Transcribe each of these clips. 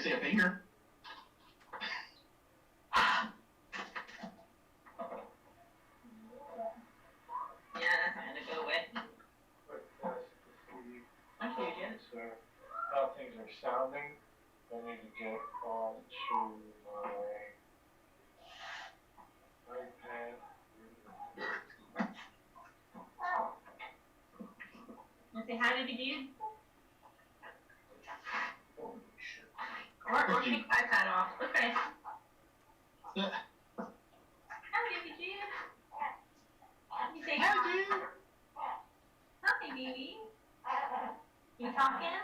see a finger? Yeah, that's not gonna go away. But that's to see I hear you. how things are sounding. I need to get on to my iPad. You say hi to the dude? Holy shit. Or take the iPad off. Okay. Hi, baby dude. You say hi, dude. Hi, baby. You talking?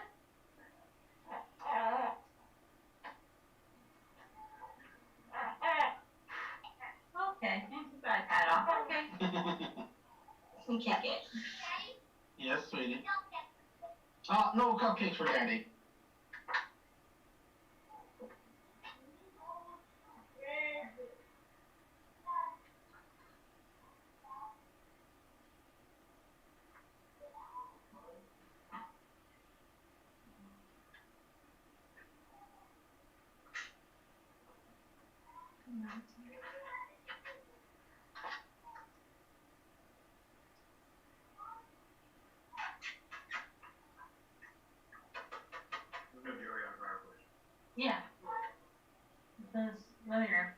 Okay, take the iPad off. Okay. You kick it. Yes, sweetie. No cupcakes for Daddy. We're gonna be right on fireplace. Yeah. This living room.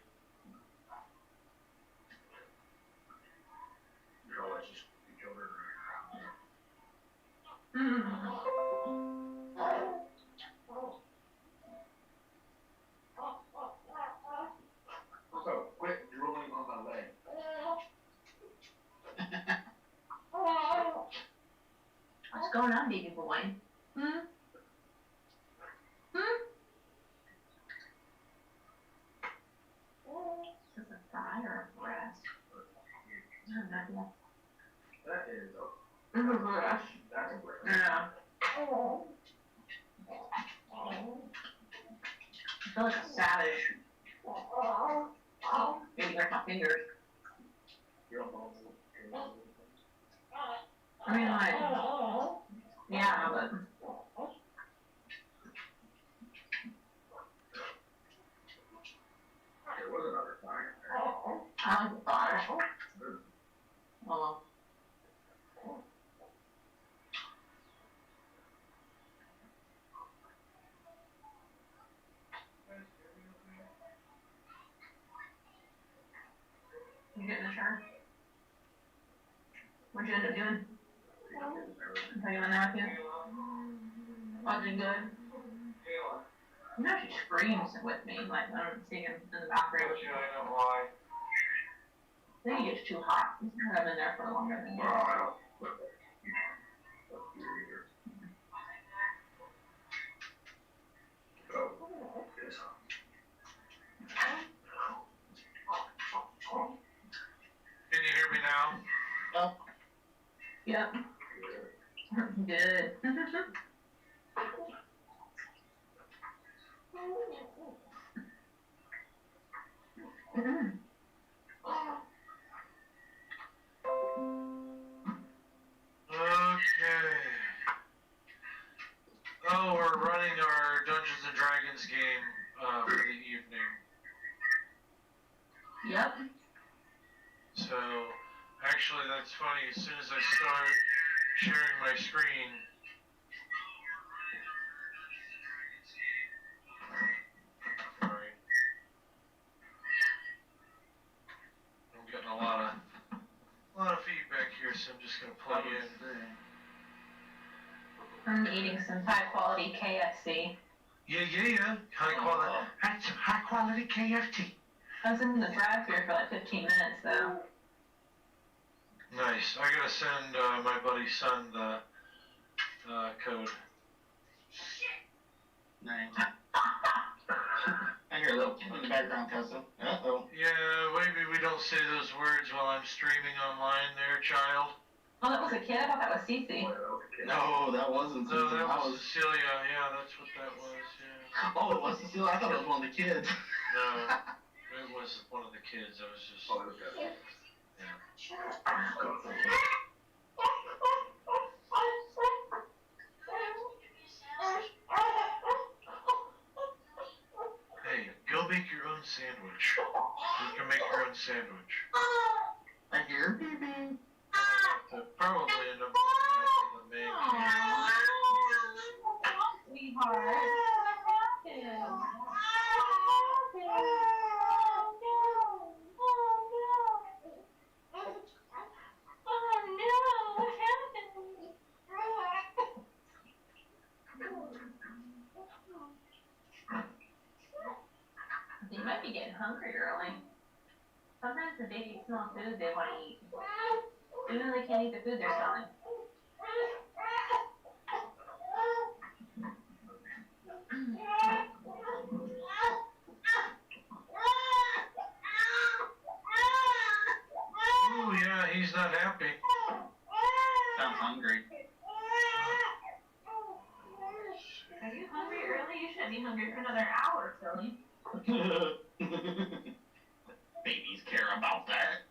You're always just the children So quit drooling on my leg. What's going on, baby boy? Is this a thigh or a breast? I have no idea. That is This is a breast. that's a breast. Yeah. I feel like a savage. Maybe like my fingers. You're almost. I mean, like, yeah, but. There was another fire. I like the thighs. Well. You get in the shower? What'd you end up doing? Are you in there with you? Was it good? You know she screams with me, like when I'm singing in the bathroom. I know why. I think it gets too hot. I've been there for longer than you. I don't. Can you hear me now? Yep. Good. Okay. Oh, we're running our Dungeons and Dragons game for the evening. Yep. So, actually, that's funny. As soon as I start sharing my screen, sorry, I'm getting a lot of feedback here, so I'm just gonna plug in. I'm eating some high quality KFC. Yeah. High quality. That's some high quality KFC. I was in the drive-thru for like 15 minutes though. Nice. I gotta send my buddy's son the code. Nice. I hear a little kid in the background cussing. Uh-oh. Yeah, maybe we don't say those words while I'm streaming online there, child. Oh, that was a kid? I thought that was Cece. No, that wasn't No, Susan. that was Cecilia. Yeah, that's what that was, yeah. Oh, it was Cecilia? I thought it was one of the kids. No, it was one of the kids. I was just... Oh, okay. own sandwich. You can make your own sandwich. I hear baby. Probably end up with the main cake. Sweetheart. You might be getting hungry early. Sometimes the babies smell food they want to eat. Even though they can't eat the food they're smelling. Oh yeah, he's not happy. Sounds hungry. Are you hungry early? You shouldn't be hungry for another hour, silly. Babies care about that.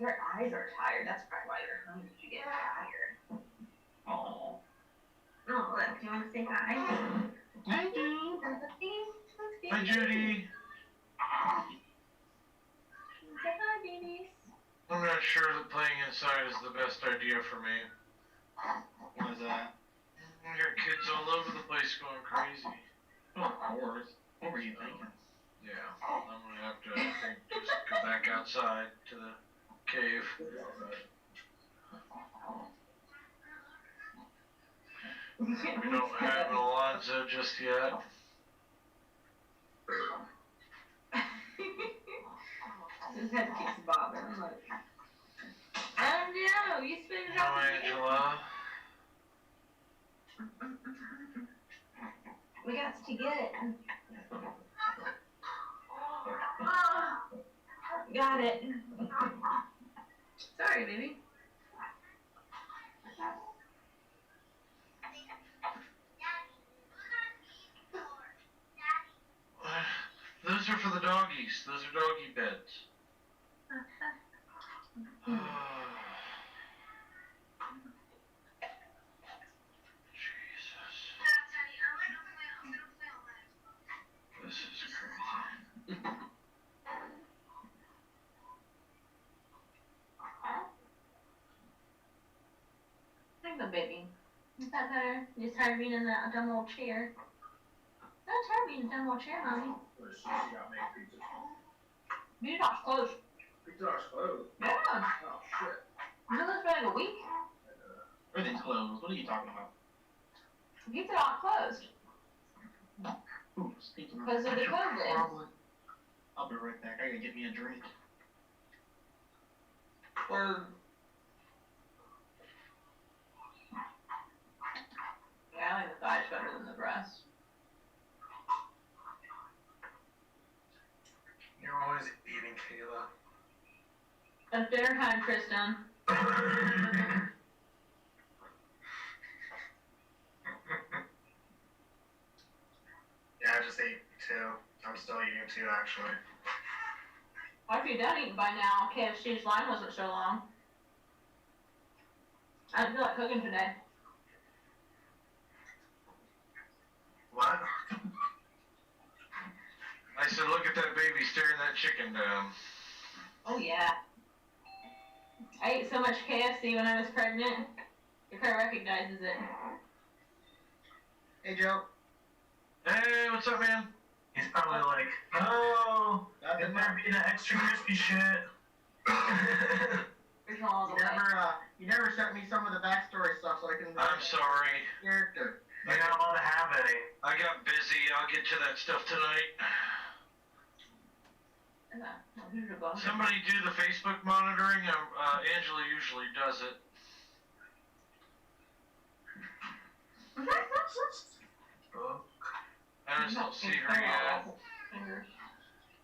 Your eyes are tired. That's probably why you're hungry. You get tired. Oh. Oh, look. Do you want to say hi? I do. Hi, Judy. Say hi, babies. I'm not sure that playing inside is the best idea for me. What is that? I got kids all over the place going crazy. Oh, of course. What were you thinking? Yeah, I'm gonna have to, I think, just go back outside to the cave. We don't have an Alonzo just yet. His head keeps bobbing. I'm like, oh no, you spit it No, out. Angela. We got to get it. Got it. Sorry, baby. Those are for the doggies. Those are doggy beds. Jesus. This is crazy. There you go, baby. Is that better? You just tired of being in that dumb old chair. Not tired of being in a dumb old chair, mommy. Pizza Hut's closed. Pizza Hut's closed? Yeah. Oh, shit. Been closed for like a week. Everything's closed. What are you talking about? Pizza Hut closed. Ooh, speaking of... Because of the COVID. Probably. I'll be right back. I gotta get me a drink. Or... Yeah, I like the thighs better than the breast. You're always eating, Kayla. It's dinner time, Tristan. Yeah, I just ate 2. I'm still eating 2, actually. Why are you done eating by now? KFC's line wasn't so long. I didn't feel like cooking today. What? I said, look at that baby staring that chicken down. Oh yeah. I ate so much KFC when I was pregnant. Your car recognizes it. Hey, Joe. Hey, what's up, man? He's probably like, oh, Nothing. it might be that extra crispy shit. There's all the way. You never sent me some of the backstory stuff so I can... I'm sorry. Character. You're not allowed to have any. I got busy. I'll get to that stuff tonight. Somebody do the Facebook monitoring. Angela usually does it. I just don't see her yet.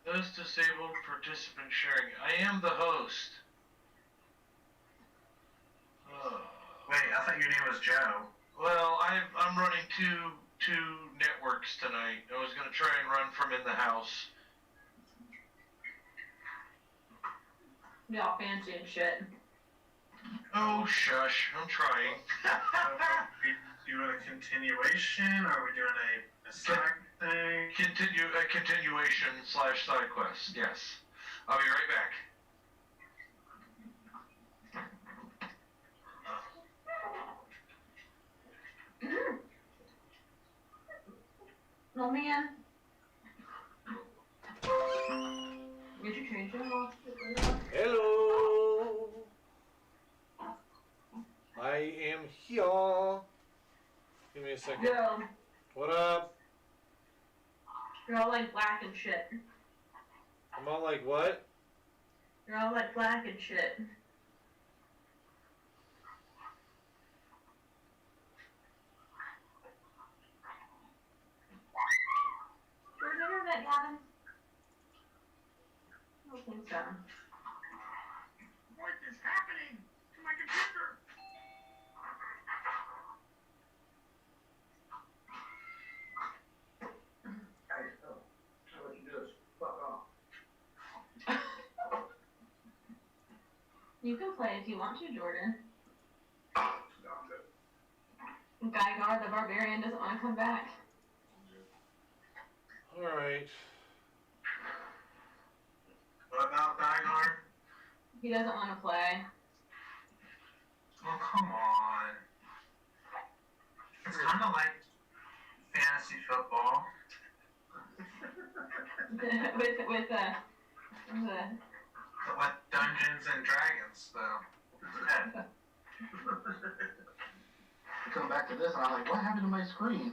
Those disabled participant sharing. I am the host. Wait, I thought your name was Joe. Well, I'm running two networks tonight. I was gonna try and run from in the house. Be all fancy and shit. Oh, shush. I'm trying. doing a continuation? Are we doing a side thing? Continuation / side quest. Yes. I'll be right back. Oh man. Did you change it? Hello. I am here. Give me a second. Yo, What up? you're all like black and shit. I'm all like, what? You're all like black and shit. Where's the internet, Gavin? I don't think so. What is happening to my computer? You can play if you want to, Jordan. No, I'm good. Gygar the Barbarian doesn't want to come back. Alright. What about Dygar? He doesn't want to play. Oh, come on. It's kind of like fantasy football. with With Dungeons and Dragons, though. Yeah. I come back to this and I'm like, what happened to my screen?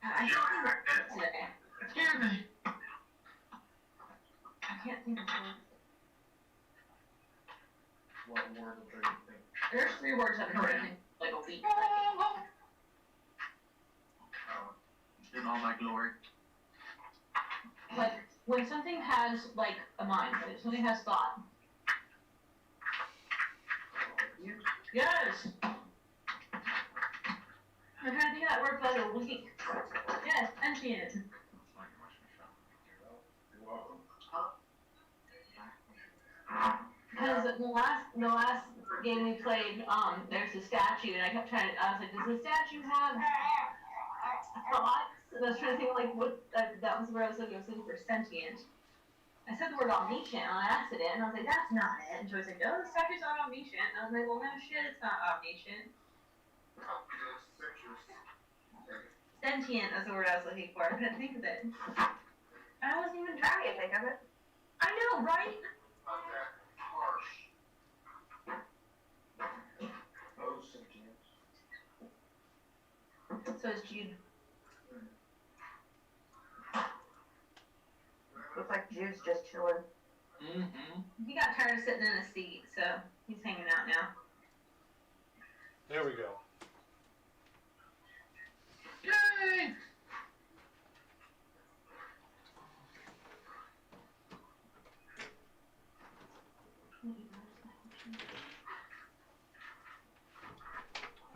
I You can't expect it? think today. It scared me. I can't think of words. What word of you think? There's 3 words I've been hearing like a week. In all my glory. Like when something has like a mind, when something has thought. Yes. I'm trying to think of that word for like a week. Yes, sentient. You're welcome. Because the last game we played, there's a statue, and I kept trying to. I was like, does the statue have thoughts? And I was trying to think like what. That was where I was looking for sentient. I said the word omniscient on accident, and I was like, that's not it. And Joy's like, no, the statue's not omniscient. And I was like, well, no shit, it's not omniscient. Sentient is the word I was looking for. I couldn't think of it. I wasn't even trying to think of it. I know, right? So is Jude. Looks like Jude's just chilling. Mm-hmm. He got tired of sitting in a seat, so he's hanging out now. There we go. Yay!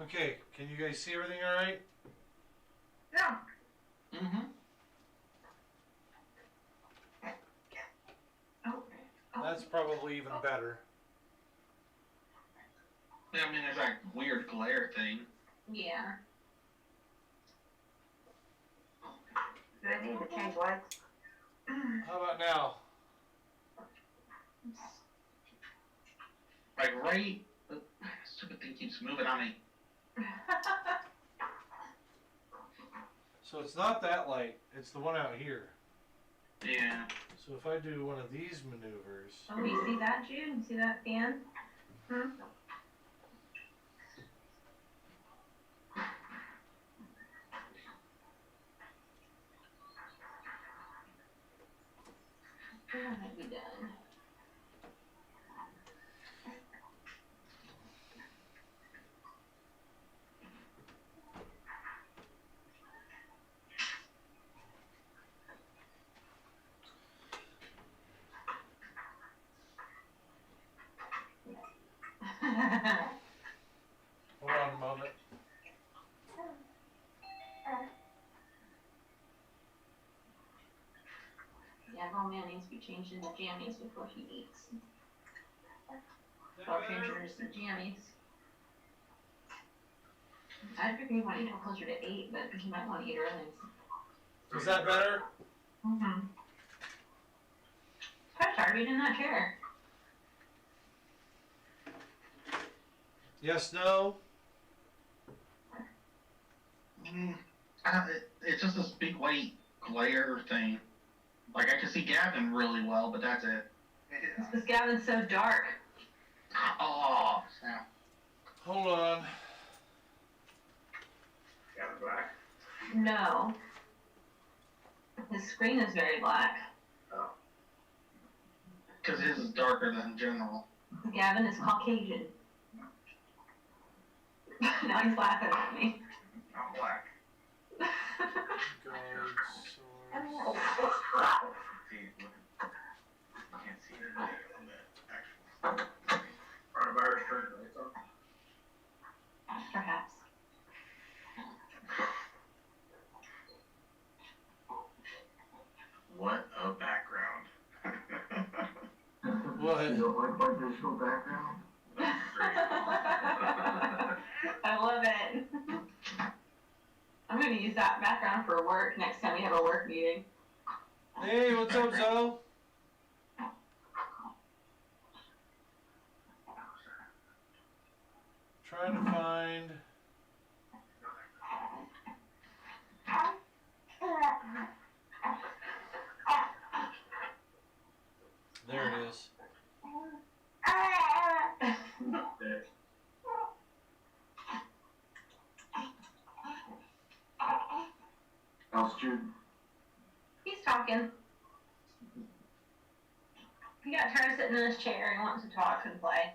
Okay, can you guys see everything alright? Yeah. Mm-hmm. That's probably even better. Yeah, I mean, there's that weird glare thing. Yeah. Do I need to change lights? How about now? Like, right? The stupid thing keeps moving on me. So it's not that light, it's the one out here. Yeah. So if I do one of these maneuvers, Oh, you see that, Jude? You see that fan? Hmm? That might be done. hold on a moment. Yeah, Ball Man needs to be changed into jammies before he eats. Ball changers to jammies. I figured you might need to go closer to 8, but you might want to eat early. Is that better? Mm-hmm. I'm tired in that chair. Yes, no? It's just this big white glare thing. Like, I can see Gavin really well, but that's it. It's because Gavin's so dark. Oh, snap. Hold on. Gavin Black. No. His screen is very black. Because his is darker than general. Gavin is Caucasian. Now he's laughing at me. I'm black. See, look. You can't see anything on that actual coronavirus translates on. Perhaps. What a background. What? You don't like my digital background? That's great. I love it. I'm going to use that background for work next time we have a work meeting. Hey, what's up, Zoe? Trying to find. There it is. How's Jude? He's talking. He got tired of sitting in his chair and wants to talk and play.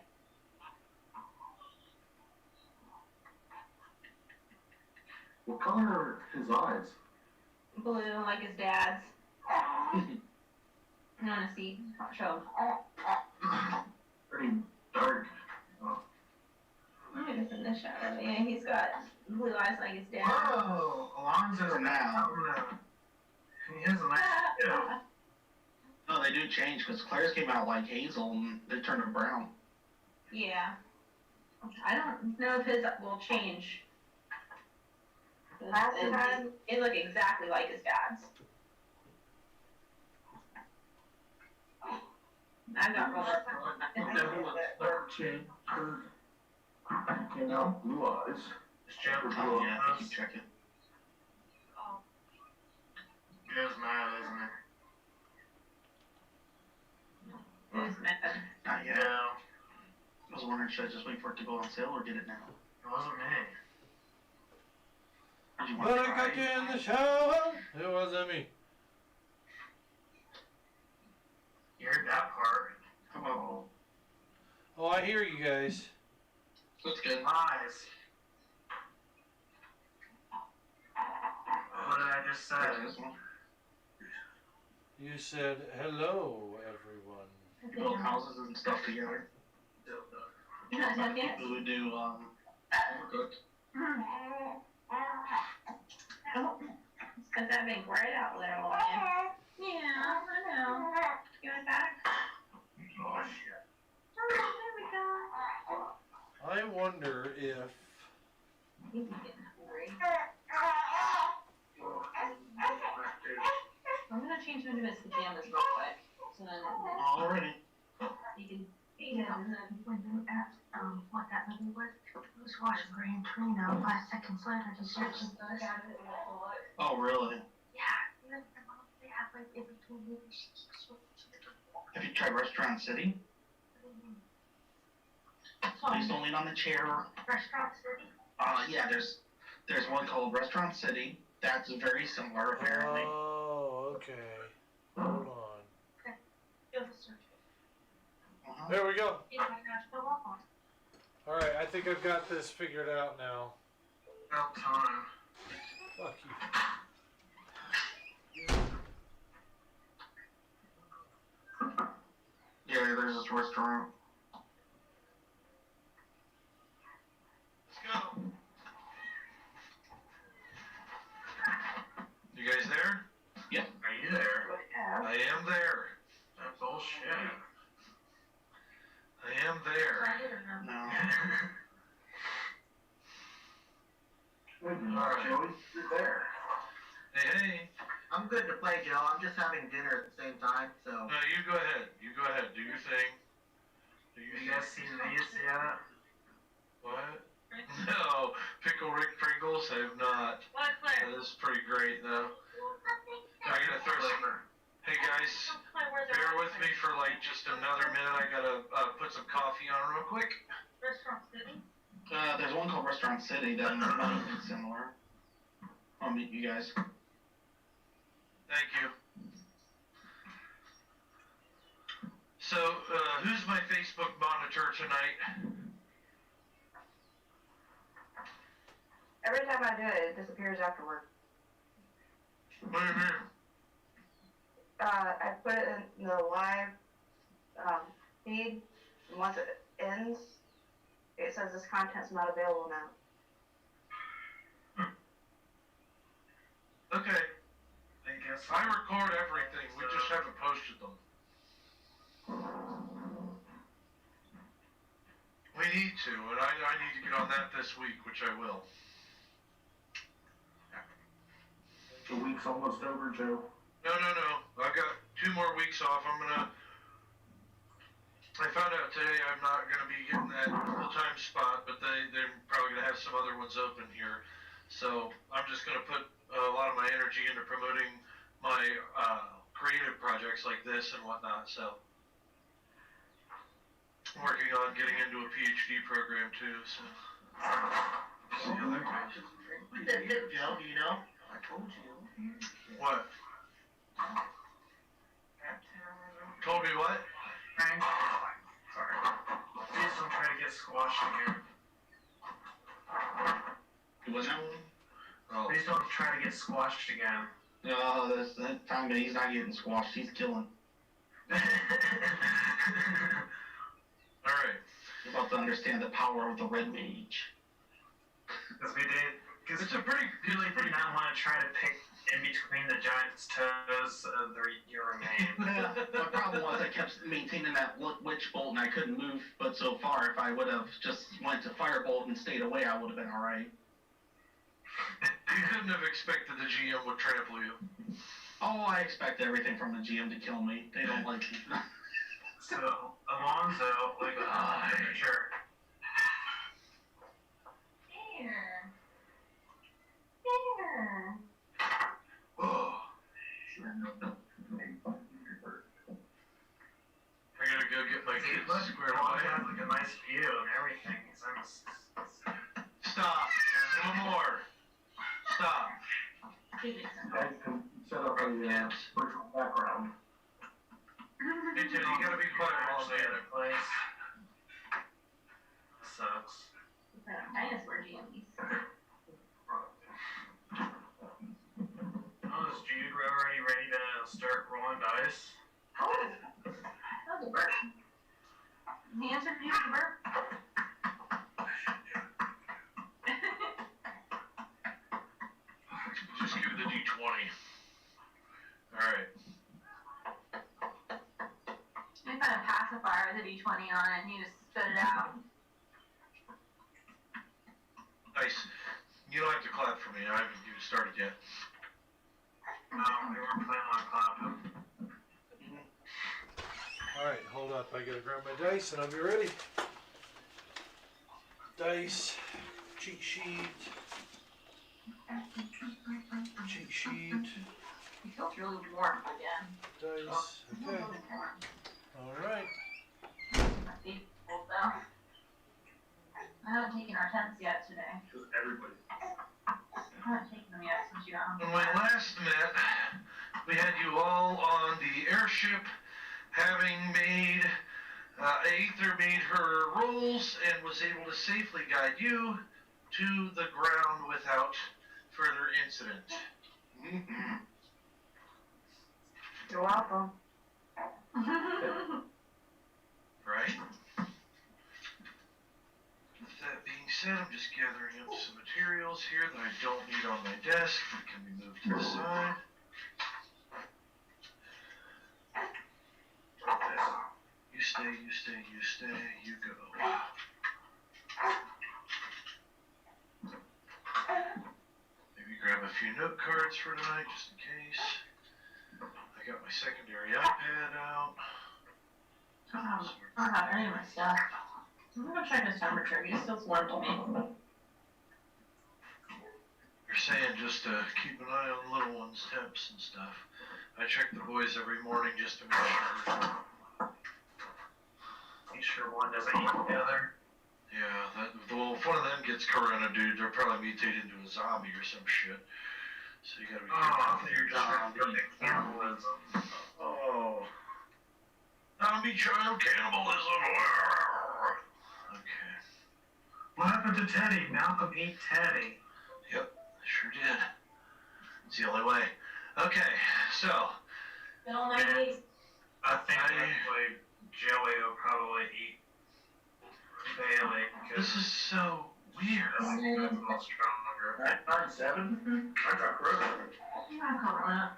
What color are his eyes? Blue, like his dad's. I want to see. I'll show him. Pretty dark. Let me just in this shot of him. Yeah, he's got blue eyes like his dad. Oh, Alonzo's now. He has a nice. Yeah. No, they do change, because Claire's came out like hazel, and they turned her brown. Yeah. I don't know if his will change. It look exactly like his dad's. I've got roller. Dark chin, curved. Came out blue eyes. It's Jabber blue Oh, yeah, I eyes. keep checking. It is mad, isn't it? Who's mad? Not yet. Yeah. I was wondering, should I just wait for it to go on sale or get it now? It wasn't me. Did you want But to I try? got you in the shower. It wasn't me. You heard that part. How about? Oh, I hear you guys. That's good. Eyes. What did I just say? This one. You said hello, everyone. Build houses and stuff together. You're not done yet? People who do overcooked. Oh, it's because that big right out there, Lauren. Yeah, I know. Give it back. Oh shit. Oh, there we go. I wonder if. He's getting hungry. I'm gonna change him to his pajamas real quick. So then Already. he can eat him and then. When they asked what that movie was, it was watching Gran Torino. 5 seconds later, he searches us. Oh, really? Yeah, they have like in between movies. She keeps switching. Have you tried Restaurant City? Please don't lean on the chair. Restaurant City. Yeah, there's one called Restaurant City. That's very similar, apparently. Oh, okay. Hold on. You'll search it. There we go. You might not go off on. Alright, I think I've got this figured out now. About time. Fuck you. Yeah, there's this restaurant. Let's go. You guys there? Are you there? I am there. That's bullshit. I am there. No. Alright. Joey, you're there. Hey. I'm good to play, Joe. I'm just having dinner at the same time, so. No, you go ahead. You go ahead. Do your thing. Do your Have you guys seen these yet? What? No. Pickle Rick Pringles? I have not. What That is pretty great, though. I gotta throw some. Hey guys, bear with me for like just another minute. I gotta put some coffee on real quick. Restaurant City? There's one called Restaurant City that might be similar. I'll meet you guys. Thank you. So, who's my Facebook monitor tonight? Every time I do it, it disappears afterward. What do you mean? I put it in the live feed, and once it ends, it says this content's not available now. Okay. I guess. I record everything. We just haven't posted them. We need to, and I need to get on that this week, which I will. The week's almost over, Joe. No. I've got 2 more weeks off. I found out today I'm not gonna be getting that full-time spot, but they're probably gonna have some other ones open here. So I'm just gonna put a lot of my energy into promoting my creative projects like this and whatnot. So I'm working on getting into a PhD program too. So. See how that goes. What's that hip, Joe? Do you know? I told you. What? Told me what? Frank. Sorry. Please don't try to get squashed again. What's that? Oh. Please don't try to get squashed again. No, that time he's not getting squashed. He's killing. All right. You're about to understand the power of the Red Mage. Because we did. Because It's a pretty. we really did not want to try to pick in between the giant's toes of your remain. My problem was I kept maintaining that witch bolt and I couldn't move. But so far, if I would have just went to firebolt and stayed away, I would have been all right. You couldn't have expected the GM would trample you. Oh, I expect everything from the GM to kill me. They don't like me. So, Alonzo, like, sure. Here. Oh. I gotta go get my kids squared away. Have like a nice view and everything. Stop. No more. Stop. guys can set up a virtual background. Hey, Teddy, you gotta be quiet while I'm there. Place. Sucks. Dinosaur jammies. Oh, is Jude already ready to start rolling dice? Oh, that was a burp. The answer to you is a burp. Just give it the D20. Alright. You put a pacifier with a D20 on it and you just spit it out. Nice. You don't have to clap for me. I haven't even started yet. No, we weren't planning on clapping. Alright, hold up. I gotta grab my dice and I'll be ready. Dice, cheat sheet, cheat sheet, It feels really warm again. dice. Okay. Alright. My feet cold though. I haven't taken our tents yet today. Because everybody. I haven't taken them yet since you got home. When we last met, we had you all on the airship, having made Aether made her rolls and was able to safely guide you to the ground without further incident. You're welcome. Right? With that being said, I'm just gathering up some materials here that I don't need on my desk that can be moved to the side. You stay, you stay, you stay, you go. a few note cards for tonight, just in case. I got my secondary iPad out. I don't have any of my stuff. I'm gonna check his temperature. He's still warm to me. You're saying just to keep an eye on little ones' temps and stuff. I check the boys every morning just to make sure. Make sure one doesn't eat the other. Yeah, well, if one of them gets corona, dude, they'll probably mutate into a zombie or some shit. So you gotta be careful. Oh, you're just for the cannibalism. Oh. Zombie child cannibalism. Okay. What happened to Teddy? Malcolm ate Teddy. Yep, sure did. It's the only way. Okay, so. Been all night, Ace. I think actually Joey will probably eat Bailey. This is so weird. I think that's a little stronger. At 9-7? I got corona. You have corona.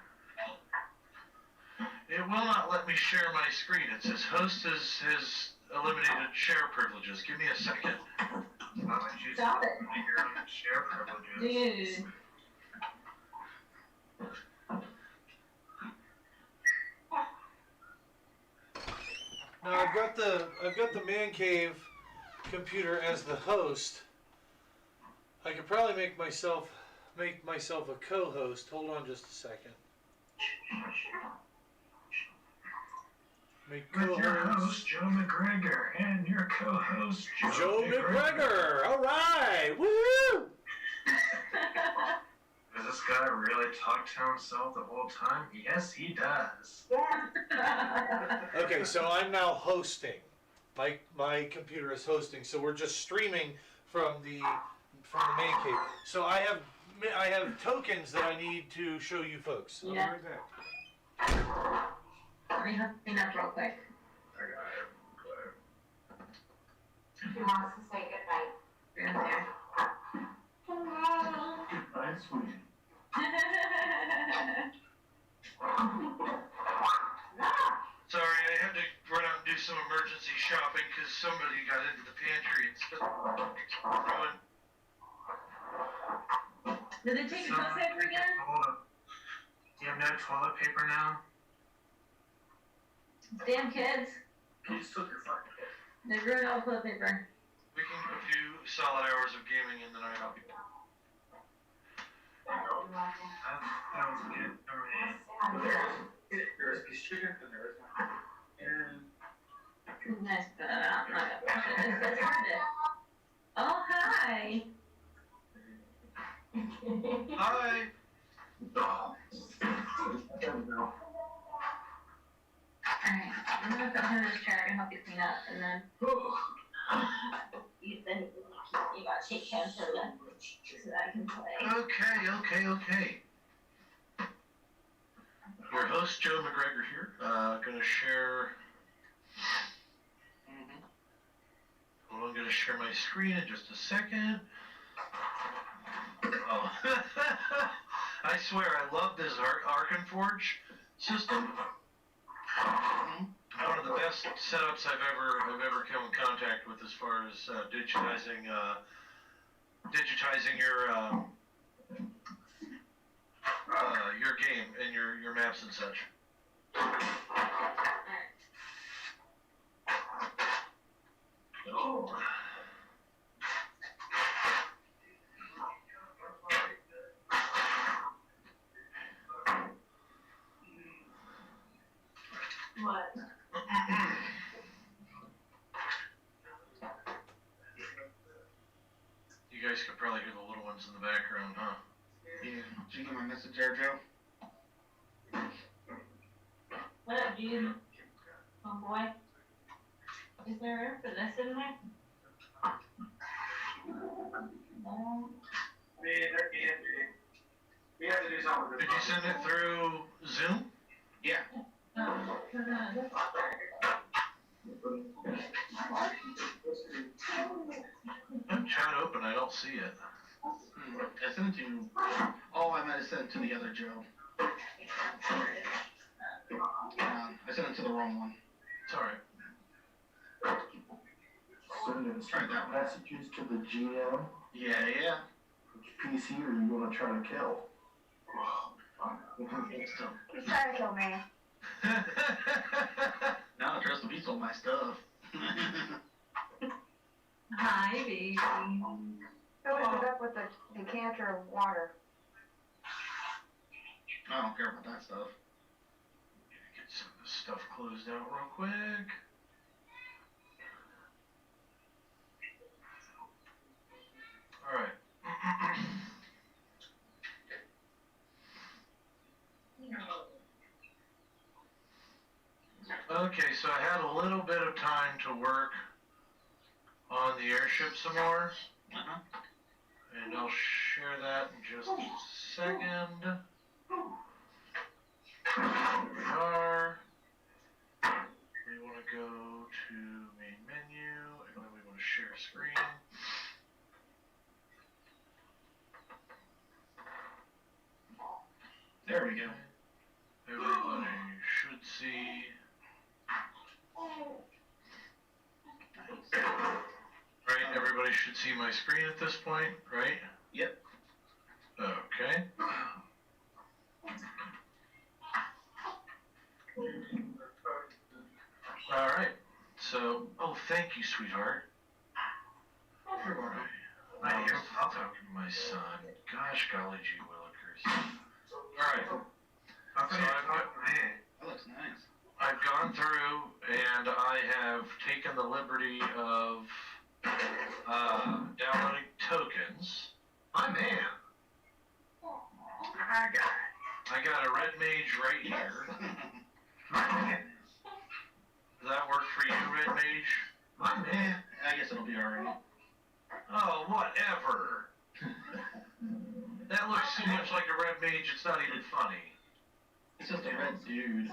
It will not let me share my screen. It says host has eliminated share privileges. Give me a second. Why would you Stop it. make your own share privileges? Dude. Now I've got the man cave computer as the host. I could probably make myself a co-host. Hold on just a second. Make With your host, co-host Joe McGregor, and your co-host, Joe McGregor. All right, woo! Does this guy really talk to himself the whole time? Yes, he does. Okay, so I'm now hosting. My computer is hosting, so we're just streaming from the main cave. So I have tokens that I need to show you folks. I'll be Yeah. right back. Let me clean up real quick. I got it. He wants to say goodnight. You're in there. Goodbye, sweetie. Sorry, I had to run out and do some emergency shopping because somebody got into the pantry and stuff. Ruined. Did they take your toilet paper again? Hold up. Do you have no toilet paper now? Damn kids. You just took your fucking paper. They ruined all the toilet paper. We can get a few solid hours of gaming in the night. I'll be. That was good. There's a piece of chicken and there is one. And Nice, but I'm not gonna push it. It's hard to. Oh, hi. Hi. oh, I don't know. Alright, I'm gonna put him in this chair and help you clean up, and then you gotta take him so that I can play. Okay. Your host, Joe McGregor here. Gonna share. Well, I'm gonna share my screen in just a second. Oh. I swear, I love this Arkenforge system. One of the best setups I've ever come in contact with as far as digitizing your game and your maps and such. Oh. What? You guys could probably hear the little ones in the background, huh? Yeah. Did you get my message there, Joe? What up, dude? Oh boy. Is there room for this in there? No. I mean, there can't be. We have to do something with Did this. you send it through Zoom? Yeah. Chat open, I don't see it. I sent it to. Oh, I might have sent it to the other Joe. I sent it to the wrong one. It's alright. Sending Try that one. messages to the GM. Yeah. Which PC are you gonna try to kill? He's trying to kill me. Now I trust him. He stole my stuff. Hi, baby. Who ended up with the decanter of water? I don't care about that stuff. Get some of this stuff closed out real quick. Alright. Okay, so I had a little bit of time to work on the airship some more. Uh-huh. And I'll share that in just a second. Here we are. We want to go to main menu, and then we want to share screen. There we go. Everybody should see. Right, everybody should see my screen at this point, right? Yep. Okay. Alright, so, oh, thank you, sweetheart. Alright, I'm talking to my son. Gosh, golly gee willikers. Alright, so That looks nice. I've gone through and I have taken the liberty of downloading tokens. My man. I got a red mage right here. My man. Does that work for you, red mage? My man. I guess it'll be alright. Oh, whatever. That looks so much like a red mage, it's not even funny. It's just a red dude.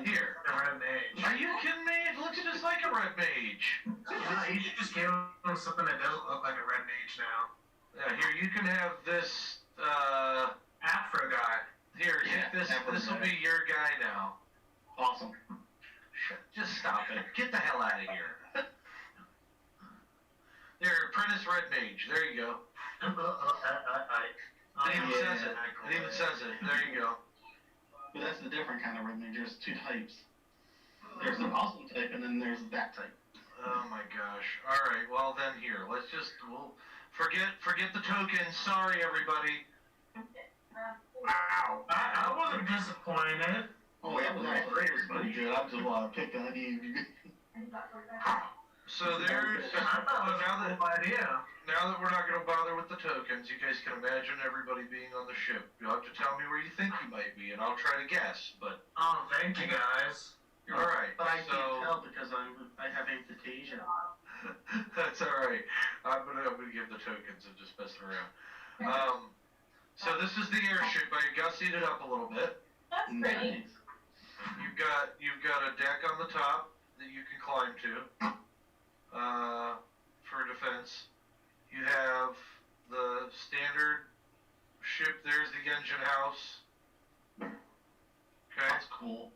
Here. The red mage. Are you kidding me? It looks just like a red mage. Yeah, you should just give him something that doesn't look like a red mage now. Yeah, here, you can have this, Afro guy. here, Yeah, this that was will nice. be your guy now. Awesome. Just stop it. Get the hell out of here. There, apprentice red mage. There you go. It even says it. It even says it. There you go. But that's the different kind of red mage. There's two types. There's an awesome type, and then there's that type. Oh my gosh. Alright, well then here. We'll forget the tokens. Sorry everybody. Wow. I wasn't disappointed. Oh, that was pretty good. I'm just want to pick on you. So there's I thought it was a cool idea. now that we're not gonna bother with the tokens, you guys can imagine everybody being on the ship. You'll have to tell me where you think you might be and I'll try to guess, but Oh, thank you guys. alright. But I So can't tell because I have amputation. that's alright. I'm gonna give the tokens and just mess around. So this is the airship. I gussied it up a little bit. That's pretty. Nice. You've got a deck on the top that you can climb to for defense. You have the standard ship. There's the engine house. Okay. That's cool.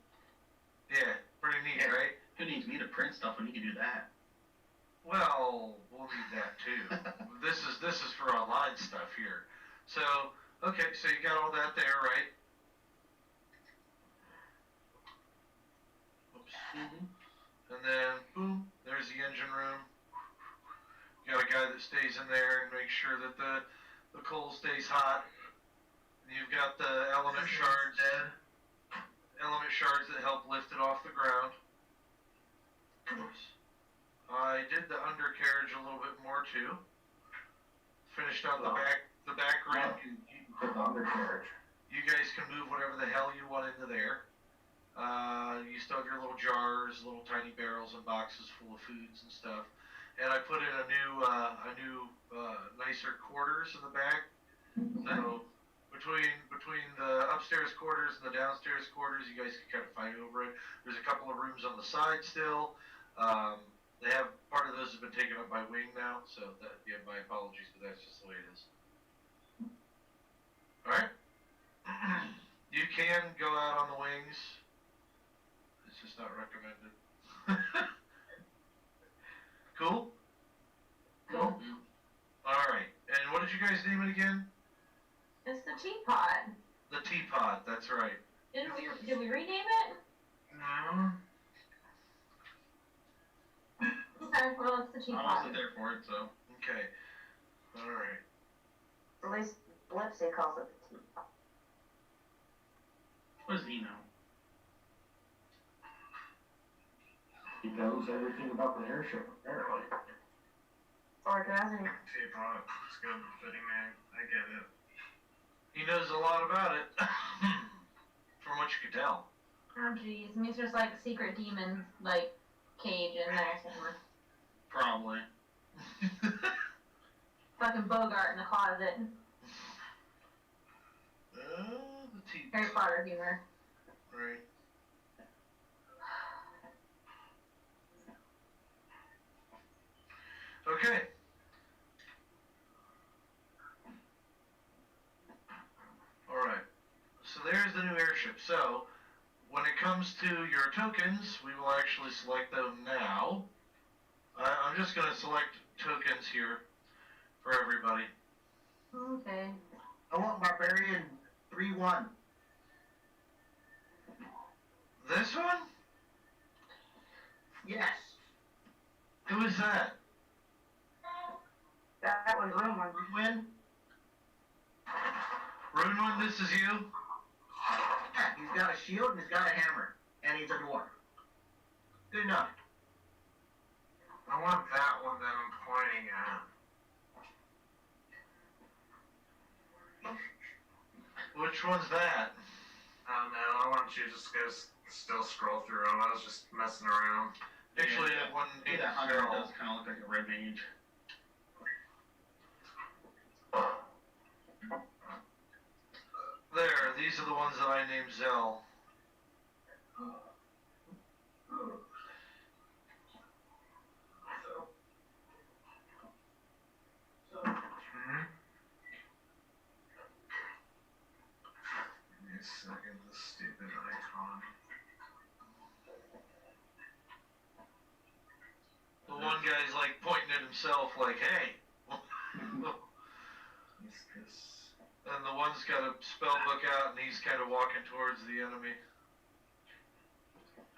Yeah, pretty neat, Yeah. right? Who needs me to print stuff when you can do that? Well, we'll need that too. This is for online stuff here. So okay, so you got all that there, right? Oops. Mm-hmm. And then, boom, there's the engine room. You got a guy that stays in there and makes sure that the coal stays hot. And you've got the element shards that help lift it off the ground. I did the undercarriage a little bit more too. Finished out the back rim. The undercarriage. You guys can move whatever the hell you want into there. You still have your little jars, little tiny barrels and boxes full of foods and stuff. And I put in a new nicer quarters in the back. So between the upstairs quarters and the downstairs quarters, you guys can kind of fight over it. There's a couple of rooms on the side still. They have part of those have been taken up by wing now, so my apologies, but that's just the way it is. All right. You can go out on the wings. It's just not recommended. Cool? Cool. Mm-hmm. Alright. And what did you guys name it again? It's the teapot. The teapot, that's right. Did we rename it? No. Okay, well, it's the I teapot. wasn't there for it, so. Okay. Alright. At least Blipsy calls it the teapot. What does he know? He knows everything about the airship, apparently. Or doesn't he? Teapot, it's good fitting name. I get it. He knows a lot about it. From what you can tell. Oh, jeez. It means there's, like, secret demon, like, cage in there somewhere. Probably. Fucking Bogart in the closet. The teapot. Harry Potter humor. Right. Okay. Alright. So there's the new airship. So, when it comes to your tokens, we will actually select them now. I'm just going to select tokens here for everybody. Okay. I want Barbarian 3-1. This one? Yes. Who is that? That was room one. Win? Runewin, this is you? Yeah, he's got a shield and he's got a hammer. And he's a dwarf. Good enough. I want that one that I'm pointing at. Which one's that? I don't know. I want you to just go still scroll through them. I was just messing around. Actually, that one Yeah, that hunter does kind of look like a red mage. There, these are the ones that I named Zell. Give me a second, this stupid icon. The one guy's like pointing at himself like, hey. What's this? And the one's got a spell book out and he's kind of walking towards the enemy.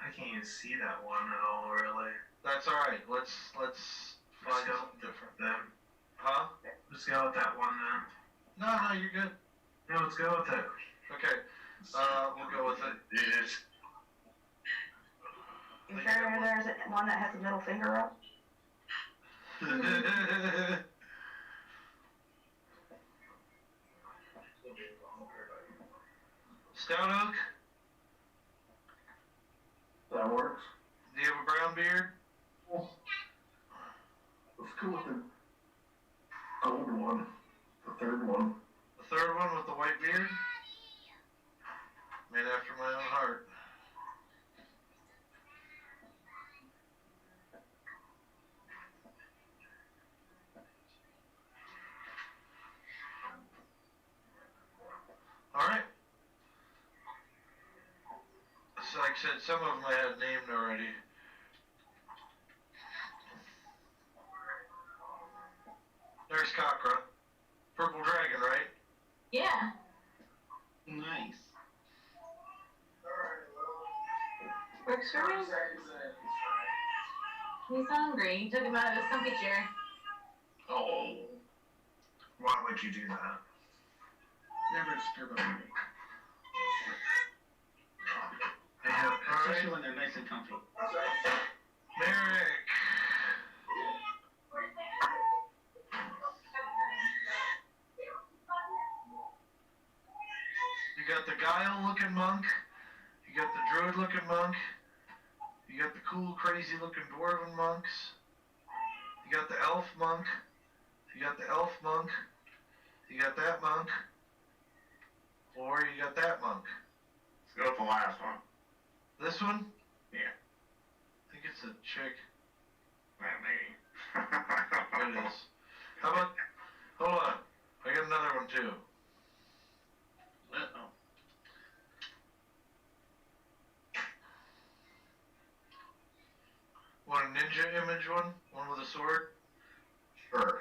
I can't even see that one at all, really. That's alright, let's find Let's go something different. Then. Huh? Let's go with that one then. No, you're good. No, let's go with it. Okay, we'll go with it. It is. You sure there's one that has a middle finger up? Stout Oak, That works. do you have a brown beard? Let's go with the gold one. The third one. The third one with the white beard? Made after my own heart. Alright. So like I said, some of them I had named already. There's Cockra. Purple Dragon, right? Yeah. Nice. Works for me. He's hungry. He took him out of his comfy chair. Oh. Why would you do that? Never disturb a baby. Especially when they're nice and comfy. Merrick. You got the Guile looking monk. You got the druid looking monk. You got the cool, crazy looking dwarven monks. You got the elf monk. You got the elf monk. You got that monk. Or you got that monk. Let's go with the last one. This one? Yeah. I think it's a chick. Maybe. It is. How about, hold on. I got another one too. Uh-oh. Want a ninja image one? One with a sword? Sure.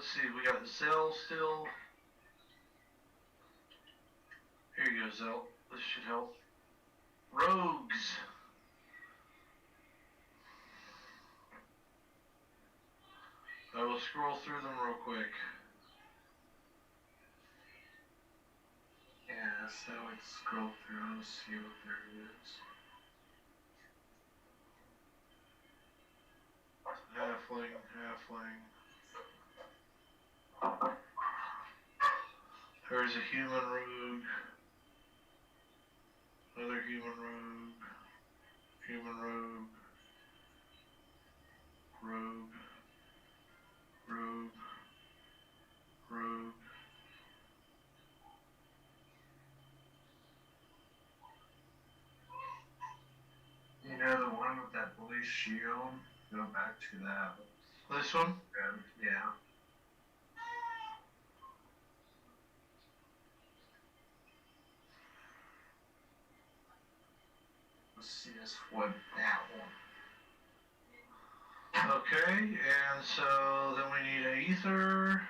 let's see, we got Zell still. Here you go, Zell. This should help. Rogues. I will scroll through them real quick. Yeah, so I would scroll through, see what there is. Halfling. There's a human rogue. Another human rogue. Human rogue. Rogue. You know the one with that blue shield? Go back to that. This one? Yeah. Let's see us flip that one. Okay, and so then we need an ether.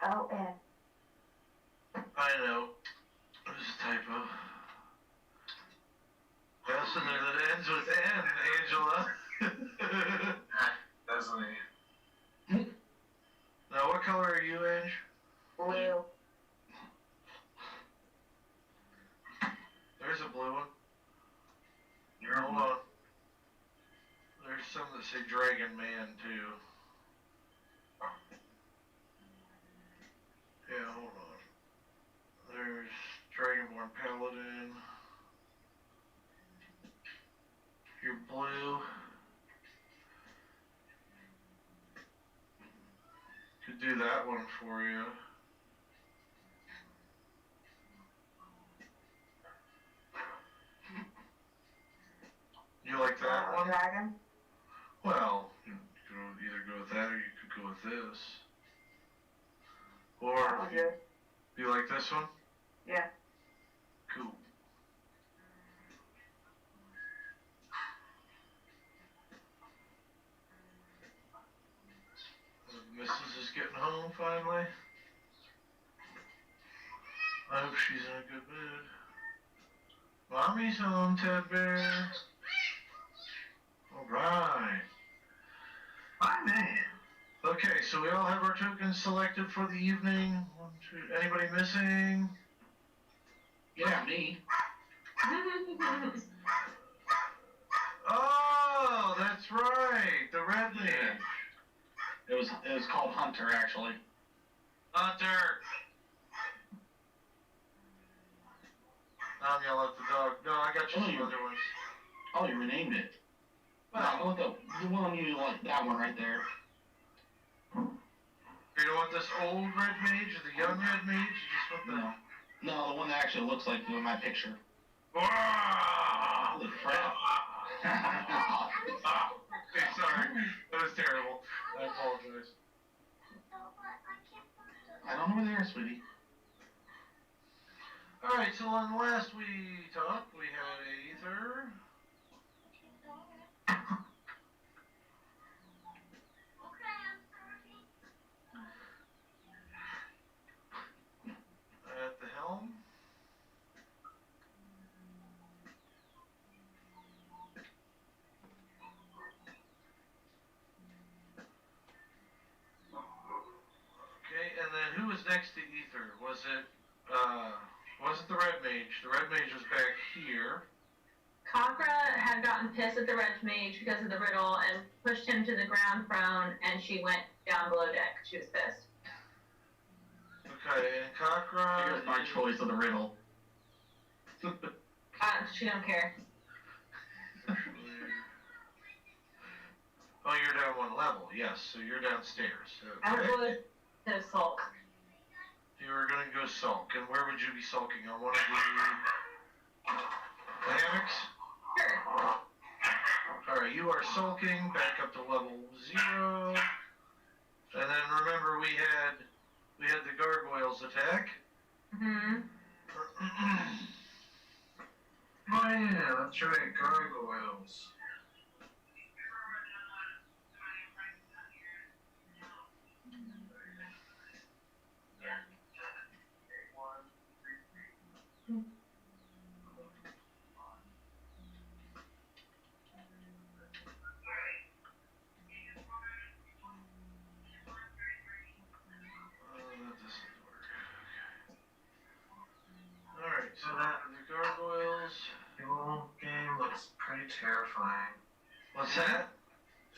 O-N. I know. There's a typo. I also know that it ends with N, Angela. Doesn't he? Now, what color are you, Ange? Blue. There's a blue one. You're Hold on. There's some that say Dragon Man, too. Yeah, hold on. There's Dragonborn Paladin. You're blue. Could do that one for you. You like that one? Dragon. Well, you could either go with that or you could go with this. Or That one's good. you like this one? Yeah. Cool. Mrs. is getting home finally. I hope she's in a good mood. Mommy's home, Ted Bear. Alright. My man. Okay, so we all have our tokens selected for the evening. One, two, anybody missing? Yeah, me. Oh, that's right. The red mage. It was called Hunter, actually. Hunter. I'm yelling at the dog. No, I got you some other ones. Oh, you renamed it. Well, I want the one you like, that one right there. You don't want this old red mage or the young red mage? You just want the... No, the one that actually looks like you in my picture. Holy crap. Okay, sorry. That was terrible. I apologize. I don't know where they are, sweetie. Alright, so on last we talked, we had Aether. At the helm. Okay, and then who was next to Ether? Was it the Red Mage? The Red Mage was back here. Kakra had gotten pissed at the red mage because of the riddle and pushed him to the ground prone, and she went down below deck. She was pissed. Okay, and Kakra... Here's my choice of the riddle. She don't care. Oh, you're down one level. Yes, so you're downstairs. I Okay. would go sulk. You were going to go sulk. And where would you be sulking? On one of the hammocks? Sure. Alright, you are sulking. Back up to level 0. And then remember we had the gargoyles attack. Mm-hmm. My yeah, that's right, gargoyles. That doesn't work. Okay. Alright, so So that- the gargoyles. Evil game looks pretty terrifying. What's that?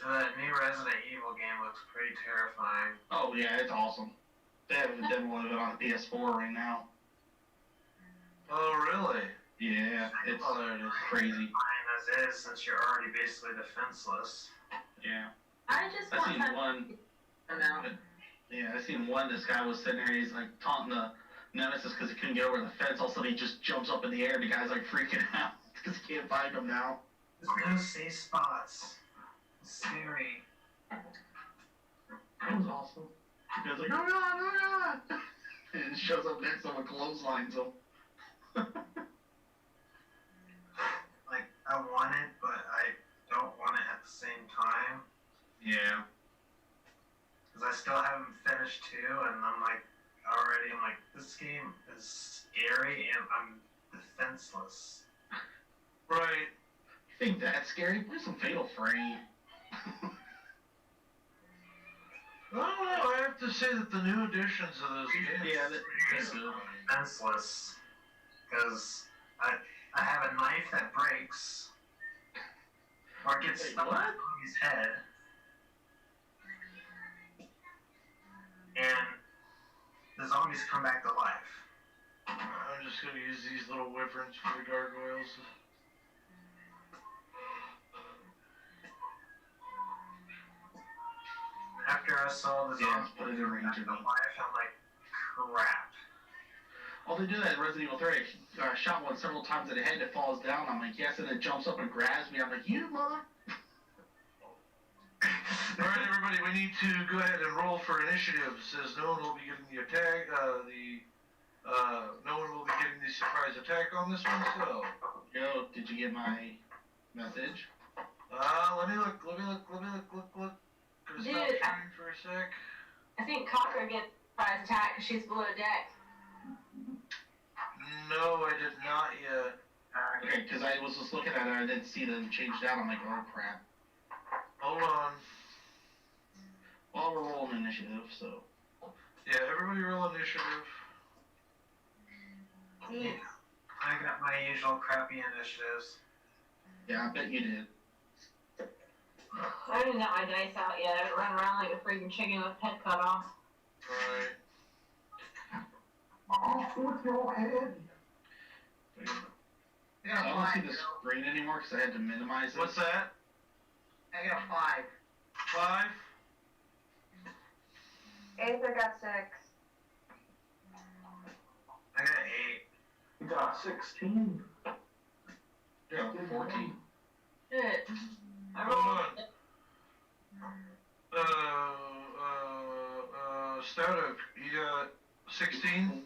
So that new Resident Evil game looks pretty terrifying. Oh yeah, it's awesome. They have a demo of it on PS4 right now. Oh, really? Yeah, it's Oh, there it is. crazy. Fine as is, since you're already basically defenseless. Yeah. I just I want seen that one. now. Yeah, I seen one. This guy was sitting there. He's like taunting the nemesis because he couldn't get over the fence. All of a sudden, he just jumps up in the air. The guy's like freaking out because he can't find him now. There's no safe spots. It's scary. That was awesome. The guy's like, oh god, oh god! And it shows up next to him and clotheslines him. Like, I want it, but I don't want it at the same time. Yeah. Because I still haven't finished 2, and I'm like, this game is scary, and I'm defenseless. Right. You think that's scary? Play some Fatal Frame. I don't know, I have to say that the new editions of those games. Yeah, that's good. Defenseless. Because I have a knife that breaks. Or gets Wait, stuck what? on his head. And the zombies come back to life. I'm just gonna use these little wyverns for the gargoyles. After I saw the Yeah, zombies put it in range come of back me. to life, I'm like, crap. Oh, they do that in Resident Evil 3. I shot one several times in the head. It falls down. I'm like, yes, and it jumps up and grabs me. I'm like, you mother. Alright, everybody, we need to go ahead and roll for initiative. Says no one will be getting the attack, no one will be getting the surprise attack on this one, so. Yo, did you get my message? Let me look. Gonna stop Dude, sharing for a sec. I think Cocker gets prize attack because she's below deck. No, I did not yet. Okay, because I was just looking at it. I didn't see them change down. I'm like, oh crap. Hold on. Well, we're rolling initiative, so. Yeah, everybody roll initiative. I got my usual crappy initiatives. Yeah, I bet you did. I haven't got my dice out yet. I run around like a freaking chicken with head cut off. Alright. Off with your head. I don't see the screen anymore because I had to minimize it. What's that? I got 5. 5? Aether got 6. I got 8. You got 16. Yeah, 14. Shit. I Hold rolled. on. Stout Oak, you got 16?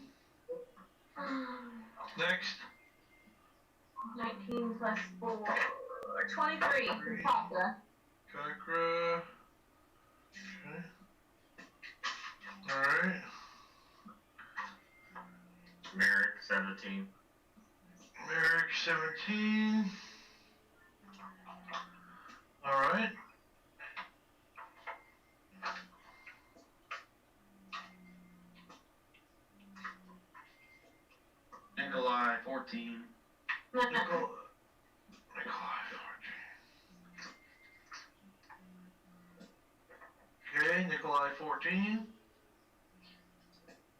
Next. 19 plus 4. 23 for Cocker. Kakra. Okay. Alright. Merrick, 17. Merrick, 17. Alright. Nikolai, 14. Nikolai 14. Okay, Nikolai 14.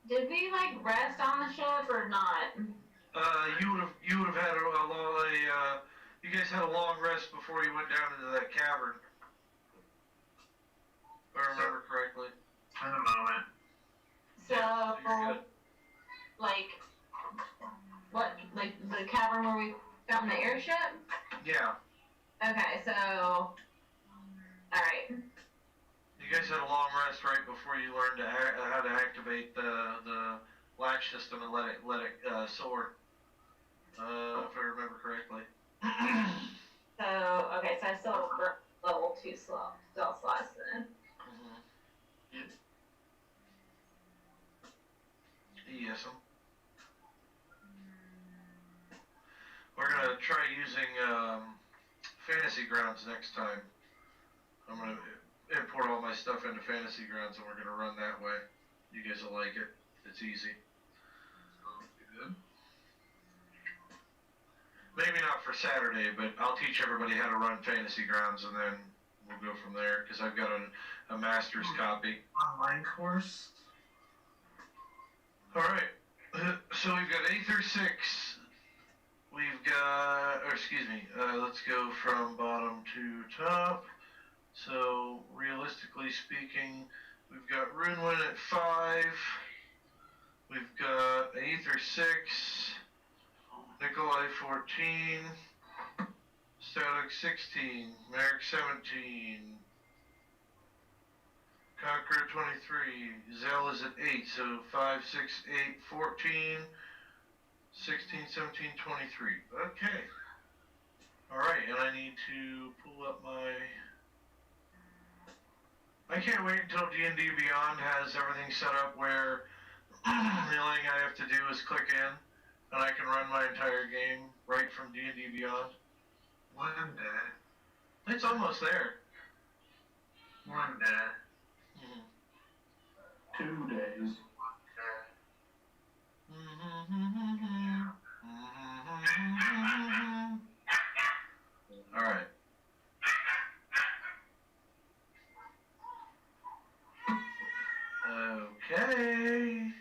Did we like rest on the ship or not? You would have had you guys had a long rest before you went down into that cavern. If I remember correctly. In a moment. So, You're good. like, what, like the cavern where we found the airship? Yeah. Okay, so, alright. You guys had a long rest right before you learned how to activate the latch system and let it soar. If I remember correctly. So, okay, so I still level 2 slow. Still slots then. Yes. We're gonna try using Fantasy Grounds next time. I'm gonna import all my stuff into Fantasy Grounds and we're gonna run that way. You guys will like it. It's easy. Good. Maybe not for Saturday, but I'll teach everybody how to run Fantasy Grounds and then we'll go from there because I've got a master's copy. Online course? Alright, so we've got A through 6. We've got, or excuse me, let's go from bottom to top. So, realistically speaking, we've got Runewind at 5. We've got A through 6. Nikolai 14. Static 16. Merrick 17. Conqueror 23. Zell is at 8, so 5, 6, 8, 14. 16, 17, 23. Okay. Alright, and I need to pull up my... I can't wait until D&D Beyond has everything set up where the only thing I have to do is click in and I can run my entire game right from D&D Beyond. One day. It's almost there. One day. 2 days. Alright. Okay.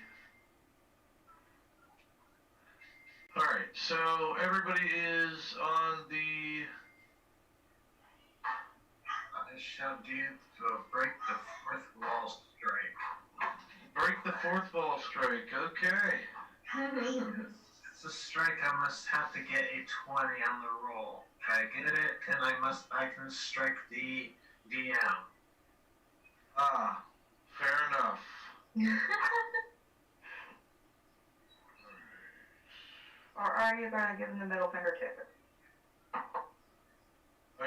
Alright, so everybody is on the... I shall do to break the 4th wall strike. Break the 4th wall strike, okay. It's a strike I must have to get a 20 on the roll. If I get it, then I can strike the DM. Ah, fair enough. Or are you gonna give him the middle finger too? I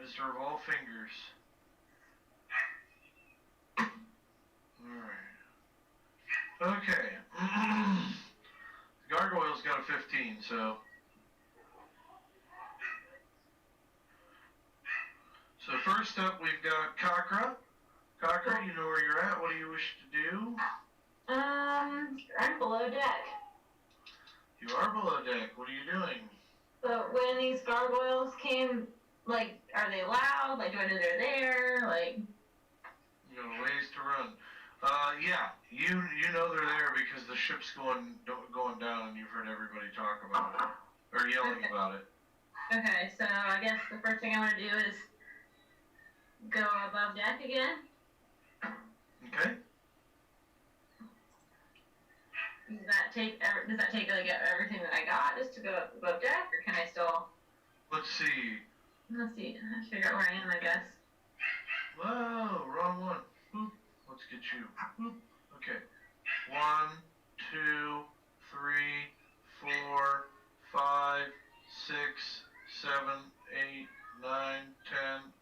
deserve all fingers. Alright. Okay. Gargoyle's got a 15, so... So first up, we've got Kakra. Kakra, you know where you're at. What do you wish to do? I'm below deck. You are below deck. What are you doing? So when these gargoyles came, like, are they loud? Like, do I know they're there? Like... You got a ways to run. Yeah, you know they're there because the ship's going down and you've heard everybody talk about it. Or yelling about it. Okay, so I guess the first thing I want to do is go above deck again. Okay. Does that take like everything that I got just to go up above deck, or can I still? Let's see. Let's figure out where I am, I guess. Whoa, wrong one. Boop. Let's get you. Boop. Okay. 1, 2, 3, 4, 5, 6, 7, 8, 9,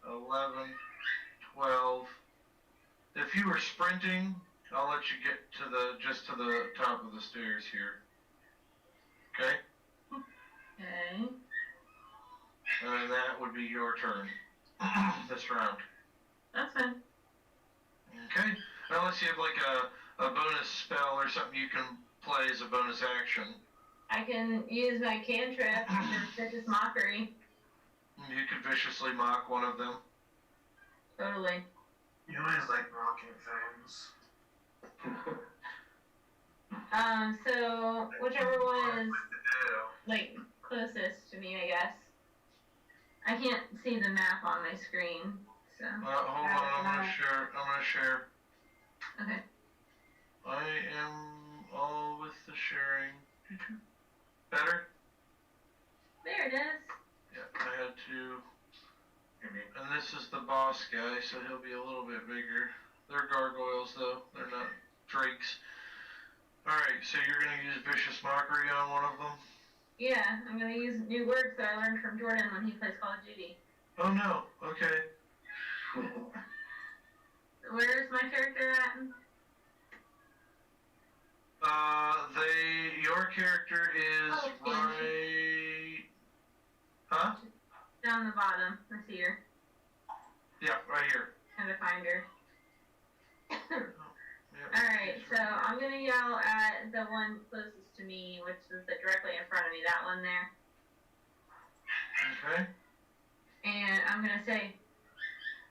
10, 11, 12. If you were sprinting, I'll let you get to the top of the stairs here. Okay? Okay. And that would be your turn this round. That's fine. Okay? Unless you have like a bonus spell or something you can play as a bonus action. I can use my cantrip, Vicious Mockery. You could viciously mock one of them. Totally. You always like mocking things. So whichever one is Do. like closest to me, I guess. I can't see the map on my screen, so. Hold on, I'm gonna share. Okay. I am all with the sharing. Better? There it is. Yeah, I had to. And this is the boss guy, so he'll be a little bit bigger. They're gargoyles, though. They're not drakes. Alright, so you're gonna use Vicious Mockery on one of them? Yeah, I'm gonna use new words that I learned from Jordan when he plays Call of Duty. Oh no, okay. Where's my character at? Your character is right... Huh? Down the bottom. I see her. Yeah, right here. Trying to find her. Yeah, Alright, so I'm gonna yell at the one closest to me, which is directly in front of me, that one there. Okay. And I'm gonna say,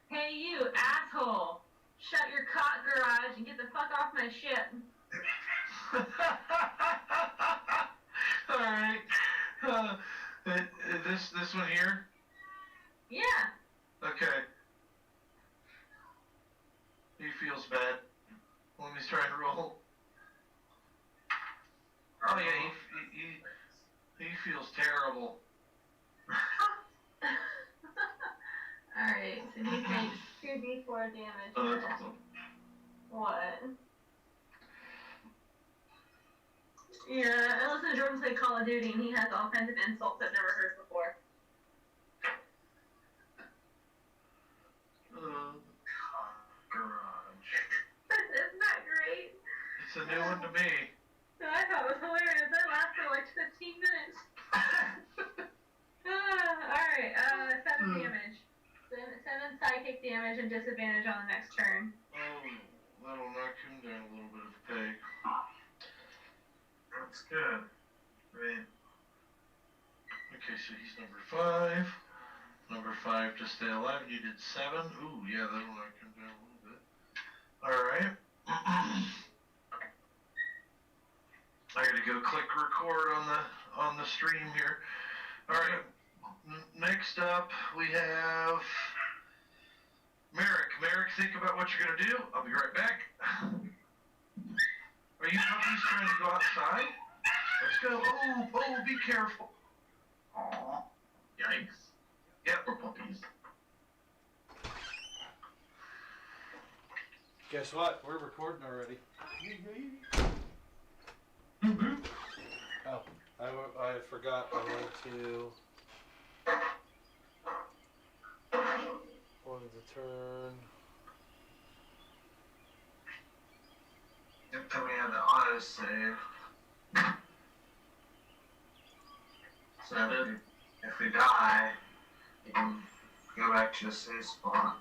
"Hey you, asshole! Shut your cock garage and get the fuck off my ship." Alright. This one here? Yeah. Okay. He feels bad. When he's trying to roll. Oh yeah, he feels terrible. Alright, so he takes 2d4 damage. Oh, that's awesome. What? Yeah, I listen to Jordan play Call of Duty and he has all kinds of insults I've never heard before. Garage. Isn't that great? It's a new one to me. I thought it was hilarious. That lasted like 15 minutes. Alright, 7 damage. 7 psychic damage and disadvantage on the next turn. Oh, that'll knock him down a little bit of pay. That's good. Right. Okay, so he's number 5. Number 5 to stay alive. You did 7. Ooh, yeah, that'll knock him down a little bit. Alright. I gotta go click record on the stream here. Alright. Next up, we have Merrick. Merrick, think about what you're gonna do. I'll be right back. Are you puppies trying to go outside? Let's go. Oh, be careful. Aw. Yikes. Yep. Poor puppies. Guess what? We're recording already. Oh, I forgot. I wanted to turn. Yep, then we had the autosave. So if we die, you can go back to the save spot.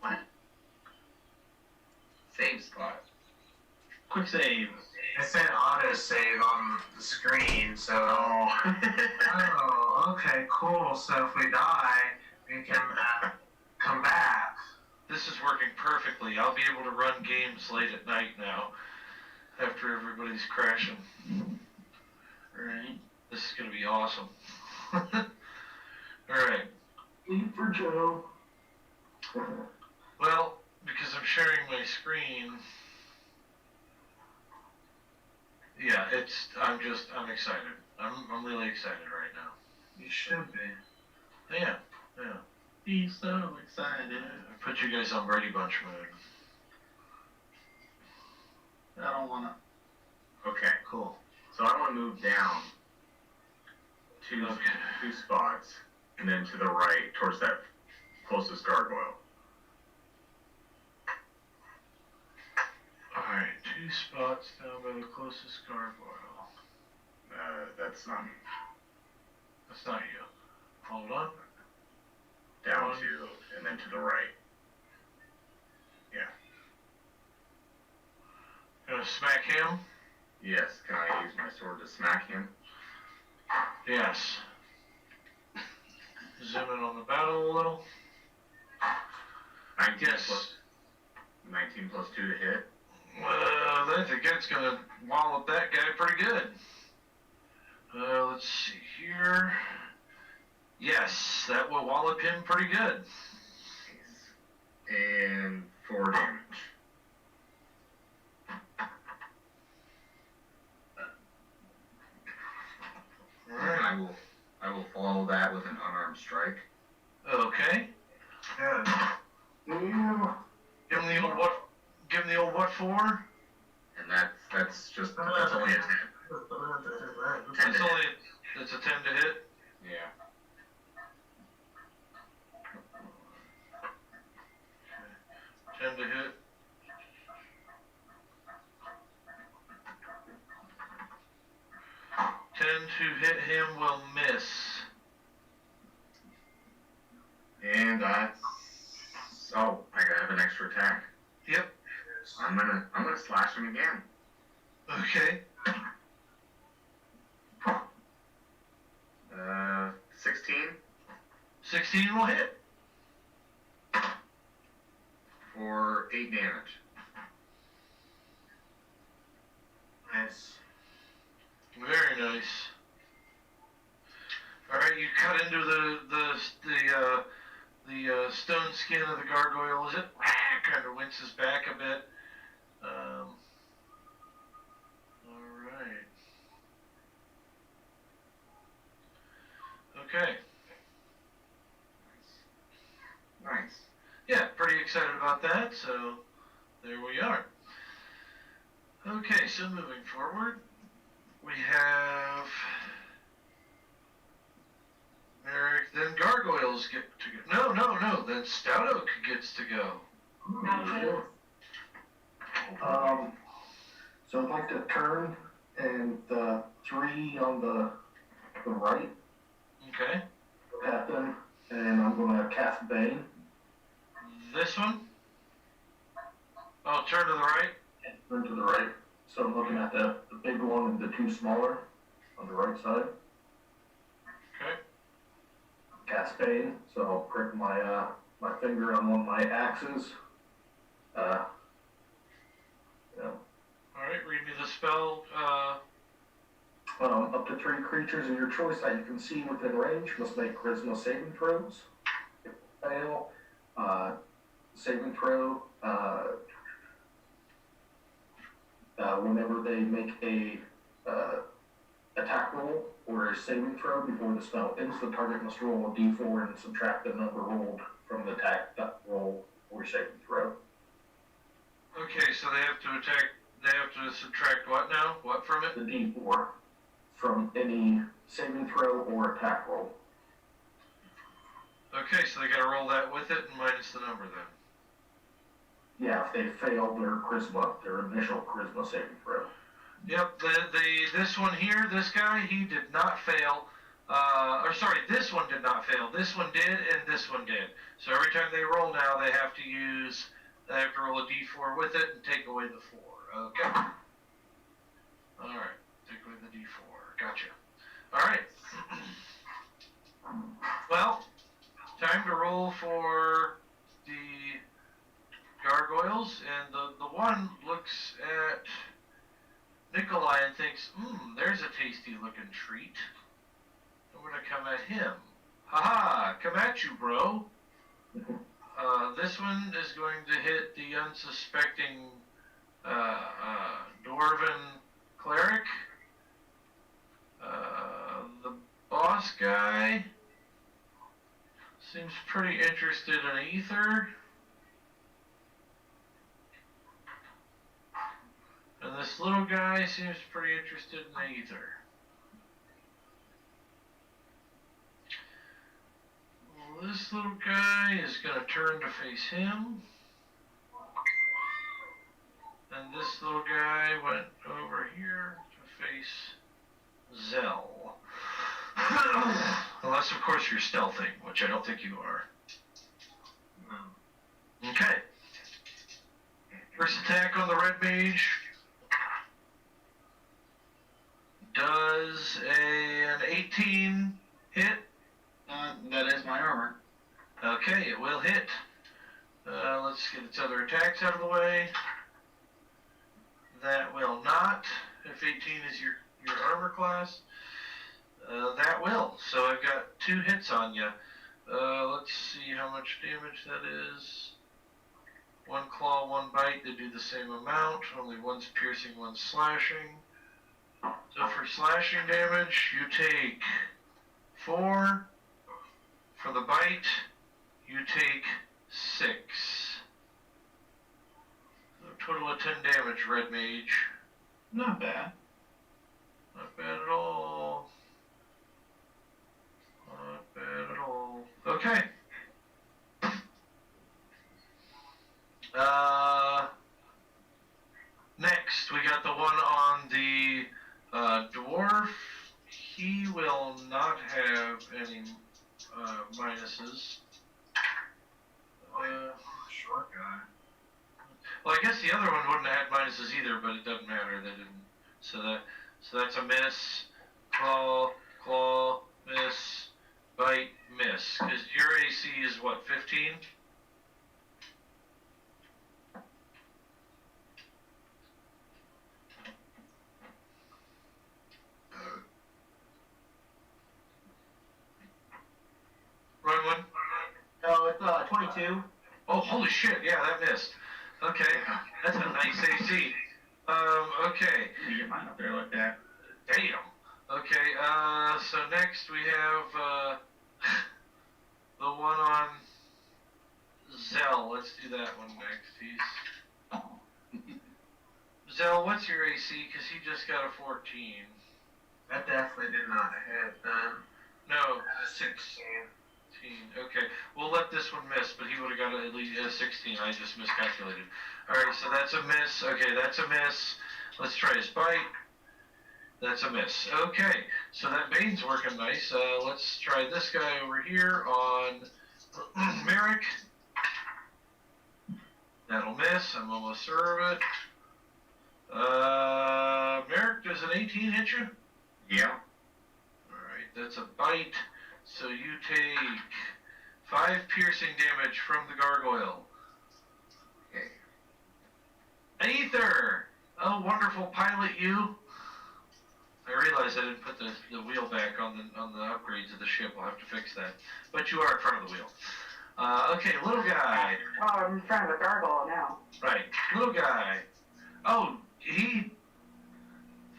What? Save spot. Quick save. It said autosave on the screen, so... Oh, okay, cool. So if we die, we can come back. This is working perfectly. I'll be able to run games late at night now. After everybody's crashing. Right. This is gonna be awesome. Alright. Leave for Joe. Well, because I'm sharing my screen. Yeah, I'm excited. I'm really excited right now. You should be. Yeah. He's so excited. I put you guys on Brady Bunch mode. I don't wanna. Okay, Cool. so I want to move down two spots, and then to the right towards that closest gargoyle. Alright, 2 spots down by the closest gargoyle. That's not me. That's not you. Hold on. Down to, and then to the right. Gonna smack him? Yes, can I use my sword to smack him? Yes. Zoom in on the battle a little. 19 Yes. plus 19 plus 2 to hit. I think that's gonna wallop that guy pretty good. Let's see here. Yes, that will wallop him pretty good. And 4 damage. Alright. I will follow that with an unarmed strike. Okay. Good. Damn. Give him the old what for? That's only a 10. 10 to hit. It's a 10 to hit. Yeah. Okay. 10 to hit. To hit him will miss. And that's... Oh, I gotta have an extra attack. Yep. I'm gonna slash him again. Okay. 16. 16 will hit. For 8 damage. Nice. Very nice. All right, you cut into the stone skin of the gargoyle as it kind of winces back a bit. All right. Okay. Nice. Yeah, pretty excited about that. So there we are. Okay, so moving forward, we have Merrick. Then gargoyles get to go. No. Then Stout Oak gets to go. So I'd like to turn, and the 3 on the right, Okay. at them, and I'm going to cast Bane. This one? Oh, turn to the right? Turn to the right. So I'm looking at the big one and the 2 smaller on the right side. Okay. Cast Bane, so I'll prick my my finger on one of my axes. Alright, read me the spell. Up to 3 creatures of your choice that you can see within range must make charisma saving throws. If they fail, saving throw, whenever they make a attack roll or a saving throw before the spell ends, the target must roll a d4 and subtract the number rolled from the attack roll or saving throw. Okay, so they have to subtract what now? What from it? The d4 from any saving throw or attack roll. Okay, so they gotta roll that with it and minus the number then. Yeah, if they fail their initial charisma saving throw. Yep, this one here, this guy, he did not fail. This one did not fail. This one did, and this one did. So every time they roll now, they have to roll a d4 with it and take away the 4. Okay. Alright, take away the d4. Gotcha. Alright. Well, time to roll for the gargoyles, and the one looks at Nikolai and thinks, there's a tasty looking treat. I'm gonna come at him. Haha, come at you, bro. This one is going to hit the unsuspecting dwarven cleric. The boss guy seems pretty interested in ether. And this little guy seems pretty interested in ether. Well, this little guy is going to turn to face him. And this little guy went over here to face Zell. Unless, of course, you're stealthing, which I don't think you are. Okay. First attack on the red mage. Does an 18 hit? That is my armor. Okay, it will hit. Let's get its other attacks out of the way. That will not. If 18 is your armor class, that will. So I've got 2 hits on you. Let's see how much damage that is. 1 claw, 1 bite. They do the same amount. Only one's piercing, one's slashing. So for slashing damage, you take 4. For the bite, you take 6. So total of 10 damage, red mage. Not bad. Not bad at all. Not bad at all. Okay. Next, we got the one on the dwarf. He will not have any minuses. Short guy. Well, I guess the other one wouldn't have had minuses either, but it doesn't matter. They didn't. So that's a miss. Claw, miss, bite, miss. Because your AC is what, 15? Run one. Oh, it's 22. Oh, holy shit! Yeah, that missed. Okay, that's a nice AC. Okay. You get mine up there like that. Damn. Okay, so next we have, the one on Zell. Let's do that one next. Zell, what's your AC? Because he just got a 14. That definitely did not hit then. No, 16. Okay, we'll let this one miss, but he would have got at least a 16. I just miscalculated. Alright, so that's a miss. Okay, that's a miss. Let's try his bite. That's a miss. Okay, so that Bane's working nice. Let's try this guy over here on Merrick. That'll miss. I'm almost sure of it. Merrick, does an 18 hit you? Yeah. Alright, that's a bite. So you take 5 piercing damage from the gargoyle. Okay. Aether! Oh, wonderful pilot you. I realize I didn't put the wheel back on the upgrades of the ship. I'll have to fix that. But you are in front of the wheel. Okay, little guy. Oh, I'm in front of a gargoyle now. Right, little guy. Oh, he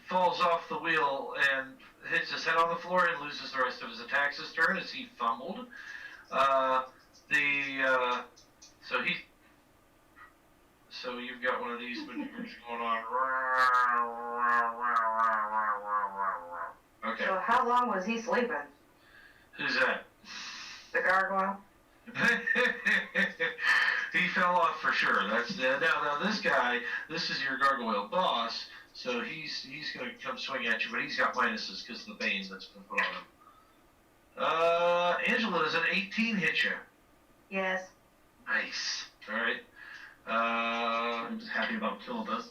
falls off the wheel and hits his head on the floor and loses the rest of his attacks this turn as he fumbled. So you've got one of these maneuvers going on. Okay. So how long was he sleeping? Who's that? The gargoyle? He fell off for sure. That's now this guy. This is your gargoyle boss. So he's gonna come swing at you, but he's got minuses because of the bane that's been put on him. Angela, does an 18 hit you? Yes. Nice. All right. I'm just happy about killing this.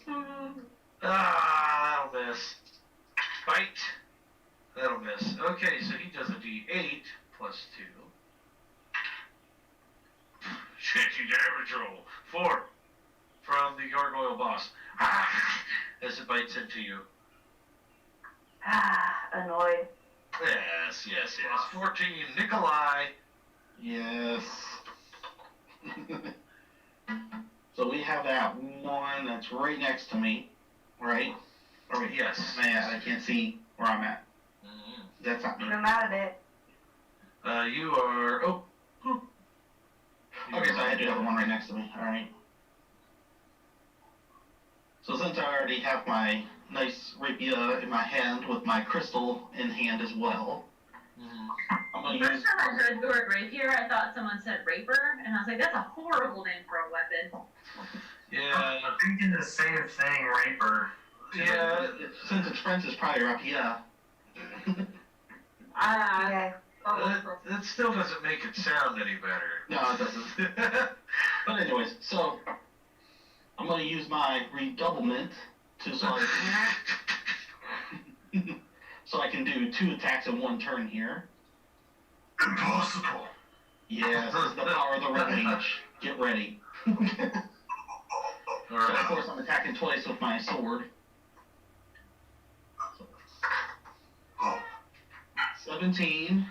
That'll miss. Bite. That'll miss. Okay, so he does a D8 plus 2. Shit, you damage roll. 4 from the gargoyle boss. As it bites into you. Annoyed. Yes. 14, Nikolai. Yes. So we have that one that's right next to me, right? Or wait, Yes. man, I can't see where I'm at. Mm-hmm. That's not me. I'm out of it. You are. Oh. Okay, so I do have the one right next to me. All right. So since I already have my nice rapier in my hand with my crystal in hand as well, I'm gonna First use. time I heard the word rapier, I thought someone said raper, and I was like, that's a horrible name for a weapon. Yeah. I'm thinking the same thing, Raper. Yeah. Since it's French, it's probably rapier. Yeah. That still doesn't make it sound any better. No, it doesn't. But anyways, so I'm gonna use my redoublement to so I can do 2 attacks in 1 turn here. Impossible. Yeah, this is the power of the red mage. Get ready. So of course I'm attacking twice with my sword. 17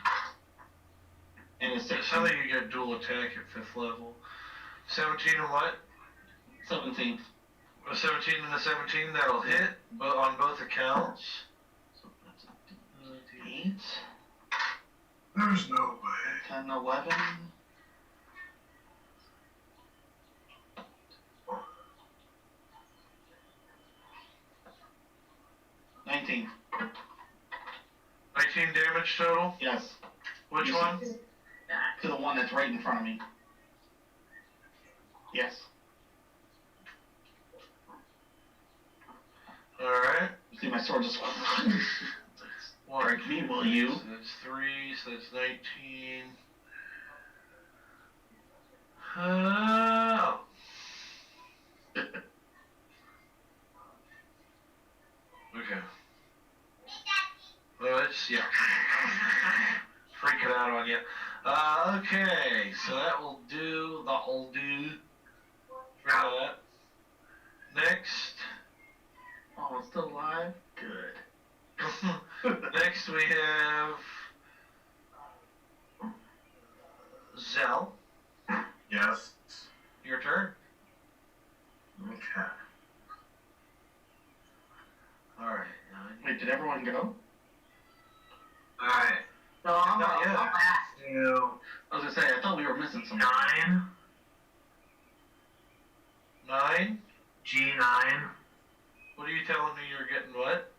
and a 16. How do you get dual attack at 5th level? 17 and what? 17. A 17 and a 17, that'll hit on both accounts. So that's 8. There's no way. 10, 11. 13 damage total? Yes. Which Yes. one? To the one that's right in front of me. Yes. Alright. You see my sword just... One. Break me, will you? So that's 3, so that's 19. Oh. Okay. Well, it's, yeah. Freaking out on you. Okay, so that'll do for that. Next. Oh, it's still alive? Good. Next we have Zell. Yes. Your turn. Okay. Alright. Wait, did everyone go? Alright. So I'm Not yet. last. Two, I was gonna say, I thought we were missing something. 9, 9. G9. What are you telling me you're getting what?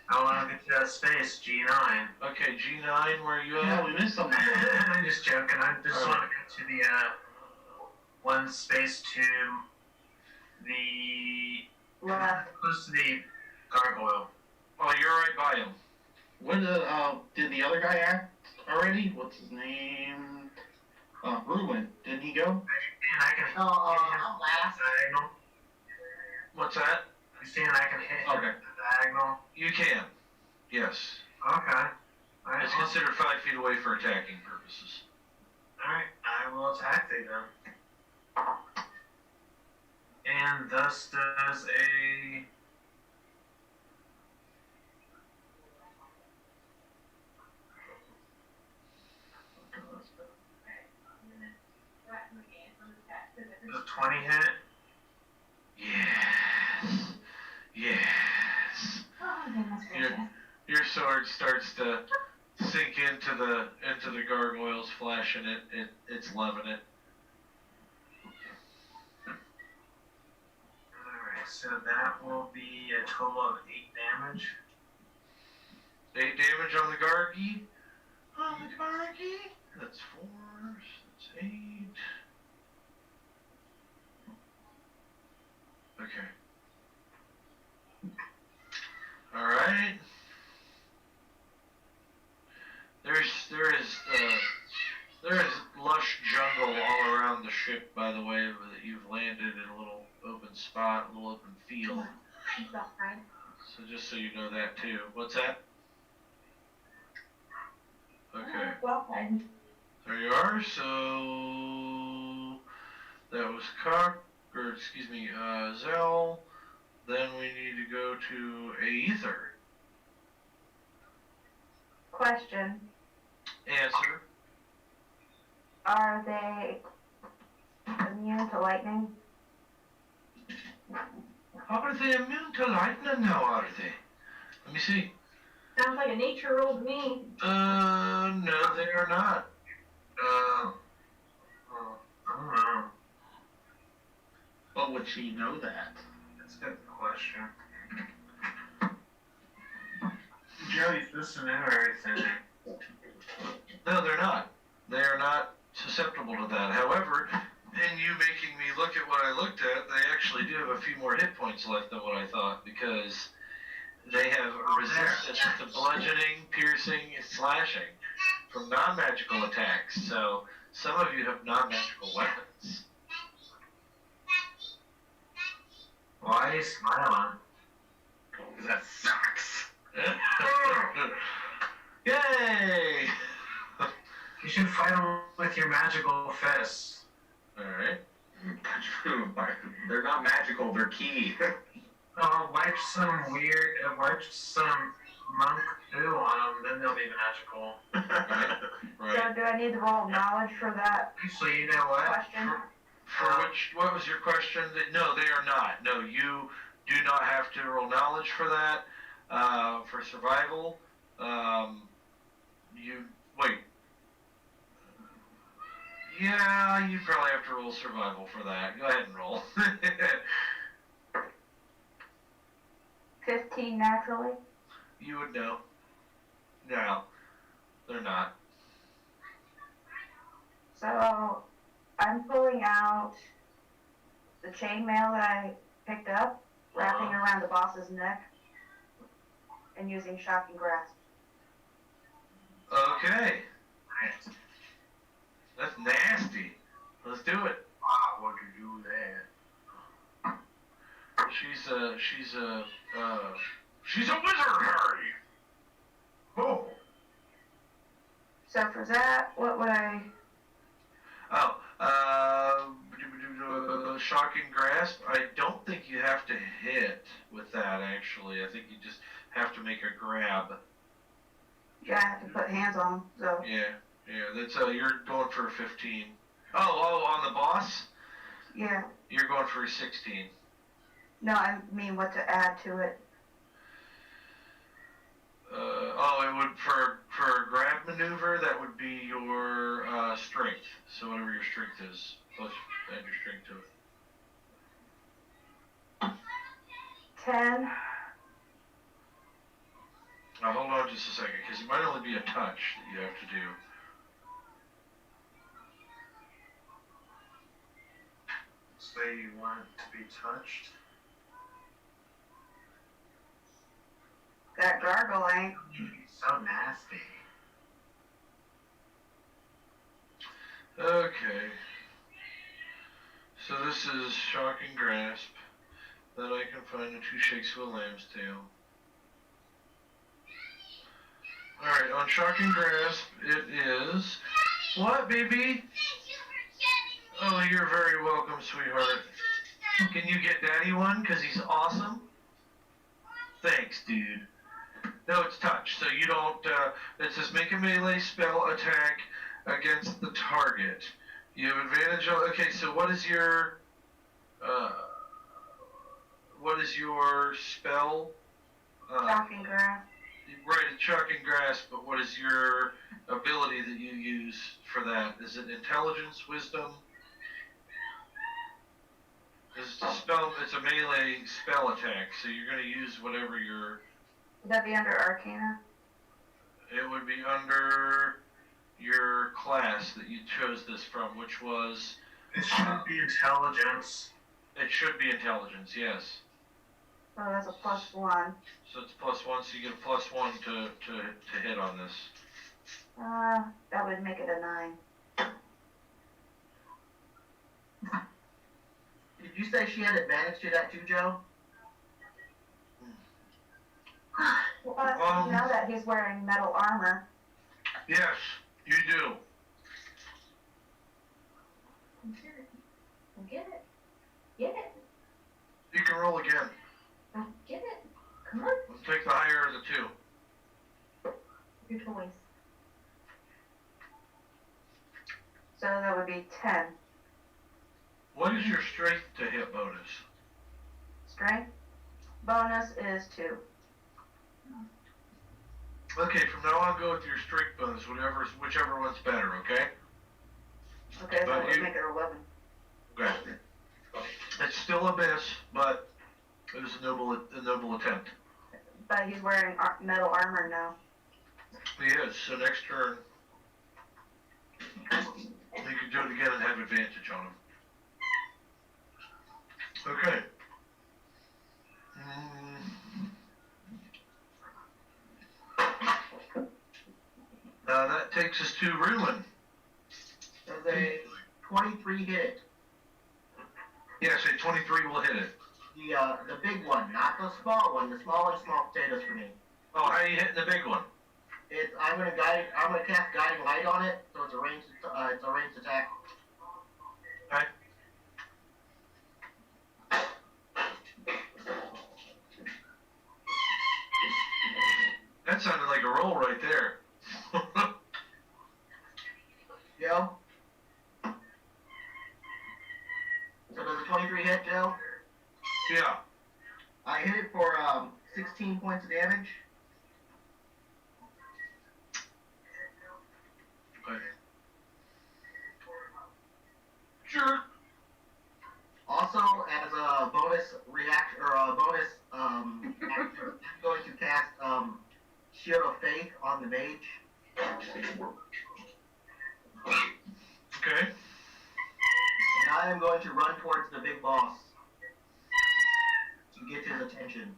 I want to get to that space, G9. Okay, G9, where are you at? Yeah, we missed something. I'm just joking. I just Alright. want to get to the one space to the Left. close to the gargoyle. Oh, you're right by him. When did the other guy act already? What's his name? Ruin. Didn't he go? And I can hit him I'm last. diagonal. What's that? You saying I can hit him Okay. diagonal? You can. Yes. Okay. Alright. It's considered 5 feet away for attacking purposes. Alright, I will attack thee then. And thus does a does 20 hit? Yes. Yes. Oh, goodness gracious. Your sword starts to sink into the gargoyles, flashing it's loving it. Alright, so that will be a total of 8 damage. 8 damage on the Gargi. On the Gargi. That's 4. That's 8. Okay. Alright. There is lush jungle all around the ship, by the way, that you've landed in a little open spot, a little open field. He's outside. So just so you know that too. What's that? Okay. Well, outside. There you are. So that was Zell. Then we need to go to Aether. Question. Answer. Are they immune to lightning? Are they immune to lightning now, are they? Let me see. Sounds like a nature rule to me. No, they are not. I don't know. But would she know that? That's a good question. Joey's listening or everything. No, they're not. They are not susceptible to that. However, in you making me look at what I looked at, they actually do have a few more hit points left than what I thought, because they have resistance to bludgeoning, piercing, and slashing from non-magical attacks. So some of you have non-magical weapons. Why are you smiling? Because that sucks. Yay! You should fight them with your magical fists. Alright. They're not magical, they're key. Wipe some monk poo on them, then they'll be magical. Right. So do I need to roll knowledge for that Actually, you know what? question? What was your question? No, they are not. No, you do not have to roll knowledge for that. For survival, wait. Yeah, you probably have to roll survival for that. Go ahead and roll. 15 naturally. You would know. Now, They're not. So I'm pulling out the chainmail that I picked up, wrapping around the boss's neck, and using shocking grasp. Okay. That's nasty. Let's do it. Wow, would you do that? She's a wizard, Harry. Oh. So for that, what would I? Oh, shocking grasp. I don't think you have to hit with that, actually. I think you just have to make a grab. Yeah, I have to put hands on them. So. Yeah, that's, you're going for a 15. Oh, on the boss? Yeah. You're going for a 16. No, I mean what to add to it. It would, for a grab maneuver, that would be your, strength. So whatever your strength is, plus add your strength to it. 10. Now hold on just a second, because it might only be a touch that you have to do. Say you want it to be touched. That gargle ain't. So nasty. Okay. So this is shocking grasp. That I can find in Two Shakes of a Lamb's Tail. Alright, on shocking grasp, it is... What, baby? Oh, you're very welcome, sweetheart. Can you get Daddy one? Because he's awesome? Thanks, dude. No, it's touch, so you don't, it says make a melee spell attack against the target. You have advantage on, okay, so what is your spell? Shocking grasp. Right, it's shocking grasp, but what is your ability that you use for that? Is it intelligence, wisdom? It's a melee spell attack, so you're going to use whatever your... Would that be under Arcana? It would be under your class that you chose this from, which was... It should be intelligence. It should be intelligence, yes. Oh, that's a +1. So it's +1, so you get a +1 to hit on this. That would make it a 9. Did you say she had advantage to that too, Joe? Well, now that he's wearing metal armor. Yes, you do. Get it. Get it. You can roll again. Get it. Come on. Let's take the higher of the two. Your toys. So that would be 10. What is your strength to hit bonus? Strength bonus is 2. Okay, from now on, go with your strength bonus, whichever one's better, okay? Okay, so But it would you- make it 11. Okay. It's still a miss, but it was a noble attempt. But he's wearing metal armor now. He is, so next turn, you can do it again and have advantage on him. Okay. That takes us to Ruin. Does a 23 hit it? Yes, a 23 will hit it. The big one, not the small one. The small one's small potatoes for me. Oh, how are you hitting the big one? I'm gonna cast guiding light on it, so it's a ranged attack. Okay. That sounded like a roll right there. Joe? So does a 23 hit, Joe? Yeah. I hit it for 16 points of damage. Okay. Sure. Also, as a bonus reaction or a bonus action, I'm going to cast Shield of Faith on the mage. Okay. And I am going to run towards the big boss to get his attention.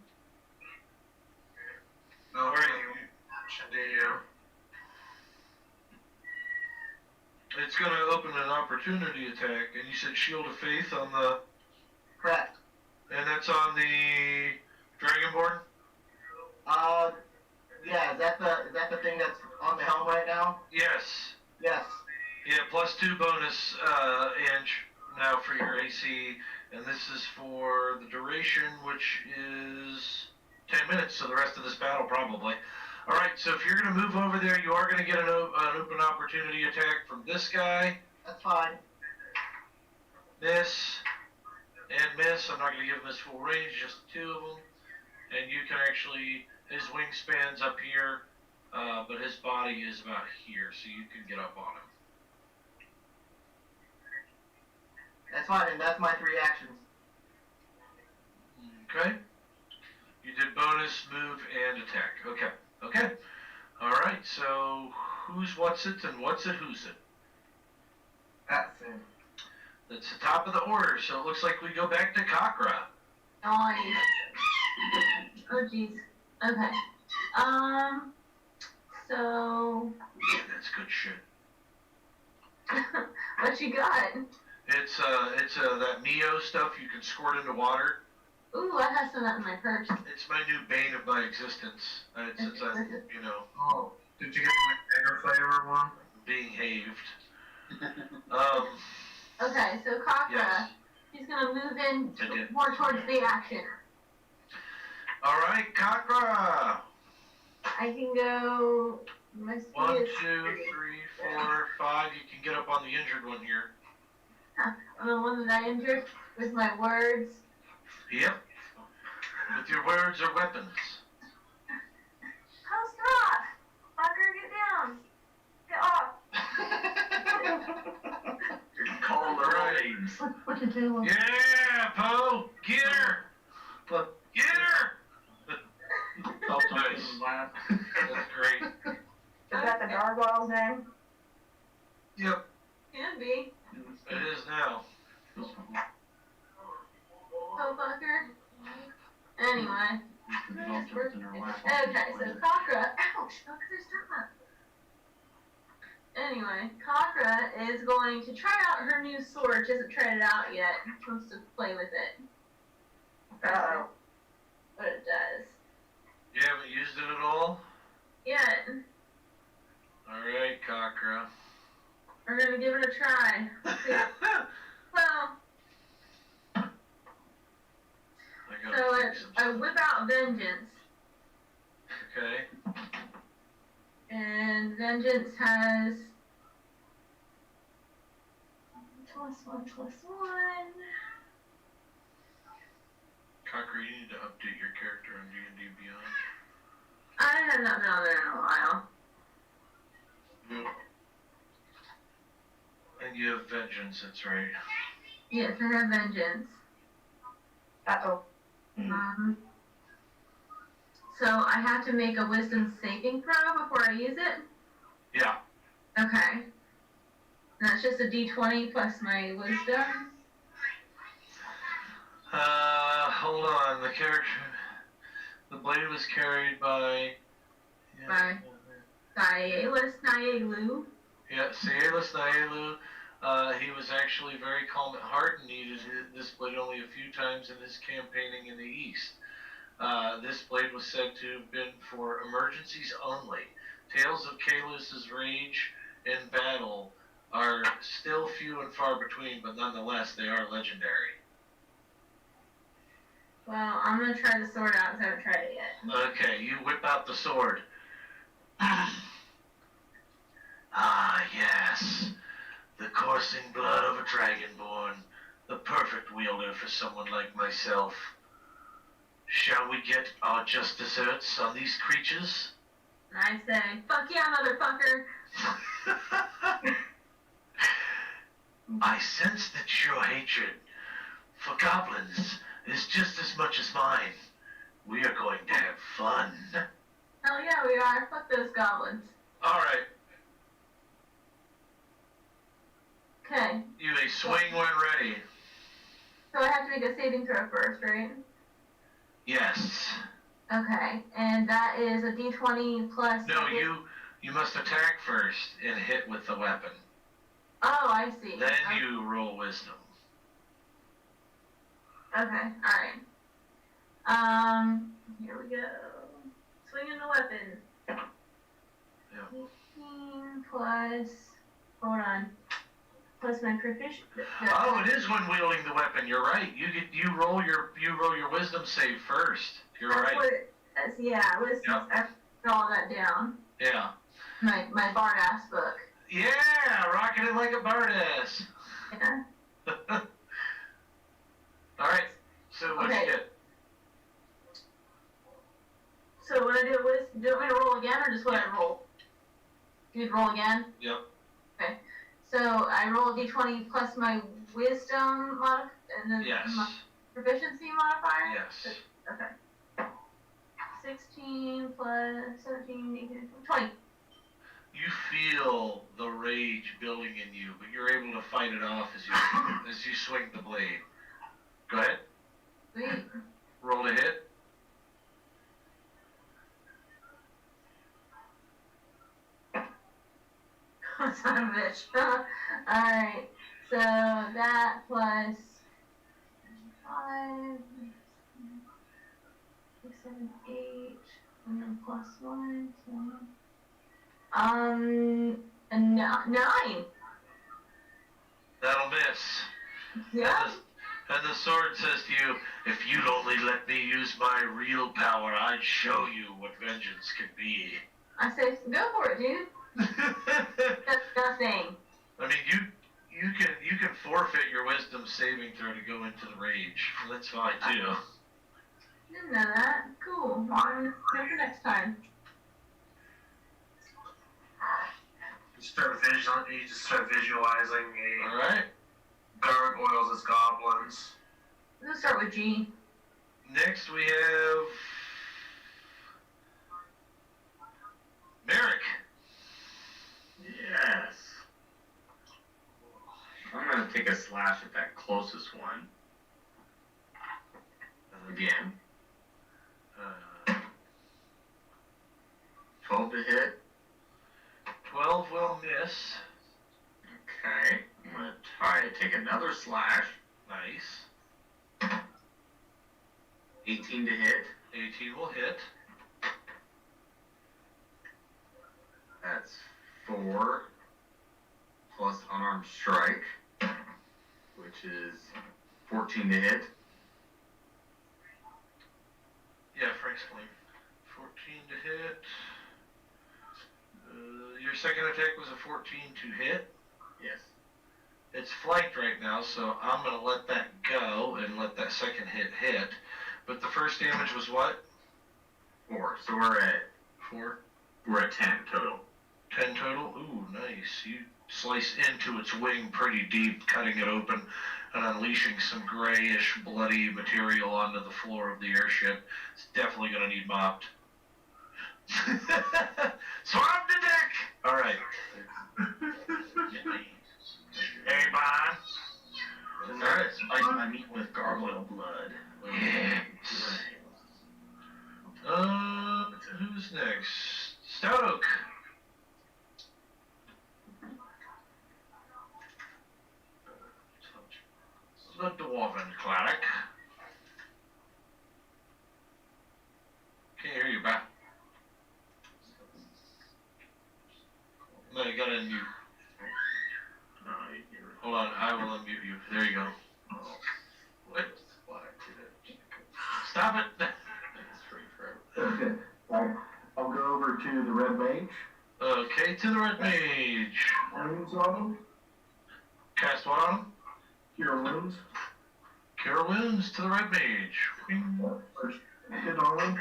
No, Alright. action do you? It's gonna open an opportunity attack, and you said Shield of Faith on the, Correct. and that's on the Dragonborn? Yeah, is that the thing that's on the helm right now? Yes. Yes. Yeah, +2 bonus inch now for your AC, and this is for the duration, which is 10 minutes, so the rest of this battle probably. Alright, so if you're going to move over there, you are going to get an open opportunity attack from this guy. That's fine. Miss, and miss. I'm not going to give him his full range, just the two of them. And you can actually, his wingspan's up here, but his body is about here, so you can get up on him. That's fine, and that's my 3 actions. Okay. You did bonus, move, and attack. Okay. Okay. Alright, so who's what's it and what's it who's it? That's it. That's the top of the order, so it looks like we go back to Kakra. Nice. Oh jeez. Okay. So Yeah, that's good shit. what you got? It's that Mio stuff you can squirt into water. Ooh, I have some of that in my purse. It's my new bane of my existence. Since I'm, Oh, did you get the McGregor flavor one? being haved. Okay, so Kakra, Yes. he's gonna move in I did. more towards the action. Alright, Kakra! I can go. My speed 1, 2, is 3, 4, 5. You can get up on the injured one here. on the one that I injured with my words. Yep. With your words or weapons. Oh, stop! Fucker, get down! Get off! Call them their own names. What you do? Yeah, Poe! Get her! Get her! Nice. That's great. Is that the narwhal's name? Yep, Can be. it is now. Oh, fucker. Anyway. Okay, so Kakra. Ouch! Fucker, stop. Anyway, Kakra is going to try out her new sword. She hasn't tried it out yet. She wants to play with it. Uh-oh. What it does. You haven't used it at all? Yet. Alright, Kakra. We're gonna give it a try. Well, I whip out Vengeance. Okay. And Vengeance has +1/+1. Kakra, you need to update your character on D&D Beyond. I have not been on there in a while. Nope. And you have Vengeance, that's right. Yes, I have Vengeance. Uh-oh. So I have to make a Wisdom saving throw before I use it? Yeah. Okay. That's just a D20 plus my Wisdom. Hold on. The blade was carried by... By Saelis Nayelu. Yeah, Saelis Nayelu. He was actually very calm at heart and needed this blade only a few times in his campaigning in the East. This blade was said to have been for emergencies only. Tales of Kalus's rage in battle are still few and far between, but nonetheless, they are legendary. Well, I'm gonna try the sword out because I haven't tried it yet. Okay, you whip out the sword. Yes. The coursing blood of a dragonborn. The perfect wielder for someone like myself. Shall we get our just desserts on these creatures? And I say, fuck yeah, motherfucker! I sense that your hatred for goblins is just as much as mine. We are going to have fun. Hell yeah, we are. Fuck those goblins. Alright. Okay, swing when ready. So I have to make a saving throw first, right? Yes. Okay, and that is a d20 plus... No, you must attack first and hit with the weapon. Oh, I see. Then you roll wisdom. Okay, alright. Here we go. Swinging the weapon. Yep. 18 plus... Hold on. Plus my proficiency. Oh, it is when wielding the weapon. You're right. You roll your wisdom save first. You're That's right. what it is. Yeah, wisdom. Yep. I put all that down. Yeah. My bard ass book. Yeah, rocking it like a bard-ass. Yeah. All right. So what'd you get? So when I do it with, do you want me to roll again or just what I roll? You'd roll again? Yep. Okay. So I roll a d20 plus my wisdom and then Yes. my proficiency modifier? Yes. Okay. 16 plus 17, 18, 20. You feel the rage building in you, but you're able to fight it off as you swing the blade. Go ahead. Sweet. Roll to hit. Son of a bitch. Alright. So that plus 5, 6, 7, 8, and then plus 1, so a 9. That'll miss. Yeah. And the sword says to you, if you'd only let me use my real power, I'd show you what vengeance could be. I say, go for it, dude. That's nothing. I mean, you can forfeit your wisdom saving throw to go into the rage. That's fine too. Didn't know that. Cool. I'm gonna do it for next time. You just start visualizing All right. gargoyles as goblins. Let's start with G. Next we have Merrick. Yes. I'm gonna take a slash at that closest one. Again. 12 to hit. 12 will miss. Okay. I'm gonna try to take another slash. Nice. 18 to hit. 18 will hit. That's 4 plus unarmed strike, which is 14 to hit. Yeah, Frank's claim. 14 to hit. Your second attack was a 14 to hit. Yes. It's flanked right now, so I'm going to let that go and let that second hit. But the first damage was what? 4. So we're at 10 total. 10 total? Ooh, nice. You slice into its wing pretty deep, cutting it open and unleashing some grayish, bloody material onto the floor of the airship. It's definitely going to need mopped. Swab the deck! Alright. Hey, Bon. Alright, spice my meat with gargoyle blood. Yes. Who's next? Stoke. The dwarven cleric. Can't hear you back. No, you gotta unmute. Hold on, I will unmute you. There you go. What? Stop it! Okay, I'll go over to the red mage. Okay, to the red mage. Wounds on him. Cast what on him? Cure wounds. Cure wounds to the red mage. First hit on him.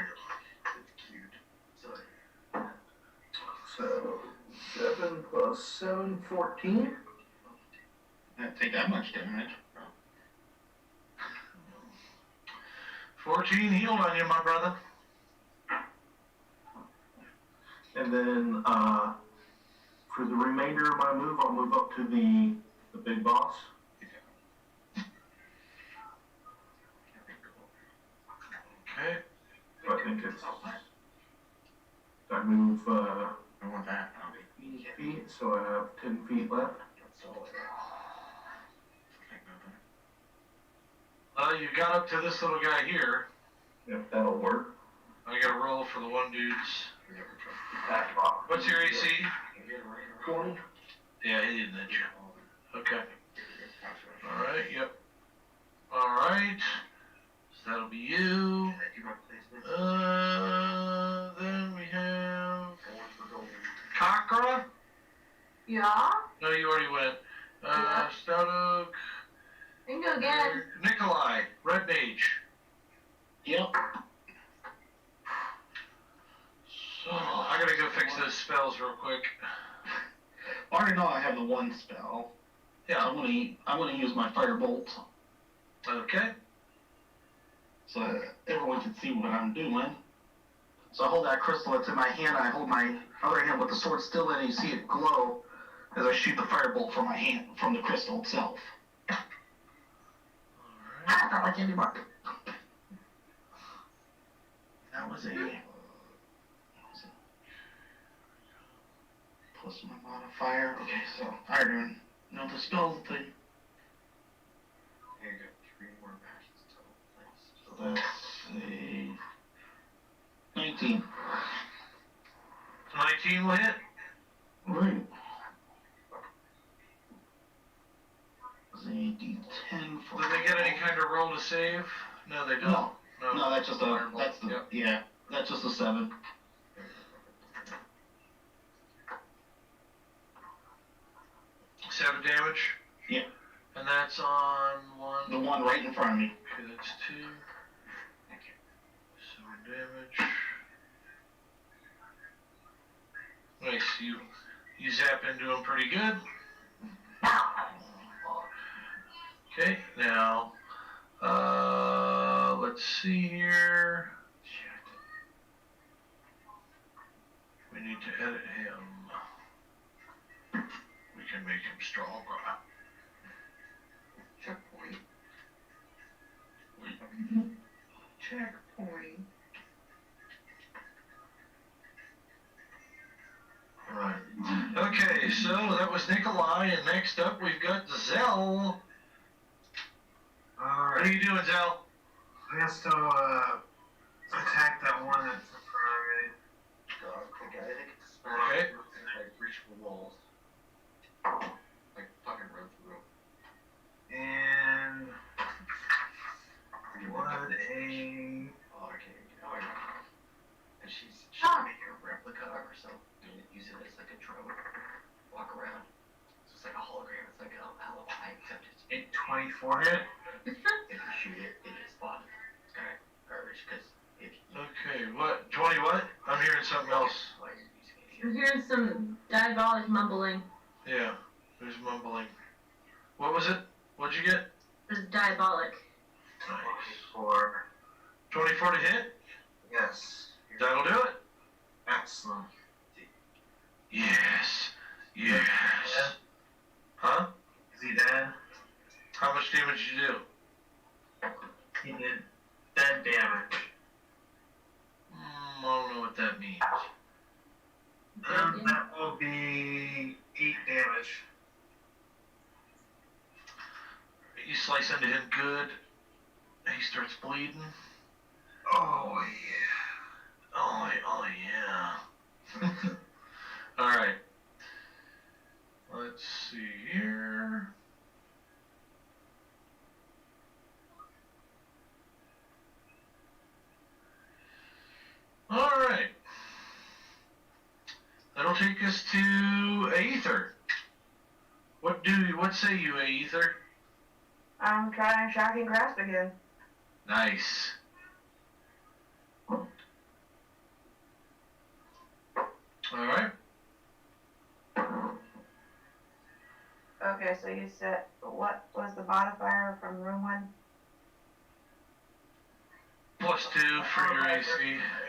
So 7 plus 7, 14. Can't take that much damage. 14 healed on you, my brother. And then for the remainder of my move, I'll move up to the big boss. blankets. I move, I want that. 8 feet, so I have 10 feet left. You got up to this little guy here. If that'll work. I got to roll for the one dude's. What's your AC? 20. Yeah, he didn't hit you. Okay. Alright, yep. Alright. So that'll be you. Then we have Kakra. Yeah? No, you already went. Yeah. Stout Oak. You can go again. Nikolai, Red Mage. Yep. So I gotta go fix those spells real quick. I already know I have the one spell. Yeah. I'm gonna use my firebolt Okay. so that everyone can see what I'm doing. So I hold that crystal that's in my hand, and I hold my other hand with the sword still in, and you see it glow as I shoot the firebolt from my hand, from the crystal itself. I felt like Andy Mark. That was a plus my modifier. Okay, so I already know the spells thing. Here you go. 3 more matches total. So that's a 19. 19 will hit. Right. That's a D10 for. Do they get any kind of roll to save? No, they don't. No, that's just a. That's the. Yep. Yeah, that's just a 7. 7 damage. Yeah. And that's on one. The one right in front of me. Okay, that's 2. 7 damage. Nice. You zap into him pretty good. Okay, now let's see here. We need to edit him. We can make him stronger. Checkpoint. Checkpoint. Right. Okay, so that was Nikolai, and next up we've got Zell. What are Alright. you doing, Zell? I guess to attack that one that's in front of me. Okay, I think it's smart. Okay. Like reach for walls. Like fucking run through. And what a Oh, I can't even get out. And she's Ah. making a replica of herself and use it as like a drone. Walk around. So it's like a hologram. It's like an alibi, except it's 24 hit. if you shoot it, it is fun. It's kind of garbage because if you Okay, what? 20 what? I'm hearing something else. while you're using it, I'm hearing some diabolic mumbling. Yeah, there's mumbling. What was it? What'd you get? It's diabolic. Nice. 24. 24 to hit? Yes. That'll do it. Excellent. Yes. Yes. Huh? Is he dead? How much damage did you do? He did dead damage. I don't know what that means. That will be 8 damage. You slice into him good. He starts bleeding. Oh yeah. Oh yeah. Alright. Let's see here. Alright. That'll take us to Aether. What say you, Aether? I'm trying Shocking Grasp again. Nice. Alright. Okay, so you said, what was the modifier from room 1? +2 for your AC.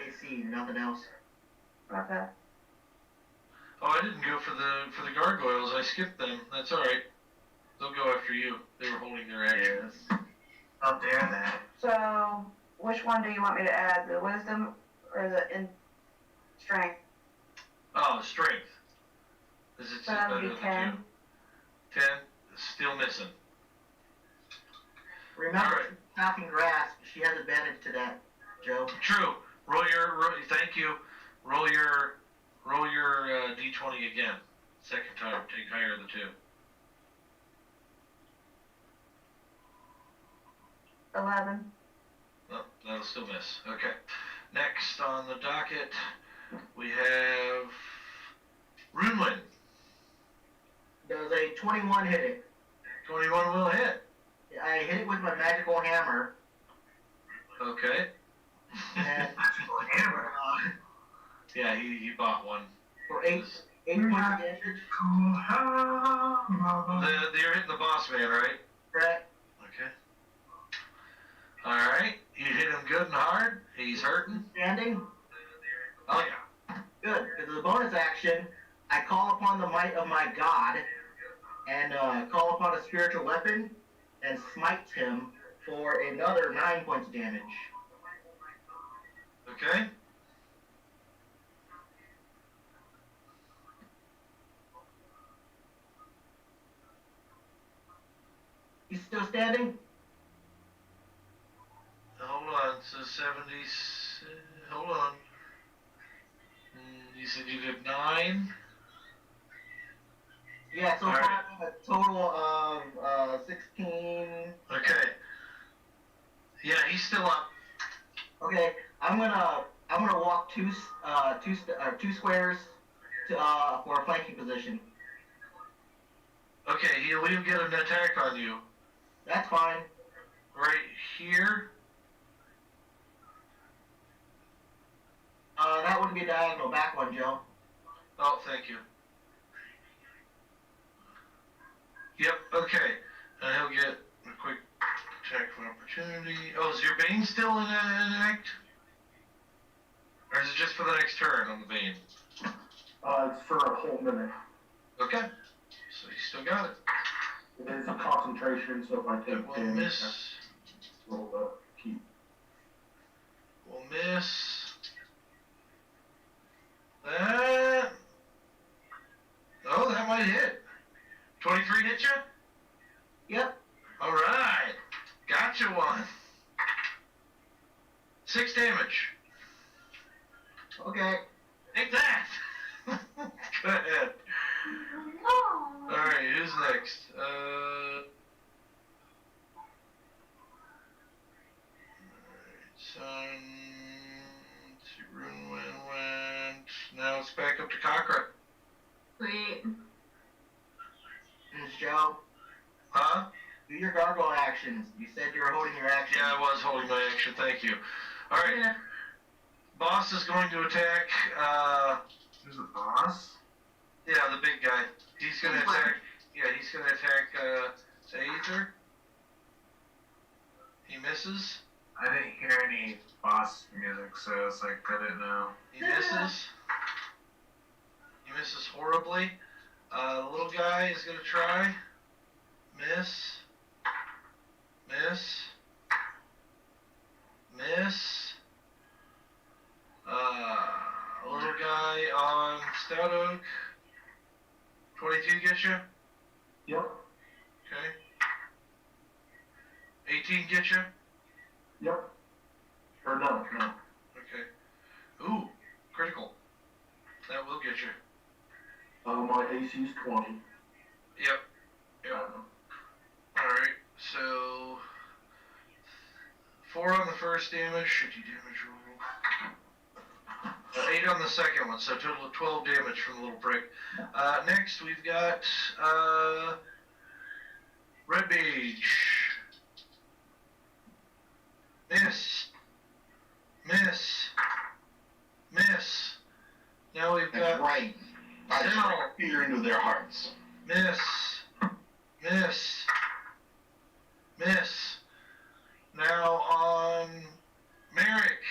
AC, nothing else. Okay. Oh, I didn't go for the gargoyles. I skipped them. That's alright. They'll go after you. They were holding their action. Yes. How dare that? So, which one do you want me to add? The wisdom or the in strength. Oh, strength. Is it So that would better be than 10. 2? 10? Still missing. Remember, Alright. she's chopping grass. She has advantage to that, Joe. True. Thank you. Roll your d20 again. Second time. Take higher of the 2. 11. Oh, that'll still miss. Okay. Next on the docket, we have Runewin. Does a 21 hit it? 21 will hit. I hit it with my magical hammer. Okay. And Hammer. Yeah, he bought one. for 8 points of damage. You're hitting the boss man, right? Correct. Okay. Alright. You hit him good and hard. He's hurting. Standing. Oh, yeah. Good. As a bonus action, I call upon the might of my god and call upon a spiritual weapon and smite him for another 9 points of damage. Okay. He's still standing? Hold on. So 70. Hold on. You said you did 9? Yeah, so All far right. I have a total of 16. Okay. Yeah, he's still up. Okay, I'm gonna walk two squares to for a flanking position. Okay, he'll get an attack on you. That's fine. Right here. That wouldn't be diagonal. Back one, Joe. Oh, thank you. Yep, okay. And he'll get a quick attack for opportunity. Oh, is your Bane still in act? Or is it just for the next turn on the Bane? It's for a whole minute. Okay. So you still got it. It is a concentration, so if I It take will damage, miss. that's roll the keep. Will miss. That. Oh, that might hit. 23 hit you? Yep. Alright. Gotcha one. 6 damage. Okay. Take that. Go ahead. Alright, who's next? Son to Runewin went. Now it's back up to Cochran. Sweet. Ms. Joe, Huh? do your gargoyle actions. You said you were holding your action. Yeah, I was holding my action, thank you. Alright. Yeah. Boss is going to attack, Who's the boss? yeah, the big guy. He's gonna attack, he's gonna attack, Aether. He misses. I didn't hear any boss music, so it's like I didn't know. He misses. He misses horribly. The little guy is gonna try. Miss. Miss. Miss. Little guy on Stout Oak. 22 get you? Yep. Okay. 18 get you? Yep. Or no. Okay. Ooh, critical. That will get you. My AC is 20. Yep. Yep. Alright, so 4 on the first damage, shitty damage roll. 8 on the second one, so a total of 12 damage from the little prick. Next we've got Red Mage. Miss. Miss. Miss. Now we've That's got right. I Zell. strike fear into their hearts. Miss. Miss. Miss. Now on Merrick.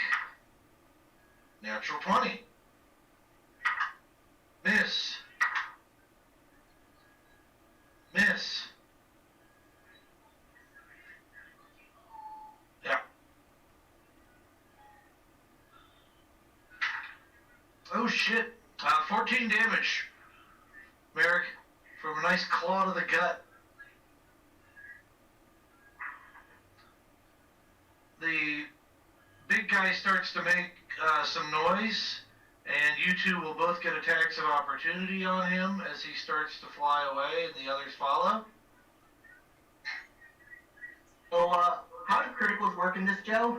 Natural 20. Miss. Miss. Yeah. Oh shit. 14 damage. Merrick, from a nice claw to the gut. The big guy starts to make some noise, and you two will both get attacks of opportunity on him as he starts to fly away, and the others follow. So, how do criticals work in this, Joe?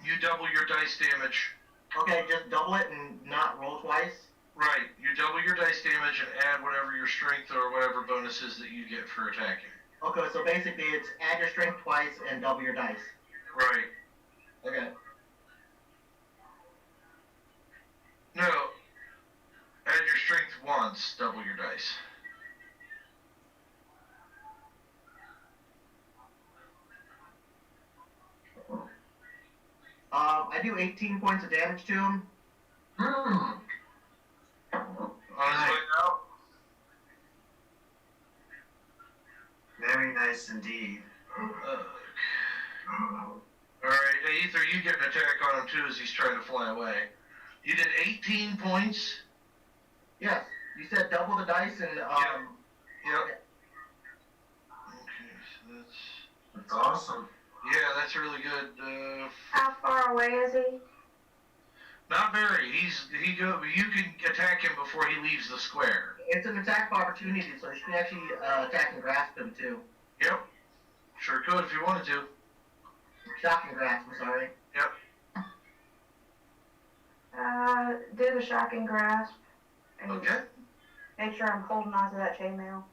You double your dice damage. Okay, just double it and not roll twice? Right, you double your dice damage and add whatever your strength or whatever bonuses that you get for attacking. Okay, so basically it's add your strength twice and double your dice. Right. Okay. No, add your strength once, double your dice. I do 18 points of damage to him. On his way out? Very nice indeed. Alright, Ether, you get an attack on him too as he's trying to fly away. You did 18 points? Yes. You said double the dice and, Yep. Okay, so That's awesome. yeah, that's really good. How far away is he? Not very. You can attack him before he leaves the square. It's an attack of opportunity, so you can actually attack and grasp him too. Yep. Sure could if you wanted to. Shock and grasp, I'm sorry. Yep. Do the shocking grasp. And Okay. make sure I'm holding onto that chainmail.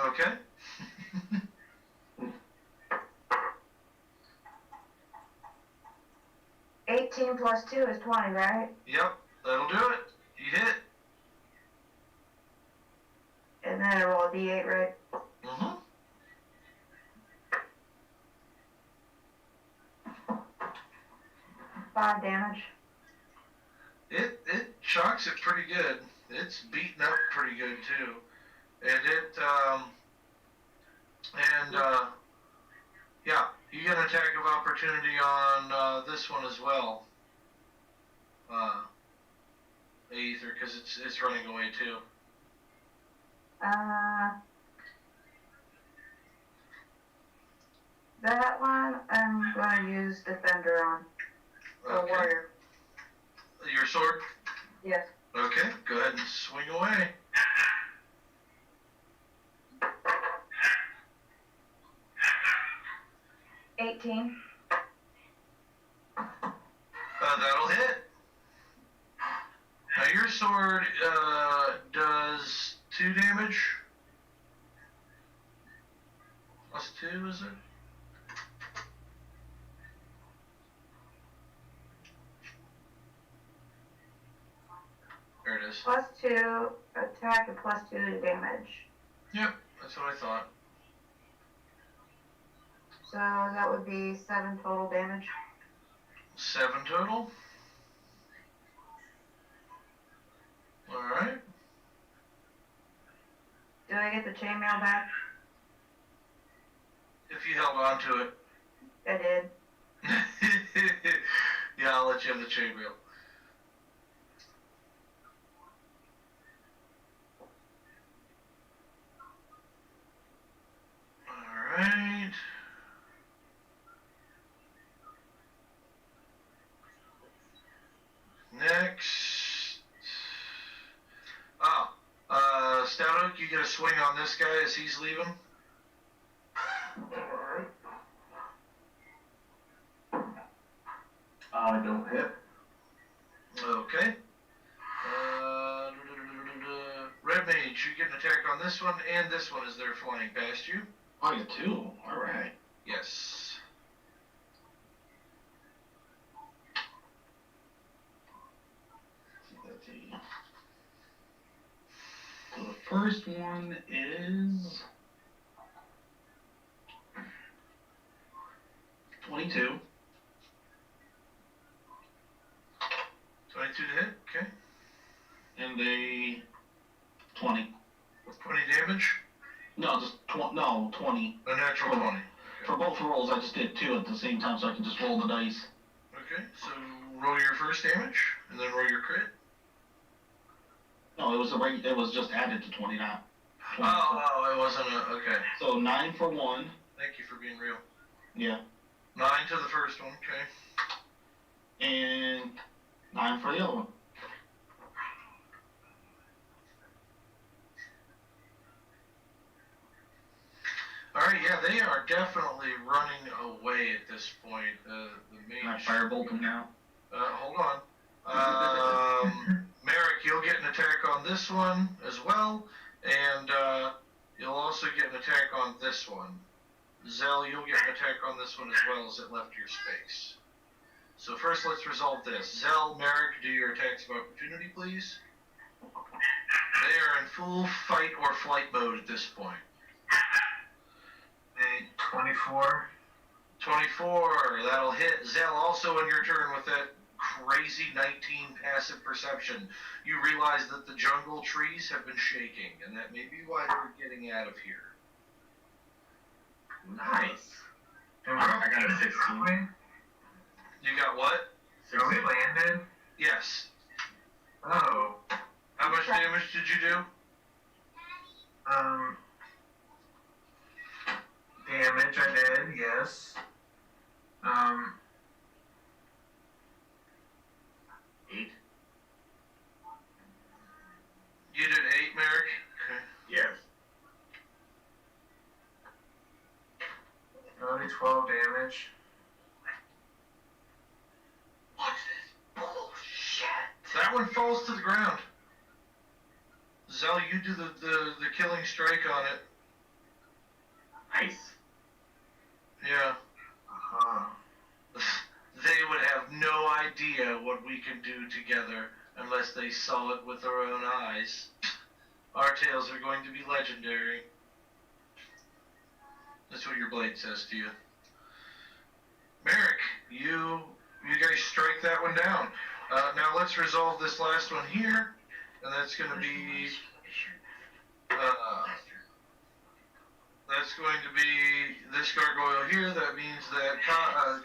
Okay. 18 plus 2 is 20, right? Yep, that'll do it. You hit. And then I roll a d8, right? Mm-hmm. 5 damage. It shocks it pretty good. It's beaten up pretty good too. And yeah, you get an attack of opportunity on this one as well. Aether, because it's running away too. That one I'm going to use Defender on. Or Okay. Warrior. Your sword? Yes. Okay, go ahead and swing away. $18. That'll hit. Now your sword does 2 damage. Plus 2, is it? There it is. Plus 2 attack and plus 2 to damage. Yep, that's what I thought. So that would be 7 total damage. 7 total. Alright. Do I get the chainmail back? If you held on to it. I did. Yeah, I'll let you have the chainmail. Alright. Next. Stout Oak, you get a swing on this guy as he's leaving. Alright. I don't hit. Okay. Red Mage, you get an attack on this one and this one as they're flying past you. Oh, you two. All right. Yes. Let's see. So the first one is 22. 22 to hit, okay. And a 20. 20 damage? No, just 20. A natural 20. For both rolls, I just did 2 at the same time, so I can just roll the dice. Okay, so roll your first damage, and then roll your crit. No, it was just added to 29. Oh, it wasn't okay. So 9 for one. Thank you for being real. Yeah. 9 to the first one, okay. And 9 for the other one. Alright, yeah, they are definitely running away at this point. The main. Can I firebolt them now? Hold on. Merrick, you'll get an attack on this one as well, and you'll also get an attack on this one. Zell, you'll get an attack on this one as well as it left your space. So first, let's resolve this. Zell, Merrick, do your attacks of opportunity, please. They are in full fight or flight mode at this point. 24. 24, that'll hit. Zell, also on your turn with that crazy 19 passive perception. You realize that the jungle trees have been shaking, and that may be why they're getting out of here. Nice. I got a 16. You got what? Are we landed? Yes. Oh. How much damage did you do? Damage I did, yes. 8. You did 8, Merrick? Okay. Yes. Only 12 damage. What's this bullshit? That one falls to the ground. Zell, you do the killing strike on it. Nice. Yeah. Uh-huh. They would have no idea what we can do together unless they saw it with their own eyes. Our tales are going to be legendary. That's what your blade says to you. Merrick, you guys strike that one down. Now let's resolve this last one here, and that's going to be this gargoyle here. That means that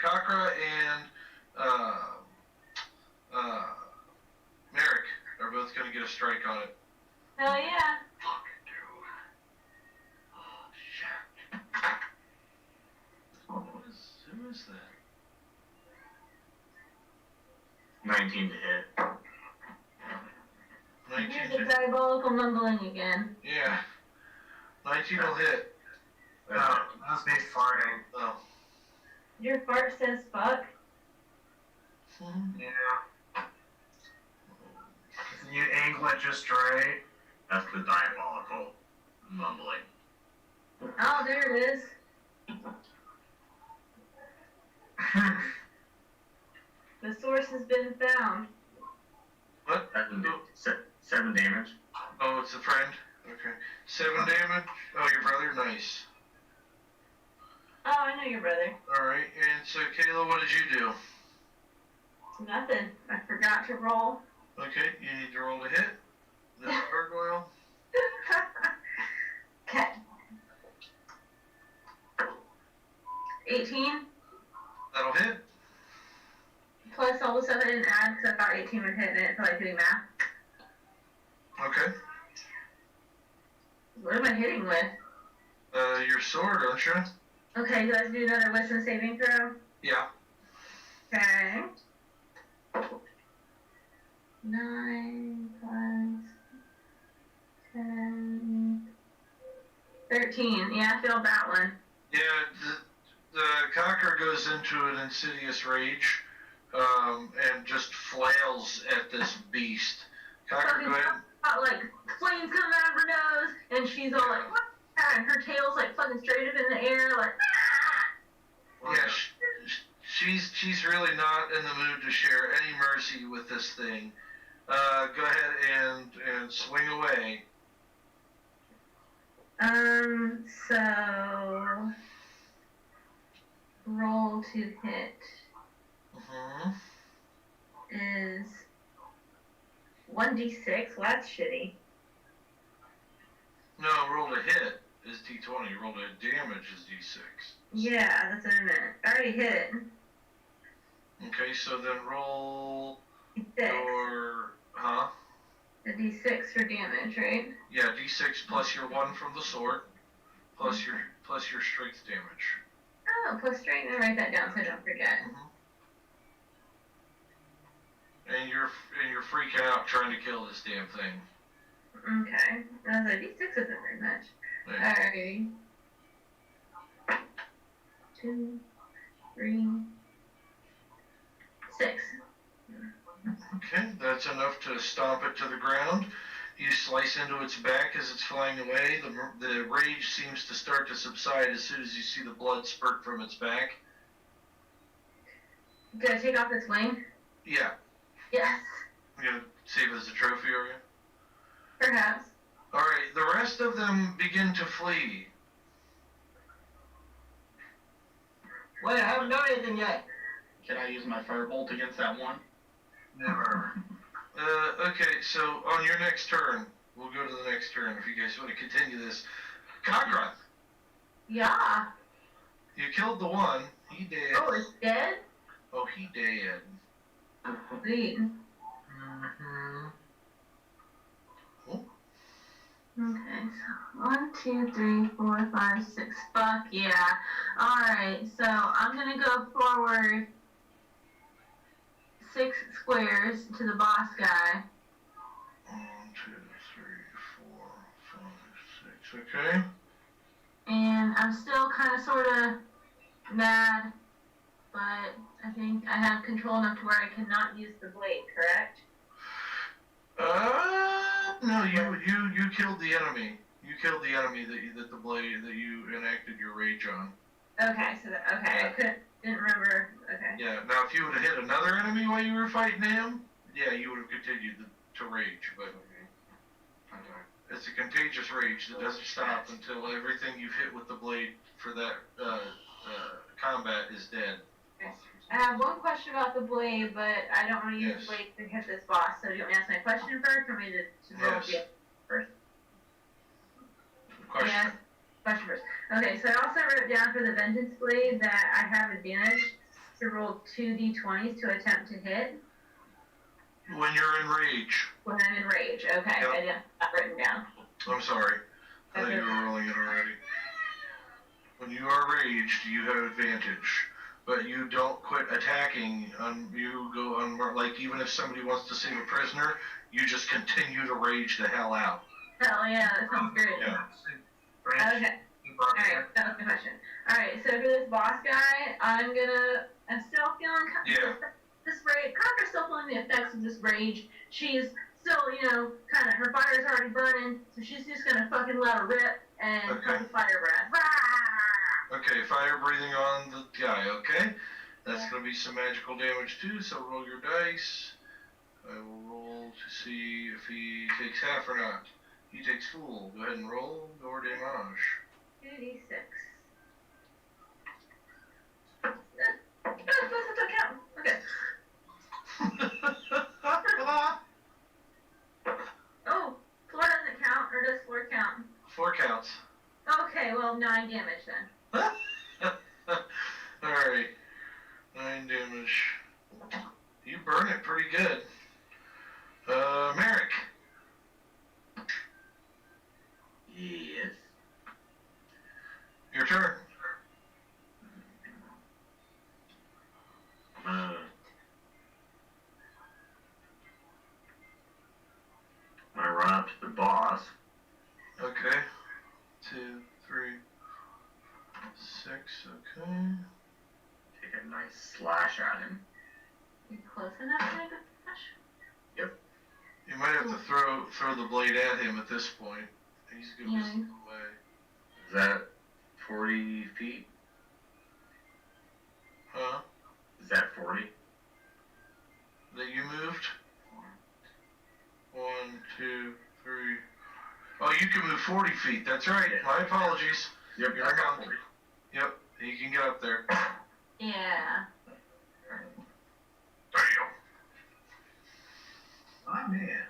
Kakra and Merrick are both going to get a strike on it. Hell yeah. Fucking dude. Oh, shit. Who is that? 19 to hit. 19 Here's the to, diabolical mumbling again. yeah. 19 will hit. No, that's me farting. Oh. Your fart says fuck. Yeah. You angle it just right. That's the diabolical mumbling. Oh, there it is. The source has been found. What? 7 damage. Oh, it's a friend? Okay. 7 damage? Oh, your brother? Nice. Oh, I know your brother. Alright, and so Kayla, what did you do? Nothing. I forgot to roll. Okay, you need to roll to hit. This gargoyle. Okay. 18. That'll hit. Plus all the stuff I didn't add because I thought 18 would hit and I didn't feel like doing math. Okay. What am I hitting with? Your sword, don't you? Okay, do I have to do another wisdom saving throw? Yeah. Okay. 9 plus 10. 13. Yeah, I failed that one. Yeah, the cocker goes into an insidious rage, and just flails at this beast. Cocker, go ahead. Like, flames coming out of her nose, and she's all like, what? And her tail's like fucking straight up in the air, like, ah! Yeah, she's really not in the mood to share any mercy with this thing. Go ahead and swing away. So roll to hit is 1d6. Well, that's shitty. No, roll to hit is d20. Roll to damage is d6. Yeah, that's what I meant. I already hit it. Okay, so then roll 6. your, huh? A D6 for damage, right? Yeah, D6 plus your 1 from the sword, plus your strength damage. Oh, plus strength. I'll write that down so I don't forget. And you're freaking out trying to kill this damn thing. Okay. I was like, D6 isn't very much. Yeah. Alrighty. 2, 3, 6. Okay, that's enough to stomp it to the ground. You slice into its back as it's flying away. The rage seems to start to subside as soon as you see the blood spurt from its back. Did I take off its wing? Yeah. Yes. I'm gonna save it as a trophy, are you? Perhaps. Alright, the rest of them begin to flee. Wait, I haven't done anything yet. Can I use my firebolt against that one? Never. Okay, so on your next turn, we'll go to the next turn if you guys want to continue this. Cockroach, Yeah. you killed the one. He dead. Oh, it's dead? Oh, he dead. Sweet. Mm-hmm. Okay, so 1, 2, 3, 4, 5, 6. Fuck yeah. Alright, so I'm gonna go forward 6 squares to the boss guy. 1, 2, 3, 4, 5, 6. Okay. And I'm still kind of sort of mad, but I think I have control enough to where I cannot use the blade, correct? No, you killed the enemy. You killed the enemy that you enacted your rage on. Okay, so I didn't remember. Okay. Yeah. Now, if you would have hit another enemy while you were fighting him, yeah, you would have continued to rage. But it's a contagious rage that doesn't stop until everything you've hit with the blade for that combat is dead. I have one question about the blade, but I don't want to use the blade to hit this boss. So do you want me to ask my question first, or me to roll the first? Question. Yes. Question first. Okay, so I also wrote down for the Vengeance Blade that I have advantage to roll 2d20s to attempt to hit. When you're in rage. When I'm in rage. Okay, Yep. I didn't have that written down. I'm sorry. I thought you were rolling it already. When you are raged, you have advantage. But you don't quit attacking. You go on, like, even if somebody wants to save a prisoner, you just continue to rage the hell out. Hell yeah, that sounds great. Yeah. Okay. Alright, that was my question. Alright, so for this boss guy, I'm still feeling this rage. Conker's still feeling the effects of this rage. She's still, kind of, her fire's already burning, so she's just gonna fucking let her rip and fucking fire breath. Okay, fire breathing on the guy, okay? That's gonna be some magical damage too, so roll your dice. I will roll to see if he takes half or not. He takes full. Go ahead and roll your damage. 2d6. That's not count. Okay. Oh, floor doesn't count, or does floor count? 4 counts. Okay, well, 9 damage then. Alright. 9 damage. You burn it pretty good. Merrick. Yes. Your turn. I run up to the boss. Okay. 2, 3, 6, okay. Take a nice slash at him. You close enough to make a flash? Yep. You might have to throw the blade at him at this point. He's gonna be some way. Is that 40 feet? Huh? Is that 40? That you moved? 1, 2, 3. Oh, you can move 40 feet. That's right. My apologies. Yep, You're I got on. 40. Yep, you can get up there. Yeah. Damn. My man.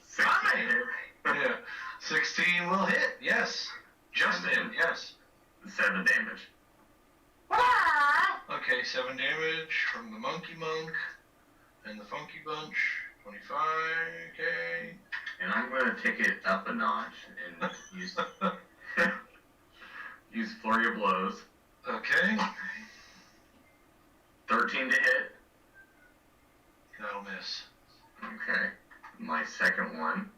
16. Yeah. 16 will hit. Yes. Just hit. Yes. 7 damage. Ah! Okay, 7 damage from the monkey monk. And the Funky Bunch, 25k. And I'm gonna take it up a notch and use use Flurry of Blows. Okay. 13 to hit. That'll miss. Okay. My second one.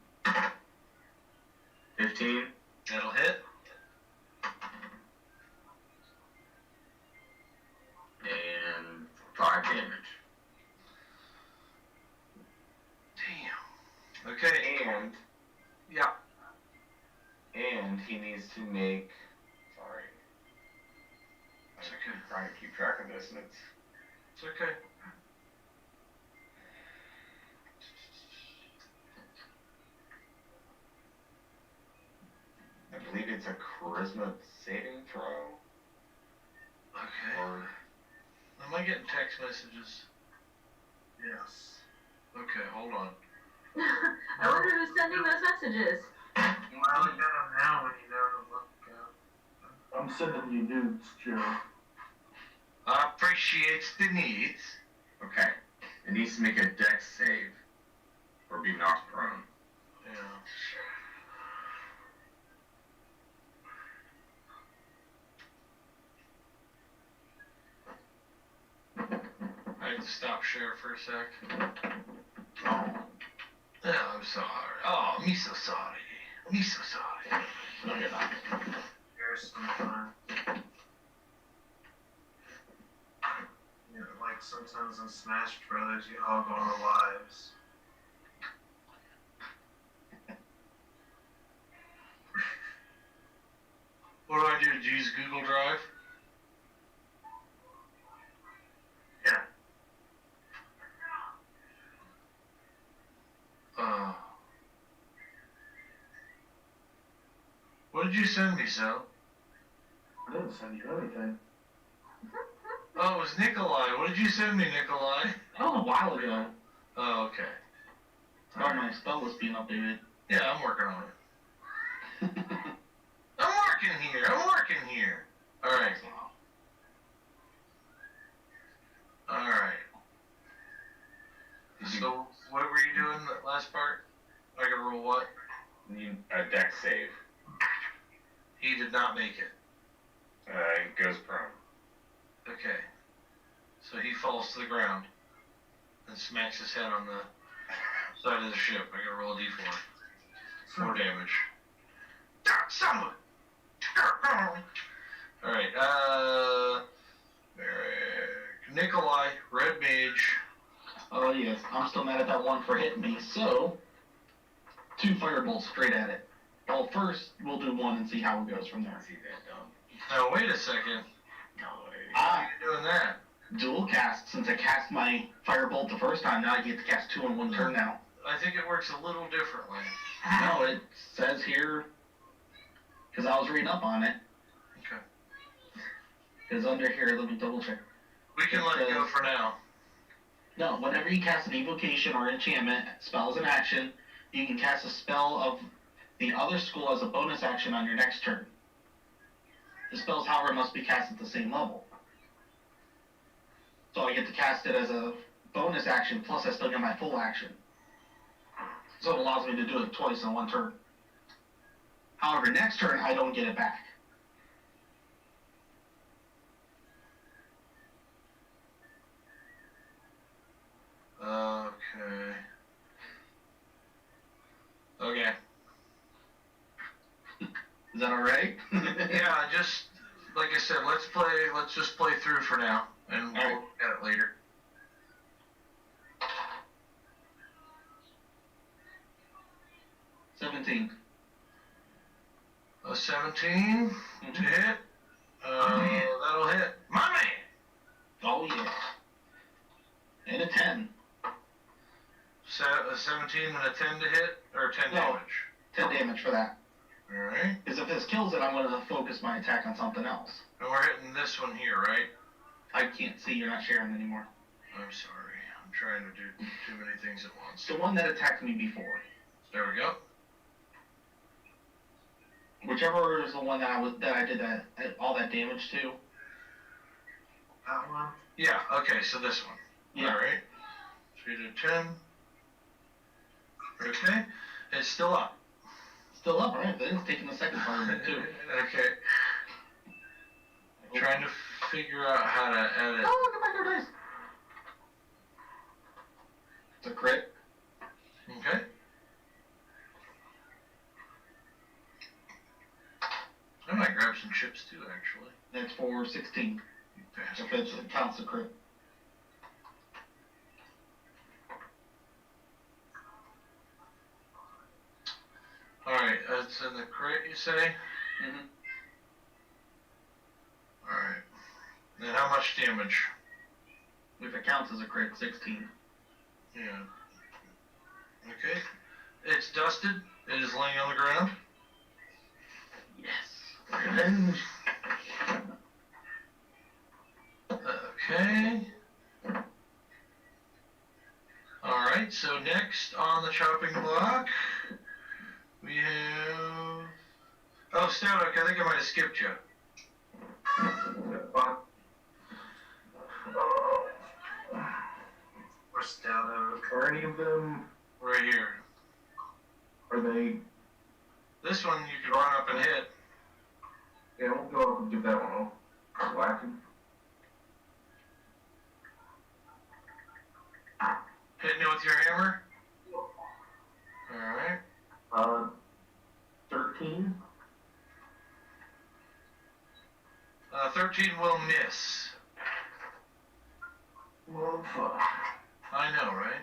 15. That'll hit. And 5 damage. Damn. Okay. And Yeah. and he needs to make. Sorry, It's okay. I'm trying to keep track of this, and it's. It's okay. I believe it's a charisma saving throw. Okay. Or Am I getting text messages? Yes. Okay, hold on. I wonder who's sending those messages. Well, you got them now when you know to look. I'm sending you nudes, Joe. Appreciates the needs. Okay. It needs to make a dex save. Or be knocked prone. Yeah. I have to stop share for a sec. Oh, Oh, I'm sorry. Oh, me so sorry. Me so sorry. no, you're not. Here's some fun. You know, like sometimes in Smash Brothers, you hog all the lives. What do I do? Do you use Google Drive? Yeah. What did you send me, Sal? I didn't send you anything. Oh, it was Nikolai. What did you send me, Nikolai? That was a while ago. Oh, okay. About my spell list being updated. Yeah, I'm working on it. I'm working here. Alright. Alright. So, what were you doing the last part? I gotta roll what? A dex save. He did not make it. He goes prone. Okay. So he falls to the ground and smacks his head on the side of the ship. I gotta roll a d4. 4 damage. Someone! Alright, Nikolai, Red Mage. Oh yes, I'm still mad at that one for hitting me, so 2 firebolts straight at it. Well, first we'll do one and see how it goes from there. See that dumb? Now wait a second. No way. How are you doing that? Dual cast, since I cast my firebolt the first time, now I get to cast 2 in 1 turn now. I think it works a little differently. No, it says here, because I was reading up on it, Okay. because under here, let me double check. We can let it go for now. No, whenever you cast an evocation or enchantment, spell as an action, you can cast a spell of the other school as a bonus action on your next turn. The spells, however, must be cast at the same level. So I get to cast it as a bonus action, plus I still get my full action. So it allows me to do it twice in 1 turn. However, next turn, I don't get it back. Okay. Okay. Is that alright? Yeah, just like I said, let's just play through for now, and we'll look at it later. A 17 to hit. That'll hit. My man! Oh yeah. And a 10. A 17 and a 10 to hit, or 10 No. damage. 10 damage for that. Alright. Because if this kills it, I'm going to focus my attack on something else. And we're hitting this one here, right? I can't see, you're not sharing anymore. I'm sorry. I'm trying to do too many things at once. The one that attacked me before. There we go. Whichever is the one that I did all that damage to. That one? Yeah, okay, so this one. Yeah. Alright. 3 to 10. Okay. It's still up. Still up, right? Then it's taking the second part of it too. Okay. Trying to figure out how to edit. Oh, look at my dice. It's a crit. Okay. I might grab some chips too, actually. That's for 16. You bastard. If it counts the crit. Alright, that's in the crit, you say? Mm-hmm. Alright. Then how much damage? If it counts as a crit, 16. Yeah. Okay. It's dusted. It is laying on the ground. Yes. Revenge. Okay. Alright, so next on the chopping block, we have... Oh, Stout Oak, I think I might have skipped you. We're Stout Oak. Are any of them, Right here. are they, This one you can run up and hit. yeah, we'll go up and give that one a whacking. Hitting it with your hammer. Alright. 13. 13 will miss. Well, fuck. I know, right?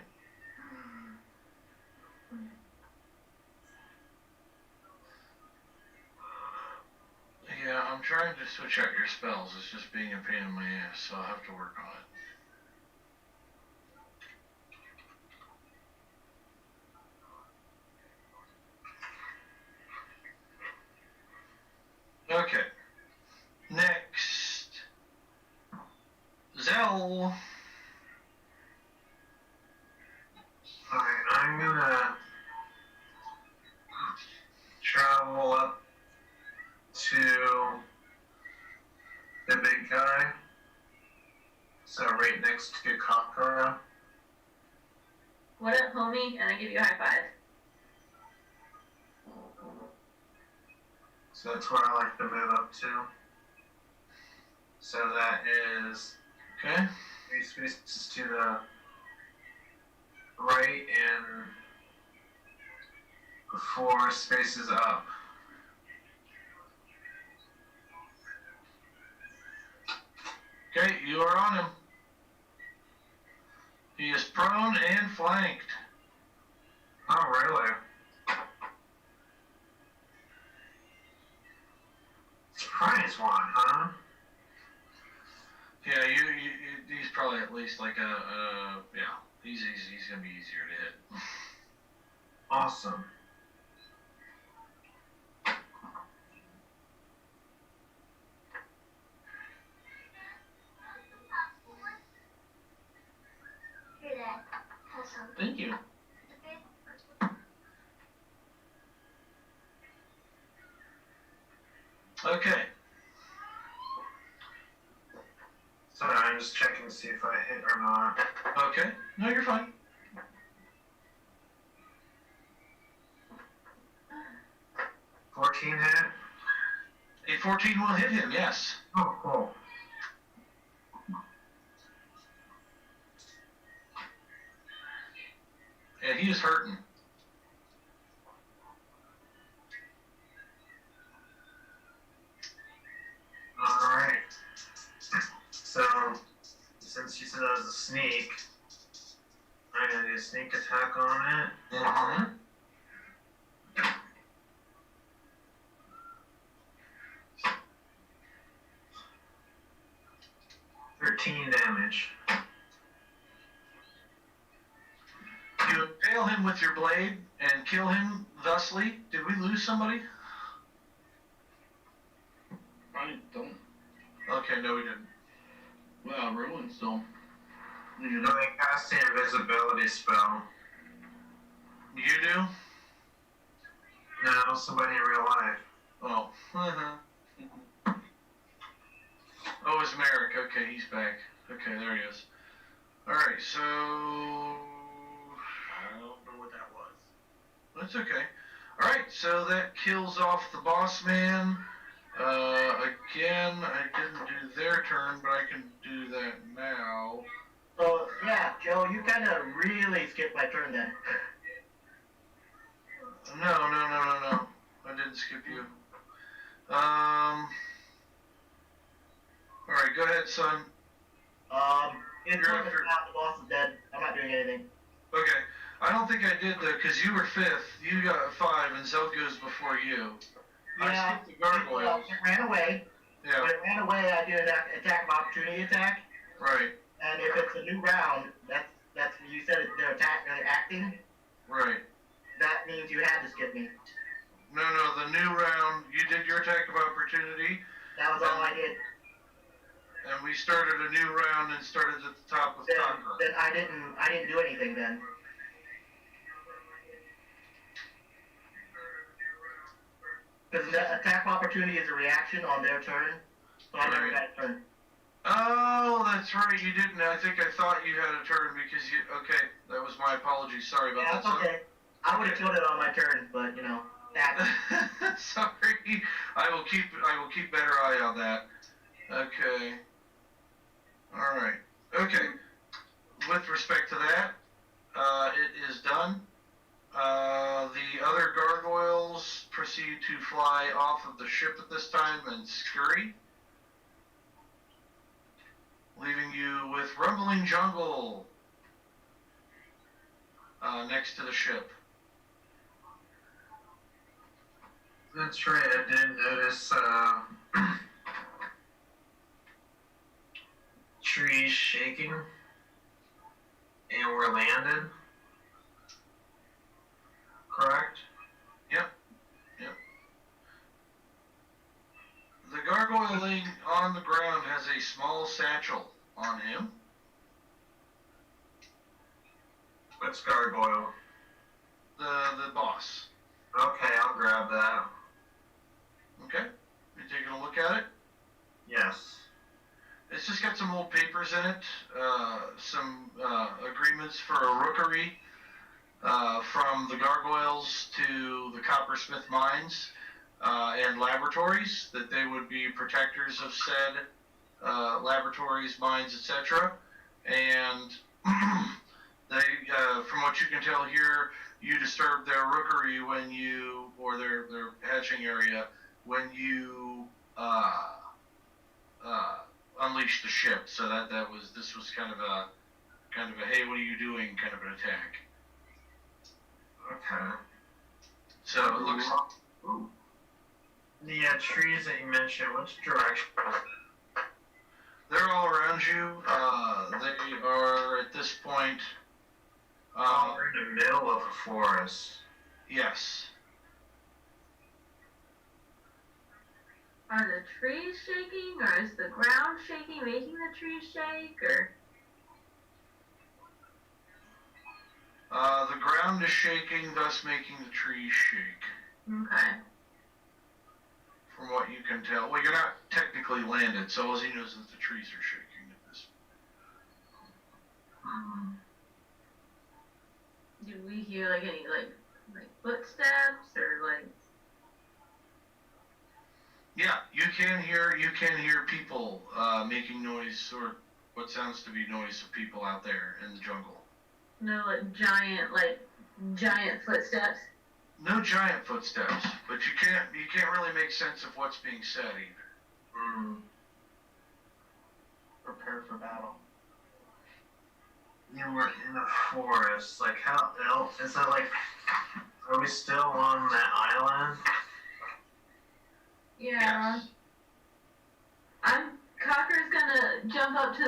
Yeah, I'm trying to switch out your spells. It's just being a pain in my ass, so I'll have to work on it. Okay. Next. Zell. Alright, I'm gonna travel up to the big guy. So right next to Kakara. What up, homie? And I give you a high five. So that's where I like to move up to. So that is Okay. 3 spaces to the right and 4 spaces up. Okay, you are on him. He is prone and flanked. Oh, really? Surprise one, huh? Yeah, he's probably at least like yeah, he's gonna be easier to hit. Awesome. Thank you. Okay. Sorry, I'm just checking to see if I hit or not. Okay. No, you're fine. $14 hit? A 14 will hit him, yes. Oh, cool. And he is hurting. Alright. So, since you said that was a sneak, I'm gonna do a sneak attack on it. Mm-hmm. 13 damage. You impale him with your blade and kill him thusly. Did we lose somebody? I don't. Okay, no we didn't. Well, Rowan still. You know, they cast the invisibility spell. You do? No, somebody in real life. Oh. Oh, it's Merrick. Okay, he's back. Okay, there he is. Alright, so... I don't know what that was. That's okay. Alright, so that kills off the boss man. Again, I didn't do their turn, but I can do that now. So, yeah, Joe, you kind of really skipped my turn then. No. I didn't skip you. Alright, go ahead, son. It's You're out, the boss is dead. I'm not doing anything. Okay. I don't think I did though, because you were 5th. You got 5, and Zelf goes before you. Yeah, I skipped the gargoyles. It ran away. Yeah. When it ran away, I did an attack of opportunity attack. Right. And if it's a new round, that's you said they're acting. Right. That means you had to skip me. No, the new round, you did your attack of opportunity. That was all I did. And we started a new round and started at the top with Conqueror. Then I didn't do anything then. Because the attack of opportunity is a reaction on their turn, so I never got a turn. Oh, that's right, you didn't. I think I thought you had a turn because you... Okay, that was my apology. Sorry about that. That's okay. I would have killed it on my turn, but, you know, that... Sorry. I will keep better eye on that. Okay. Alright. Okay. With respect to that, it is done. The other gargoyles proceed to fly off of the ship at this time and scurry, leaving you with Rumbling Jungle next to the ship. That's right, I did notice trees shaking and we're landed. Correct? Yep. The gargoyle laying on the ground has a small satchel on him. What's gargoyle? The boss. Okay, I'll grab that. Okay. You taking a look at it? Yes. It's just got some old papers in it, some agreements for a rookery from the gargoyles to the coppersmith mines and laboratories, that they would be protectors of said laboratories, mines, etc. And they, from what you can tell here, you disturbed their rookery when you, or their hatching area, when you unleashed the ship. So this was kind of a hey, what are you doing kind of an attack. Okay. So it looks. Ooh. The trees that you mentioned, which direction was it? They're all around you. They are at this point. We're in the middle of a forest. Yes. Are the trees shaking, or is the ground shaking, making the trees shake, or? The ground is shaking, thus making the trees shake. Okay. From what you can tell. Well, you're not technically landed, so all he knows is that the trees are shaking at this point. Do we hear like any like footsteps or like? Yeah, you can hear people making noise, or what sounds to be noise of people out there in the jungle. No, giant footsteps. No giant footsteps, but you can't really make sense of what's being said either. Prepare for battle. You were in a forest. Like, how else? Is that like, are we still on that island? Yeah. Yes. Cocker's gonna jump up to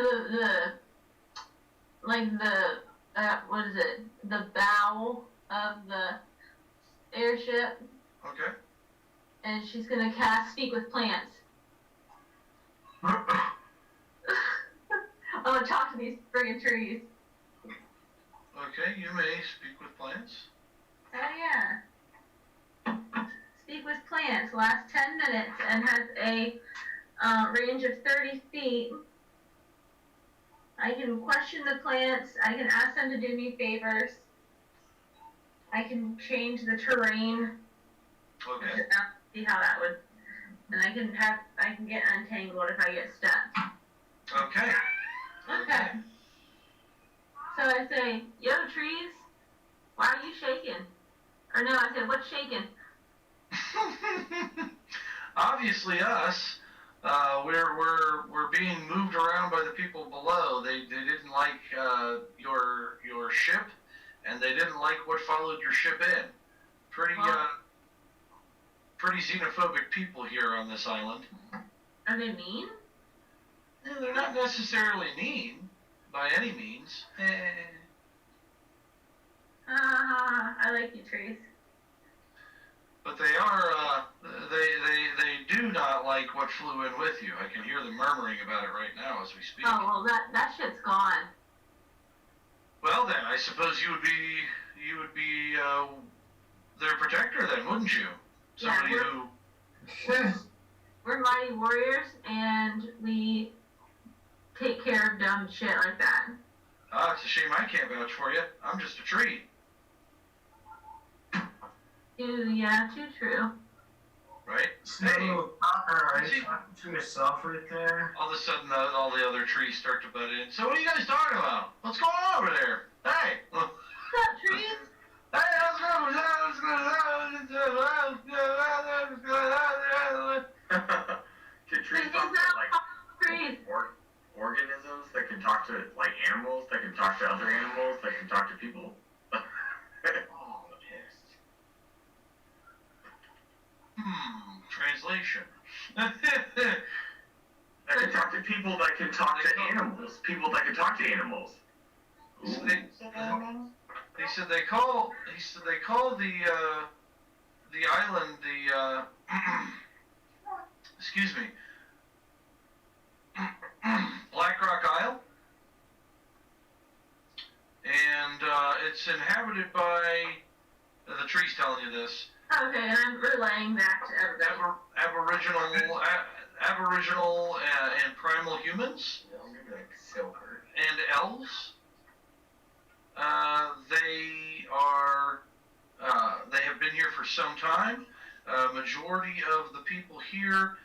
what is it? The bow of the airship. Okay. And she's gonna cast Speak with Plants. I'm gonna talk to these friggin' trees. Okay, you may speak with plants. Oh yeah. Speak with Plants lasts 10 minutes and has a range of 30 feet. I can question the plants. I can ask them to do me favors. I can change the terrain. Okay. See how that would. And I can get untangled if I get stuck. Okay. Okay. So I say, yo, trees, why are you shaking? Or no, I said, what's shaking? Obviously us. We're being moved around by the people below. They didn't like your ship, and they didn't like what followed your ship in. Pretty xenophobic people here on this island. Are they mean? Yeah, they're not necessarily mean by any means. I like you, trees. But they are, they do not like what flew in with you. I can hear them murmuring about it right now as we speak. Oh, well, that shit's gone. Well then, I suppose you would be their protector then, wouldn't you? Somebody We're mighty warriors, and we take care of dumb shit like that. Ah, it's a shame I can't vouch for you. I'm just a tree. Yeah, too true. Right? So, Hey, are you talking to yourself right there? all of a sudden, all the other trees start to butt in. So what are you guys talking about? What's going on over there? Hey! What's up, trees? Hey, Can trees Trees, talk to, like, trees. organisms that can talk to, like, animals, that can talk to other animals, that can talk to people? Oh, I'm pissed. Translation. That can talk to people that can talk to animals. People that can talk to animals. He said they call the island the excuse me, Black Rock Isle, and it's inhabited by the tree's telling you this. Okay, and I'm relaying that to everybody. Aboriginal and primal humans. You know, maybe like silver. And elves. They have been here for some time. Majority of the people here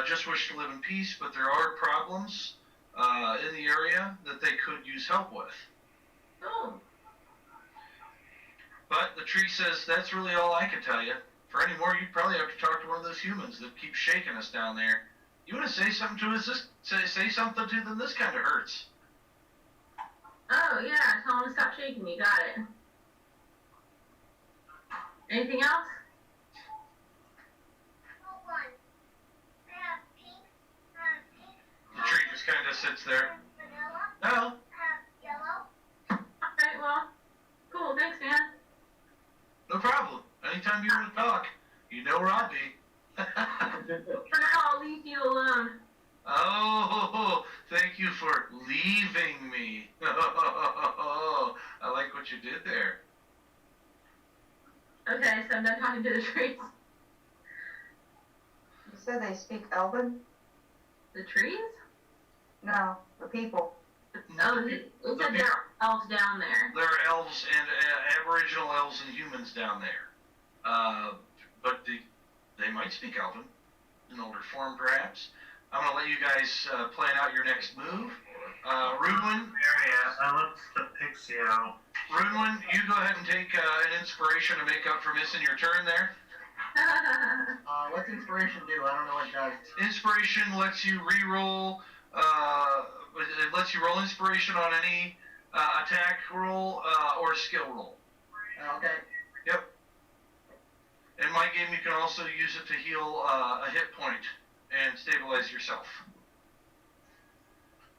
just wish to live in peace, but there are problems in the area that they could use help with. Oh. But the tree says that's really all I can tell you. For any more, you'd probably have to talk to one of those humans that keep shaking us down there. You want to say something to us? Say something to them. This kind of hurts. Oh, yeah, tell them to stop shaking me. Got it. Anything else? The tree just kind of sits there. No. Alright, well, cool, thanks, man. No problem. Anytime you want to talk, you know where I'll be. For now, I'll leave you alone. Oh, thank you for leaving me. I like what you did there. Okay, so I'm done talking to the trees. You said they speak Elven? The trees? No, the people. Oh, it said there are elves down there. There are elves and aboriginal elves and humans down there. But they might speak Elven in older form, perhaps. I'm going to let you guys plan out your next move. Runewin. I looked the pixie out. Runewin, you go ahead and take an inspiration to make up for missing your turn there. What's inspiration do? I don't know what it does. Inspiration lets you re-roll. It lets you roll inspiration on any attack roll or skill roll. Okay. Yep. In my game, you can also use it to heal a hit point and stabilize yourself.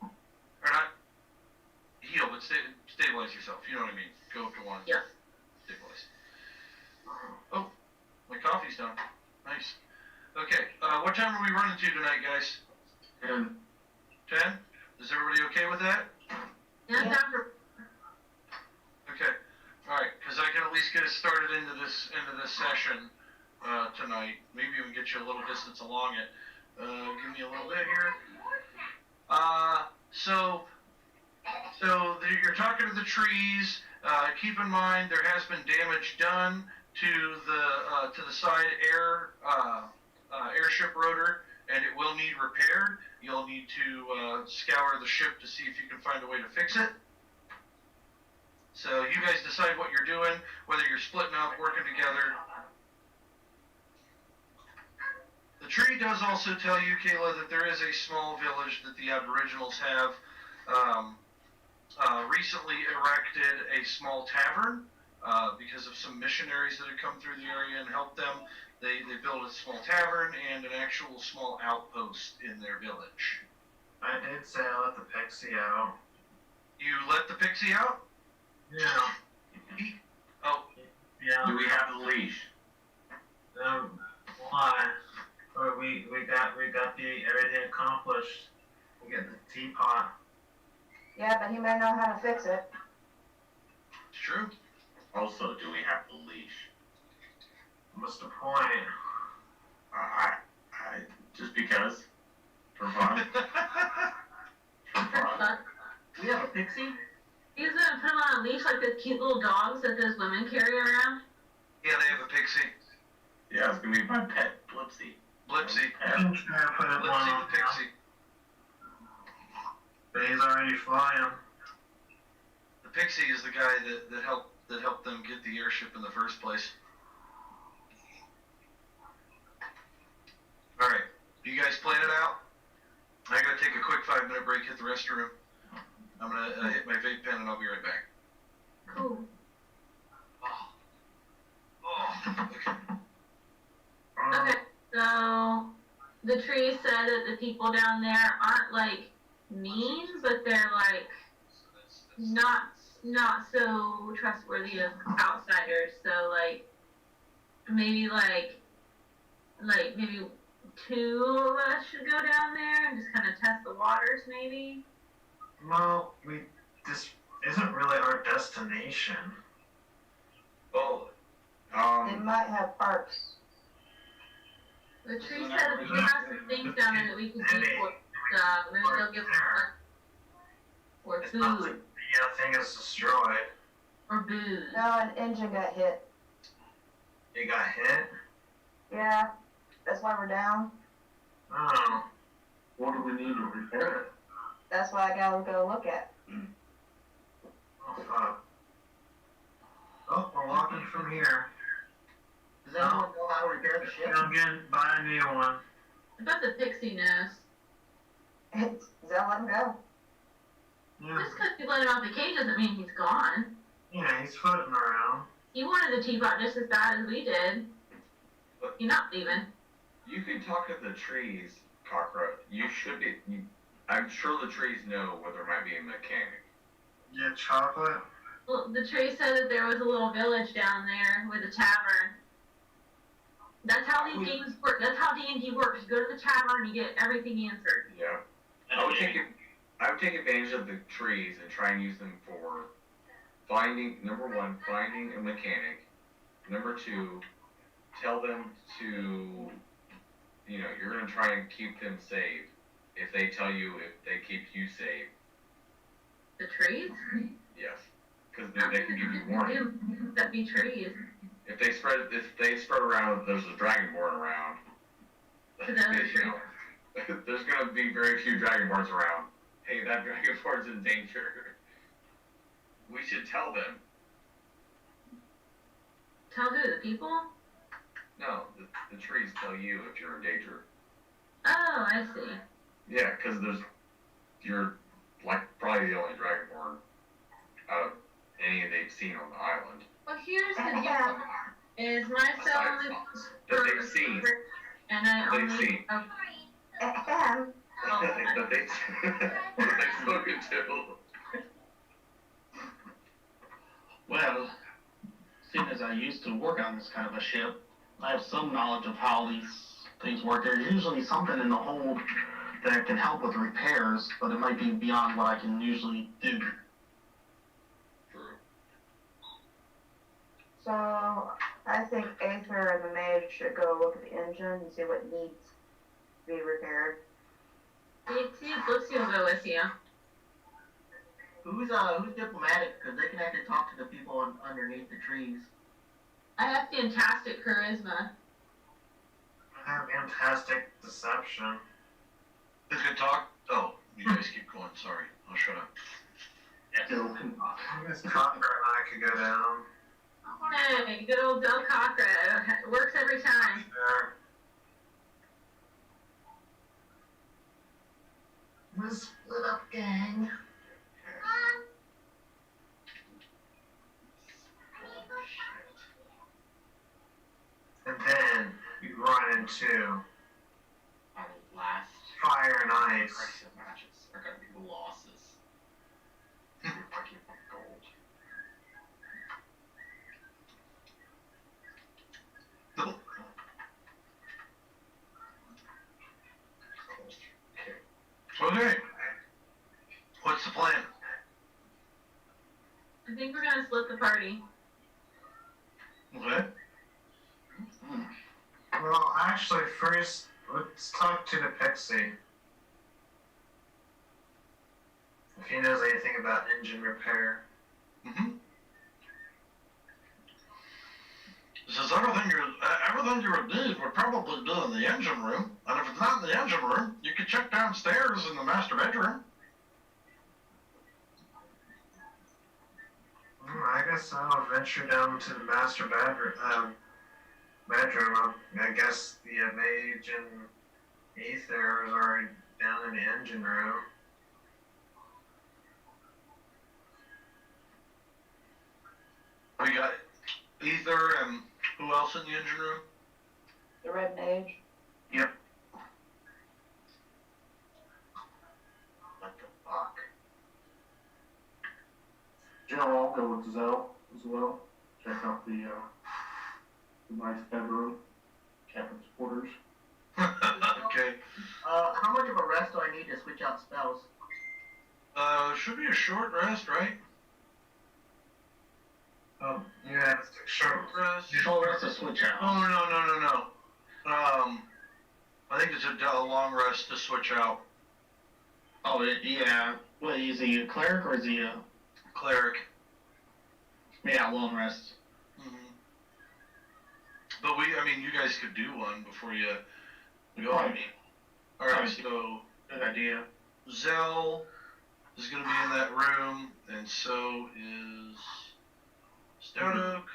Or not heal, but stabilize yourself. You know what I mean? Go up to one. Yeah. Stabilize. Oh, my coffee's done. Nice. Okay. What time are we running to tonight, guys? 10. 10? Is everybody okay with that? Yeah, Dr. Okay. All right. Because I can at least get us started into this session tonight. Maybe even get you a little distance along it. Give me a little bit here. So So you're talking to the trees. Keep in mind there has been damage done to the side airship rotor, and it will need repaired. You'll need to scour the ship to see if you can find a way to fix it. So you guys decide what you're doing, whether you're splitting up, working together. The tree does also tell you, Kayla, that there is a small village that the Aboriginals have recently erected a small tavern because of some missionaries that had come through the area and helped them. They built a small tavern and an actual small outpost in their village. I did say I let the pixie out. You let the pixie out? Yeah. Oh. Yeah. Do we have the leash? Why? Or we got the everything accomplished. We got the teapot. Yeah, but he may know how to fix it. It's true. Also, do we have the leash? What's the point? I just because. For fun. For fun. We have a pixie? He's gonna put him on a leash like the cute little dogs that those women carry around. Yeah, they have a pixie. Yeah, it's gonna be my pet, Blipsy. Blipsy. I'm trying to put it Blipsy on. the pixie. But he's already flying. The pixie is the guy that helped them get the airship in the first place. All right, you guys plan it out? I gotta take a quick 5-minute break, hit the restroom. I'm gonna hit my vape pen and I'll be right back. Cool. Okay. Okay, so the tree said that the people down there aren't like mean, but they're like not so trustworthy of outsiders. So like maybe maybe 2 of us should go down there and just kind of test the waters, maybe. Well, this isn't really our destination. Well, They might have parks. The tree said that they have some things down there that we can eat for. Maybe they'll give us or It's not food like the thing is destroyed. or booze. No, an engine got hit. It got hit? Yeah, that's why we're down. Oh. What do we need to repair it? That's why I gotta go look at. Oh, fuck. Oh, we're walking from here. Does anyone know how to repair the ship? Go again, buy a new one. I bet the pixie knows. Zell, let him go. Yeah, Just because you let him off the cage doesn't mean he's gone. yeah, he's floating around. He wanted the teapot just as bad as we did. He's not leaving. You can talk to the trees, Cockroach. You should be. I'm sure the trees know where there might be a mechanic. Yeah, chocolate. Well, the tree said that there was a little village down there with a tavern. That's how these games work. That's how D&D works. You go to the tavern and you get everything answered. Yeah. I would take advantage of the trees and try and use them for finding, number 1, finding a mechanic. Number 2, tell them to, you're going to try and keep them safe. If they tell you if they keep you safe. The trees? Yes. Because they can give you warning. That be trees. If they spread around, there's a dragonborn around. To the other tree. There's going to be very few dragonborns around. Hey, that dragonborn's in danger. We should tell them. Tell who? The people? No, the trees tell you if you're in danger. Oh, I see. Yeah, because you're like probably the only dragonborn out of any they've seen on the island. Well, here's the deal. Is my cell only That they've seen. And I They've only seen. That they've spoken to. Well, seeing as I used to work on this kind of a ship, I have some knowledge of how these things work. There's usually something in the hold that can help with repairs, but it might be beyond what I can usually do. True. So, I think Aether and the mage should go look at the engine and see what needs to be repaired. See if Lucy will go with you. Who's diplomatic? Because they can actually talk to the people underneath the trees. I have fantastic charisma. I have fantastic deception. Who can talk? Oh, you guys keep going. Sorry, I'll shut up. Dill can talk. Miss Cocker and I could go down. Hey, good old Del Cocker. It works every time. There. Let's split up, gang. And then you run into Our last fire and ice. aggressive matches are gonna be losses. You're fucking gold. Okay. What's the plan? I think we're gonna split the party. Okay. Well, actually, first, let's talk to the Pixie. If he knows anything about engine repair. Mm-hmm. Says everything you would need would probably be in the engine room, and if it's not in the engine room, you could check downstairs in the master bedroom. I guess I'll venture down to the master bedroom. I guess the mage and ether is already down in the engine room. We got Ether and who else in the engine room? The red mage. Yep. What the fuck? General, I'll go with Zell as well. Check out the nice bedroom, captain's quarters. Okay. How much of a rest do I need to switch out spells? Should be a short rest, right? Yeah, it's short Rest. Short rest to switch out. Oh, no. I think it's a long rest to switch out. Oh, yeah. What, is he a cleric or is he a... Cleric. Yeah, long rest. Mm-hmm. But you guys could do one before you go. Probably me. Alright, so Good idea. Zell is going to be in that room, and so is Stoneoak.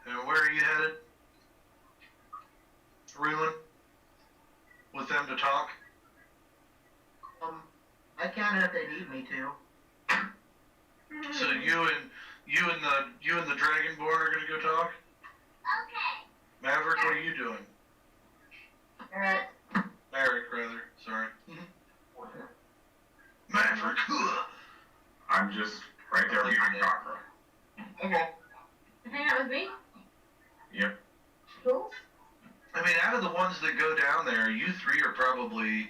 And where are you headed? Rulin? With them to talk? I can if they need me to. So you and the Dragonborn are going to go talk? Okay. Maverick, what are you doing? Alright. Maverick, rather. Sorry. Maverick. I'm just right there behind Cockra. Okay. Hang out with me? Yep. Cool. Out of the ones that go down there, you three are probably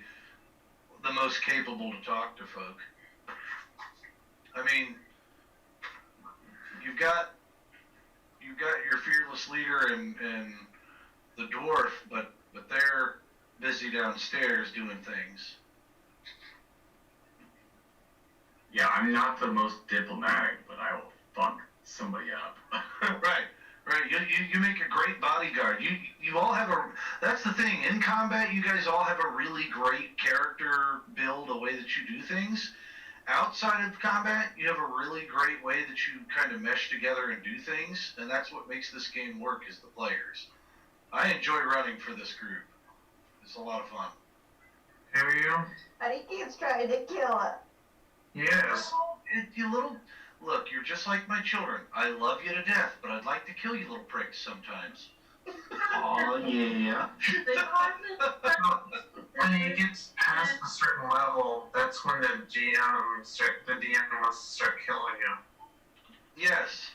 the most capable to talk to folk. You've got your fearless leader and the dwarf, but they're busy downstairs doing things. Yeah, I'm not the most diplomatic, but I will fuck somebody up. Right. You make a great bodyguard. You all have that's the thing. In combat, you guys all have a really great character build, a way that you do things. Outside of combat, you have a really great way that you kind of mesh together and do things, and that's what makes this game work, is the players. I enjoy running for this group. It's a lot of fun. Who are you? Honey Kid's trying to kill it. Yes. Look, you're just like my children. I love you to death, but I'd like to kill you little pricks sometimes. Oh, yeah. When you get past a certain level, that's when the DM wants to start killing you. Yes.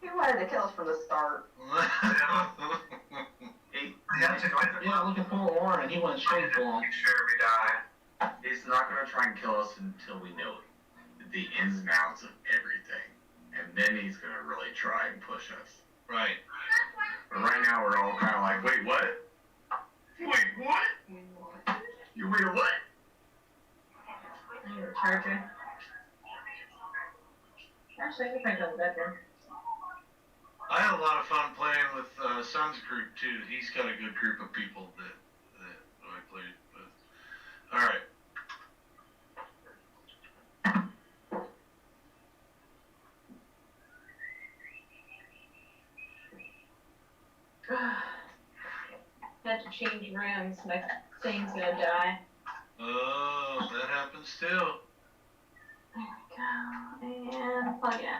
He wanted to kill us from the start. Yeah, looking for Orin, and he went straight for him. Make sure we die. He's not gonna try and kill us until we know the ins and outs of everything. And then he's gonna really try and push us. Right. But right now we're all kind of like, wait, what? Wait, what? You wait, what? I need a charger. Actually, I can find out the bedroom. I had a lot of fun playing with Son's group too. He's got a good group of people that I played with. All right. Had to change rooms. My thing's gonna die. Oh, that happens too. There we go. And plug it in.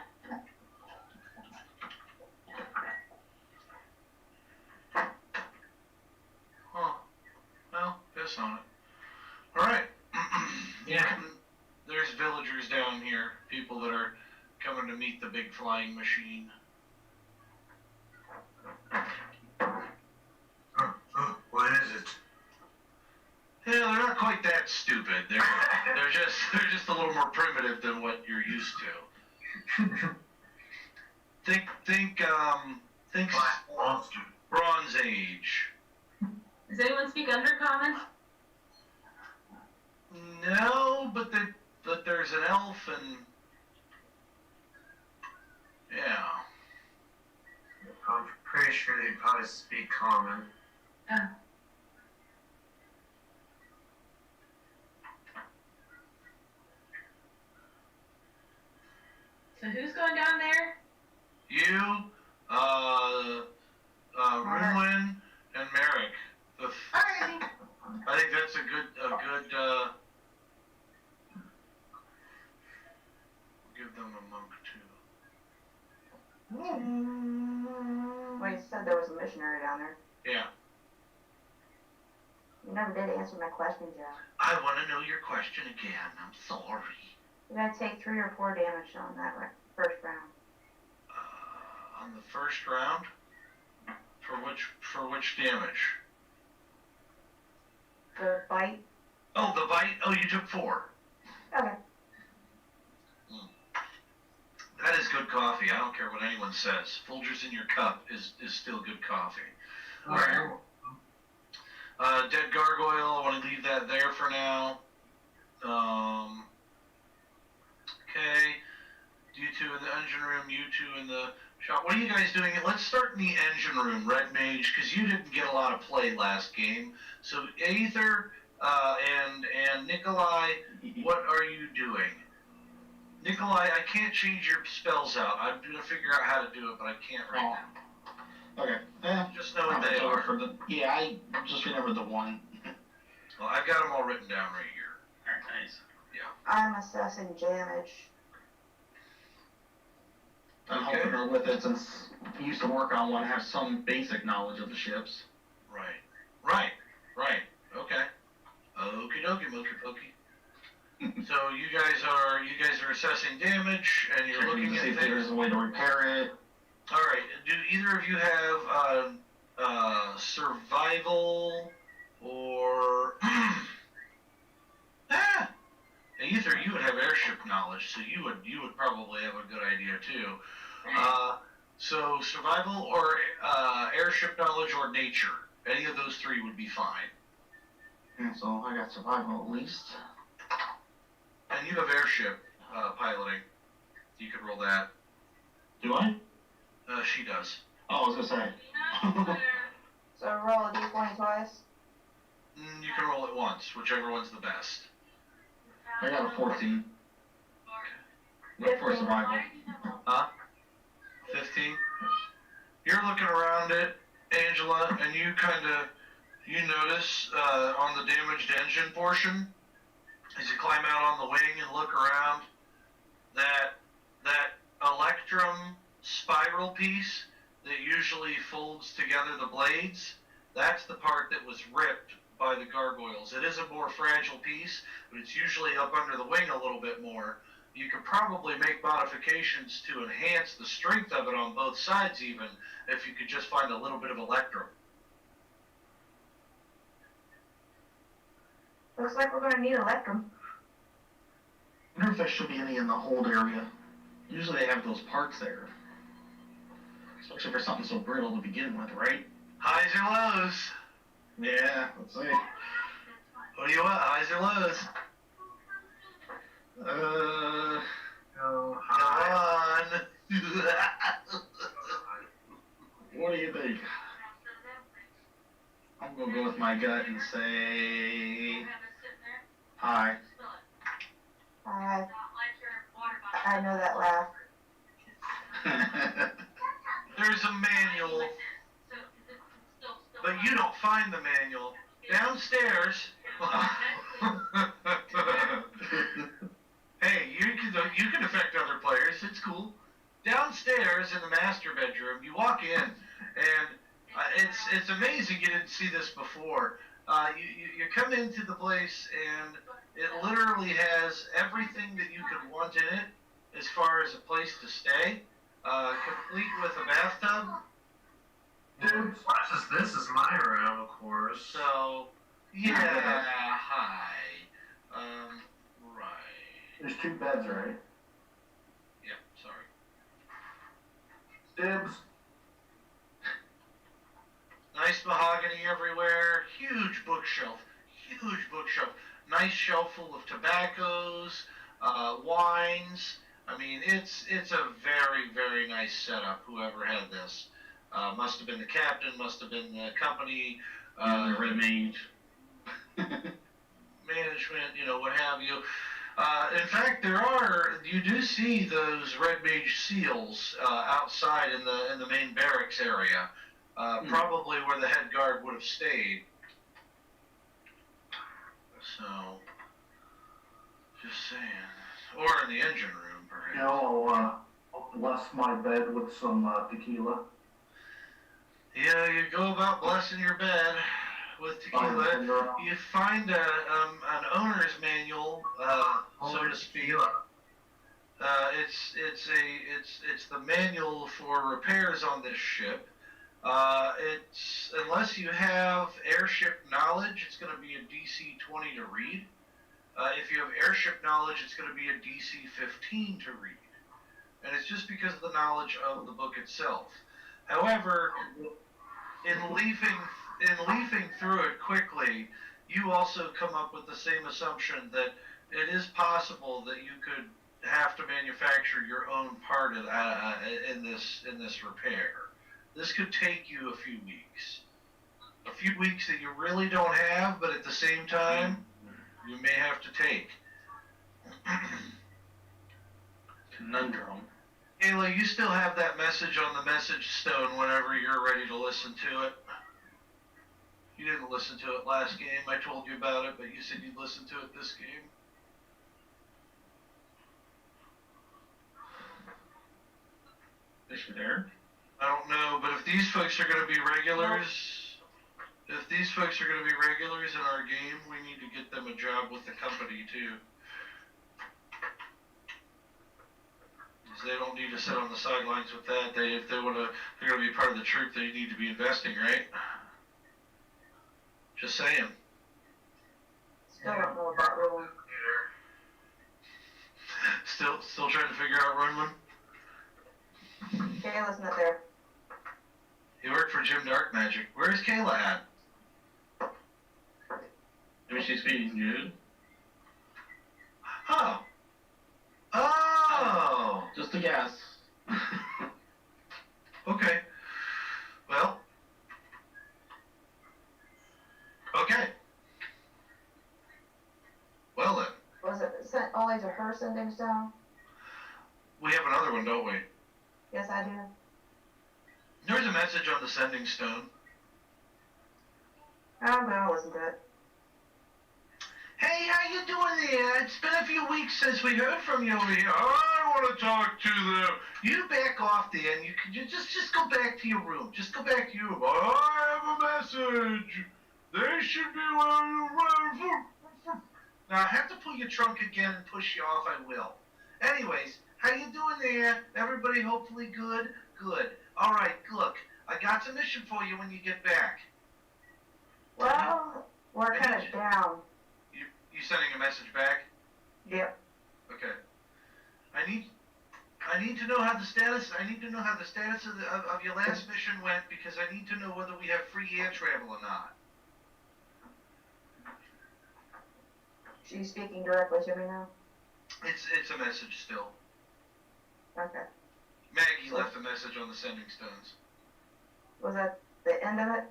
Oh, well, piss on it. All right. Yeah. There's villagers down here, people that are coming to meet the big flying machine. What is it? Yeah, they're not quite that stupid. They're just a little more primitive than what you're used to. Think Black monster. Bronze Age. Does anyone speak Undercommon? No, but there's an elf and yeah. I'm pretty sure they probably speak common. Oh. So who's going down there? You, Ruin, and Merrick. Alrighty. I think that's a good, give them a monk too. Well, you said there was a missionary down there. Yeah. You never did answer my question, Jeff. I want to know your question again. I'm sorry. You're gonna take 3 or 4 damage on that first round. On the first round? For which damage? The bite. Oh, the bite? Oh, you took 4. Okay. That is good coffee. I don't care what anyone says. Folgers in your cup is still good coffee. Alright. Dead gargoyle, I want to leave that there for now. Okay. You two in the engine room, you two in the shop. What are you guys doing? Let's start in the engine room, Red Mage, because you didn't get a lot of play last game. So Aether and Nikolai, what are you doing? Nikolai, I can't change your spells out. I'm going to figure out how to do it, but I can't right now. Okay. Yeah. Just know what they are. I just remembered the one. Well, I've got them all written down right here. Alright, nice. I'm assessing damage. I'm helping her with it since he used to work on one, have some basic knowledge of the ships. Right. Okay. Okie dokie, mokey pokey. So you guys are assessing damage and you're looking to at see if things. there's a way to repair it. All right. Do either of you have survival or Either you would have airship knowledge, so you would probably have a good idea too. So survival or airship knowledge or nature. Any of those 3 would be fine. And so I got survival at least. And you have airship piloting. You could roll that. Do I? She does. Oh, I was gonna say. So roll a d20 twice. You can roll it once, whichever one's the best. I got a 14. For survival. Huh? 15? You're looking around it, Angela, and you notice on the damaged engine portion, as you climb out on the wing and look around, that electrum spiral piece that usually folds together the blades, that's the part that was ripped by the gargoyles. It is a more fragile piece, but it's usually up under the wing a little bit more. You could probably make modifications to enhance the strength of it on both sides even, if you could just find a little bit of electrum. Looks like we're gonna need electrum. I wonder if there should be any in the hold area. Usually they have those parts there. Especially for something so brittle to begin with, right? Highs or lows? Yeah, let's see. What do you want? Highs or lows? Go Come high. on. What do you think? I'm gonna go with my gut and say hi. I know that laugh. There's a manual, but you don't find the manual. Downstairs. Hey, you can affect other players. It's cool. Downstairs in the master bedroom, you walk in, and it's amazing you didn't see this before. You come into the place, and it literally has everything that you could want in it, as far as a place to stay, complete with a bathtub. Dude, this is my room, of course. So, yeah, hi. Right. There's 2 beds, right? Yeah, sorry. Dibs. Nice mahogany everywhere. Huge bookshelf. Huge bookshelf. Nice shelf full of tobaccos, wines. I mean, it's a very, very nice setup. Whoever had this must have been the captain, must have been the company, The red mage. management, what have you. In fact, you do see those red mage seals outside in the main barracks area, probably where the head guard would have stayed. So, just saying. Or in the engine room, perhaps. I'll bless my bed with some tequila. Yeah, you go about blessing your bed with tequila. You find an owner's manual, so to speak. It's the manual for repairs on this ship. It's unless you have airship knowledge, it's going to be a DC 20 to read. If you have airship knowledge, it's going to be a DC 15 to read. And it's just because of the knowledge of the book itself. However, in leafing through it quickly, you also come up with the same assumption that it is possible that you could have to manufacture your own part in this repair. This could take you a few weeks. A few weeks that you really don't have, but at the same time, you may have to take. Conundrum. Ayla, you still have that message on the message stone whenever you're ready to listen to it. You didn't listen to it last game. I told you about it, but you said you'd listen to it this game. Is she there? I don't know, but if these folks are going to be regulars, in our game, we need to get them a job with the company too. Because they don't need to sit on the sidelines with that. If they're going to be part of the troop, they need to be investing, right? Just saying. Still don't know about rolling. Still trying to figure out Runman? Kayla's not there. He worked for Jim Dark Magic. Where's Kayla at? Maybe she's feeding good. Oh. Oh. Just a guess. Okay. Well. Okay. Well then. Was it sent only to her sending stone? We have another one, don't we? Yes, I do. There's a message on the sending stone. I'm gonna listen to it. Hey, how you doing there? It's been a few weeks since we heard from you over here. I want to talk to them. You back off there, and you just go back to your room. Just go back to your room. I have a message. They should be running. Now, I have to pull your trunk again and push you off. I will. Anyways, how you doing there? Everybody hopefully good? Good. All right, look. I got some mission for you when you get back. Well, we're kind of down. You sending a message back? Yep. Okay. I need to know how the status. I need to know how the status of your last mission went, because I need to know whether we have free air travel or not. She's speaking directly to me now. It's a message still. Okay. Maggie left a message on the sending stones. Was that the end of it?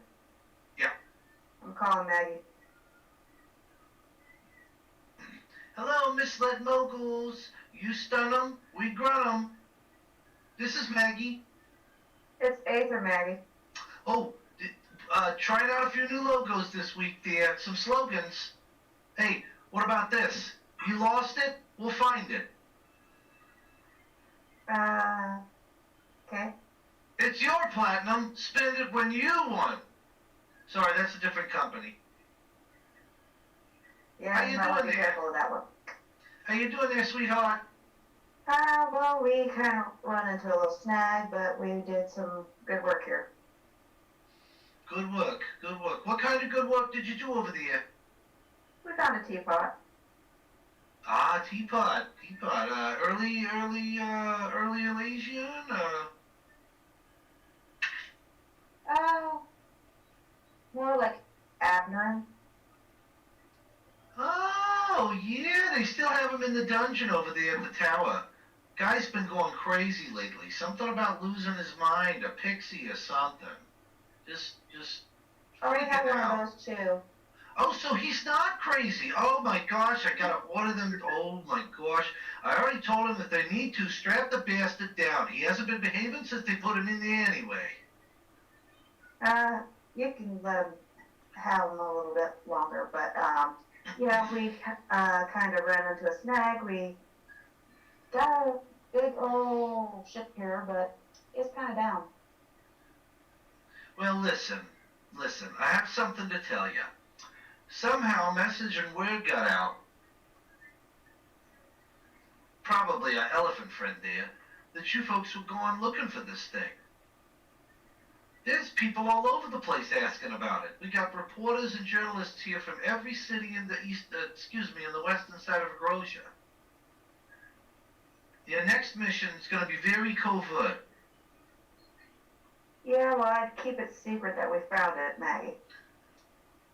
Yeah. I'm calling Maggie. Hello, misled moguls. You stun 'em, we grunt 'em. This is Maggie. It's Aether, Maggie. Oh, tried out a few new logos this week, dear. Some slogans. Hey, what about this? You lost it? We'll find it. Okay. It's your platinum. Spend it when you want. Sorry, that's a different company. Yeah, How you you might want to doing be there? careful of that one. How you doing there, sweetheart? Well, we kind of run into a little snag, but we did some good work here. Good work, good work. What kind of good work did you do over there? We found a teapot. Ah, teapot. Early Elysian? More like Abner. Oh, yeah, they still have him in the dungeon over there at the tower. Guy's been going crazy lately. Something about losing his mind, a pixie or something. Just Oh, we freaking have one out. of those too. Oh, so he's not crazy. Oh my gosh, I gotta order them. Oh my gosh. I already told him if they need to, strap the bastard down. He hasn't been behaving since they put him in there anyway. You can let him have them a little bit longer, but, yeah, we, kind of ran into a snag. We got a big old ship here, but it's kind of down. Well, listen. I have something to tell you. Somehow, message and word got out. Probably our elephant friend there, that you folks were going looking for this thing. There's people all over the place asking about it. We got reporters and journalists here from every city in the in the western side of Grosia. Your next mission is going to be very covert. Yeah, well, I'd keep it secret that we found it, Maggie.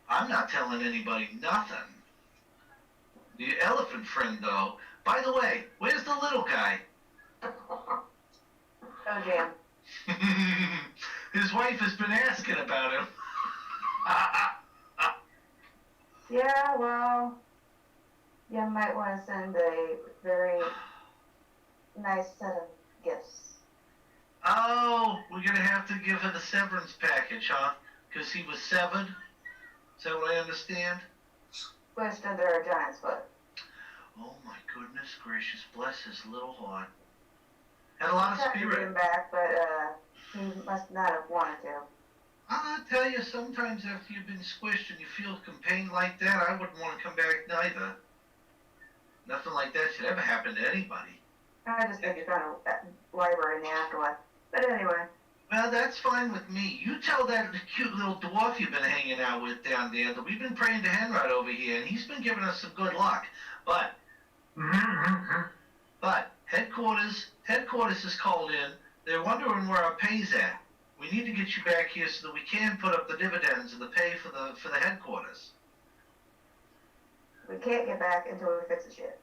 I'm not telling anybody nothing. The elephant friend, though. By the way, where's the little guy? Oh, damn. His wife has been asking about him. Yeah, well, you might want to send a very nice set of gifts. Oh, we're gonna have to give her the severance package, huh? Because he was severed? Is that what I understand? Squished under a giant's foot. Oh my goodness gracious, bless his little heart. Had a lot of Tried to get spirit. him back, but, he must not have wanted to. I'll tell you, sometimes after you've been squished and you feel pain like that, I wouldn't want to come back neither. Nothing like that should ever happen to anybody. I just think you're trying to labor in the afterlife. But anyway. Well, that's fine with me. You tell that cute little dwarf you've been hanging out with down there that we've been praying to Henrod over here, and he's been giving us some good luck. But headquarters is called in. They're wondering where our pay's at. We need to get you back here so that we can put up the dividends and the pay for the headquarters. We can't get back until we fix the shit.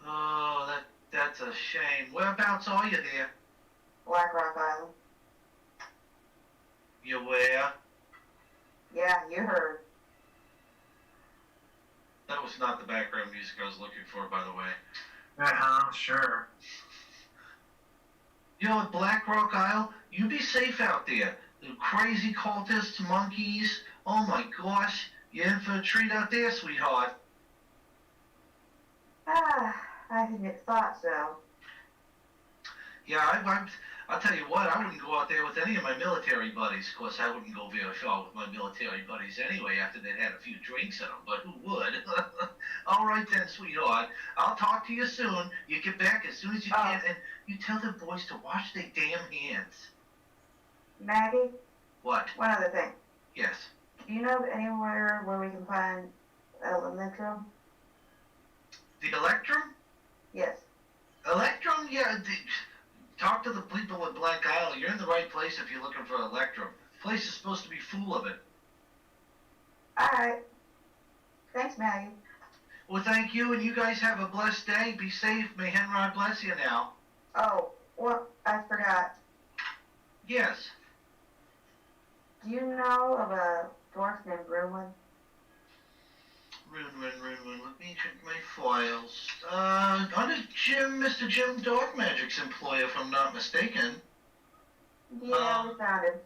Oh, that's a shame. Whereabouts are you there? Black Rock Island. You where? Yeah, you heard. That was not the background music I was looking for, by the way. Sure. You know, at Black Rock Isle, you be safe out there. The crazy cultists, monkeys. Oh my gosh, you're in for a treat out there, sweetheart. I hadn't thought so. Yeah, I'll tell you what, I wouldn't go out there with any of my military buddies. Of course, I wouldn't go very far with my military buddies anyway after they'd had a few drinks in them, but who would? All right then, sweetheart. I'll talk to you soon. You get back as soon as you can, and you tell the boys to wash their damn hands. Maggie? What? One other thing. Yes. Do you know anywhere where we can find Electrum? The Electrum? Yes. Electrum? Yeah, talk to the people at Black Isle. You're in the right place if you're looking for Electrum. The place is supposed to be full of it. Alright. Thanks, Maggie. Well, thank you, and you guys have a blessed day. Be safe. May Henrod bless you now. Oh, well, I forgot. Yes. Do you know of a dwarf named Ruin? Rune. Let me check my files. Under Mr. Jim Dark Magic's employee, if I'm not mistaken. Yeah, we found him.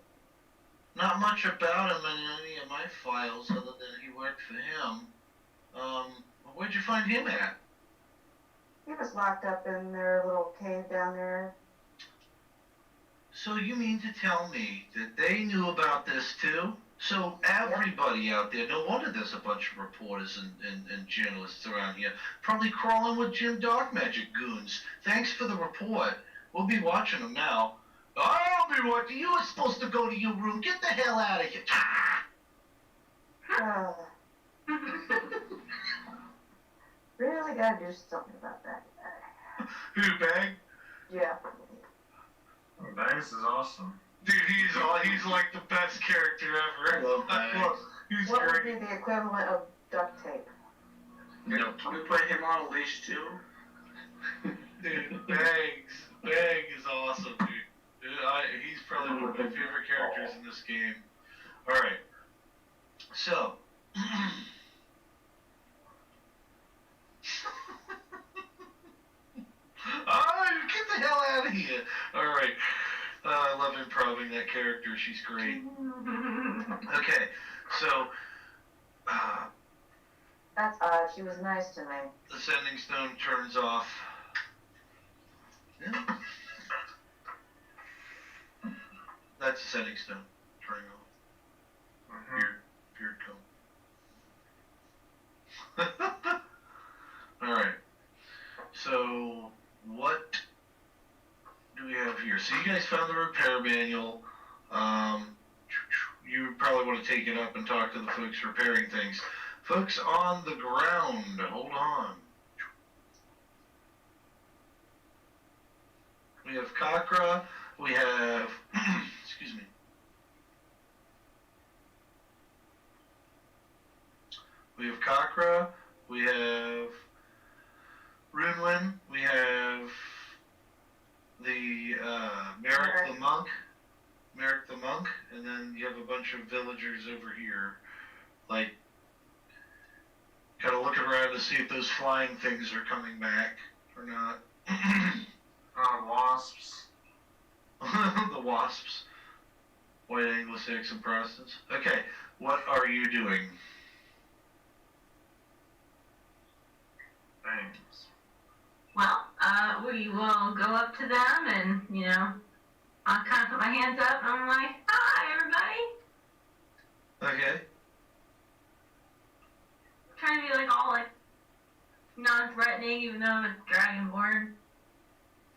Not much about him in any of my files, other than he worked for him. Where'd you find him at? He was locked up in their little cave down there. So you mean to tell me that they knew about this too? So everybody out there, no wonder there's a bunch of reporters and journalists around here, probably crawling with Jim Dark Magic goons. Thanks for the report. We'll be watching them now. I'll be watching. You were supposed to go to your room. Get the hell out of here. Really gotta do something about that guy. Who, Bag? Yeah. Banks is awesome. Dude, he's like the best character ever. I love Bags. He's What would great. be the equivalent of duct tape? Can we put him on a leash too? Dude, Bag is awesome, dude. He's probably one of my favorite characters in this game. Alright. So. Get the hell out of here. Alright. I love improving that character. She's great. Okay, so. That's odd. She was nice to me. The sending stone turns off. Yeah. That's the sending stone turning off. Beard comb. Alright. So, what do we have here? So you guys found the repair manual. You probably want to take it up and talk to the folks repairing things. Folks on the ground, hold on. We have Kakra, we have, excuse me. We have Kakra, we have Runewin, we have the Merrick the Monk, and then you have a bunch of villagers over here, like, kind of looking around to see if those flying things are coming back or not. Wasps. The wasps. White Anglo-Saxon Protestants. Okay, what are you doing? Thanks. Well, we will go up to them and, I'll kind of put my hands up and I'm like, hi, everybody. Okay. Trying to be like all like non-threatening, even though I'm a dragonborn.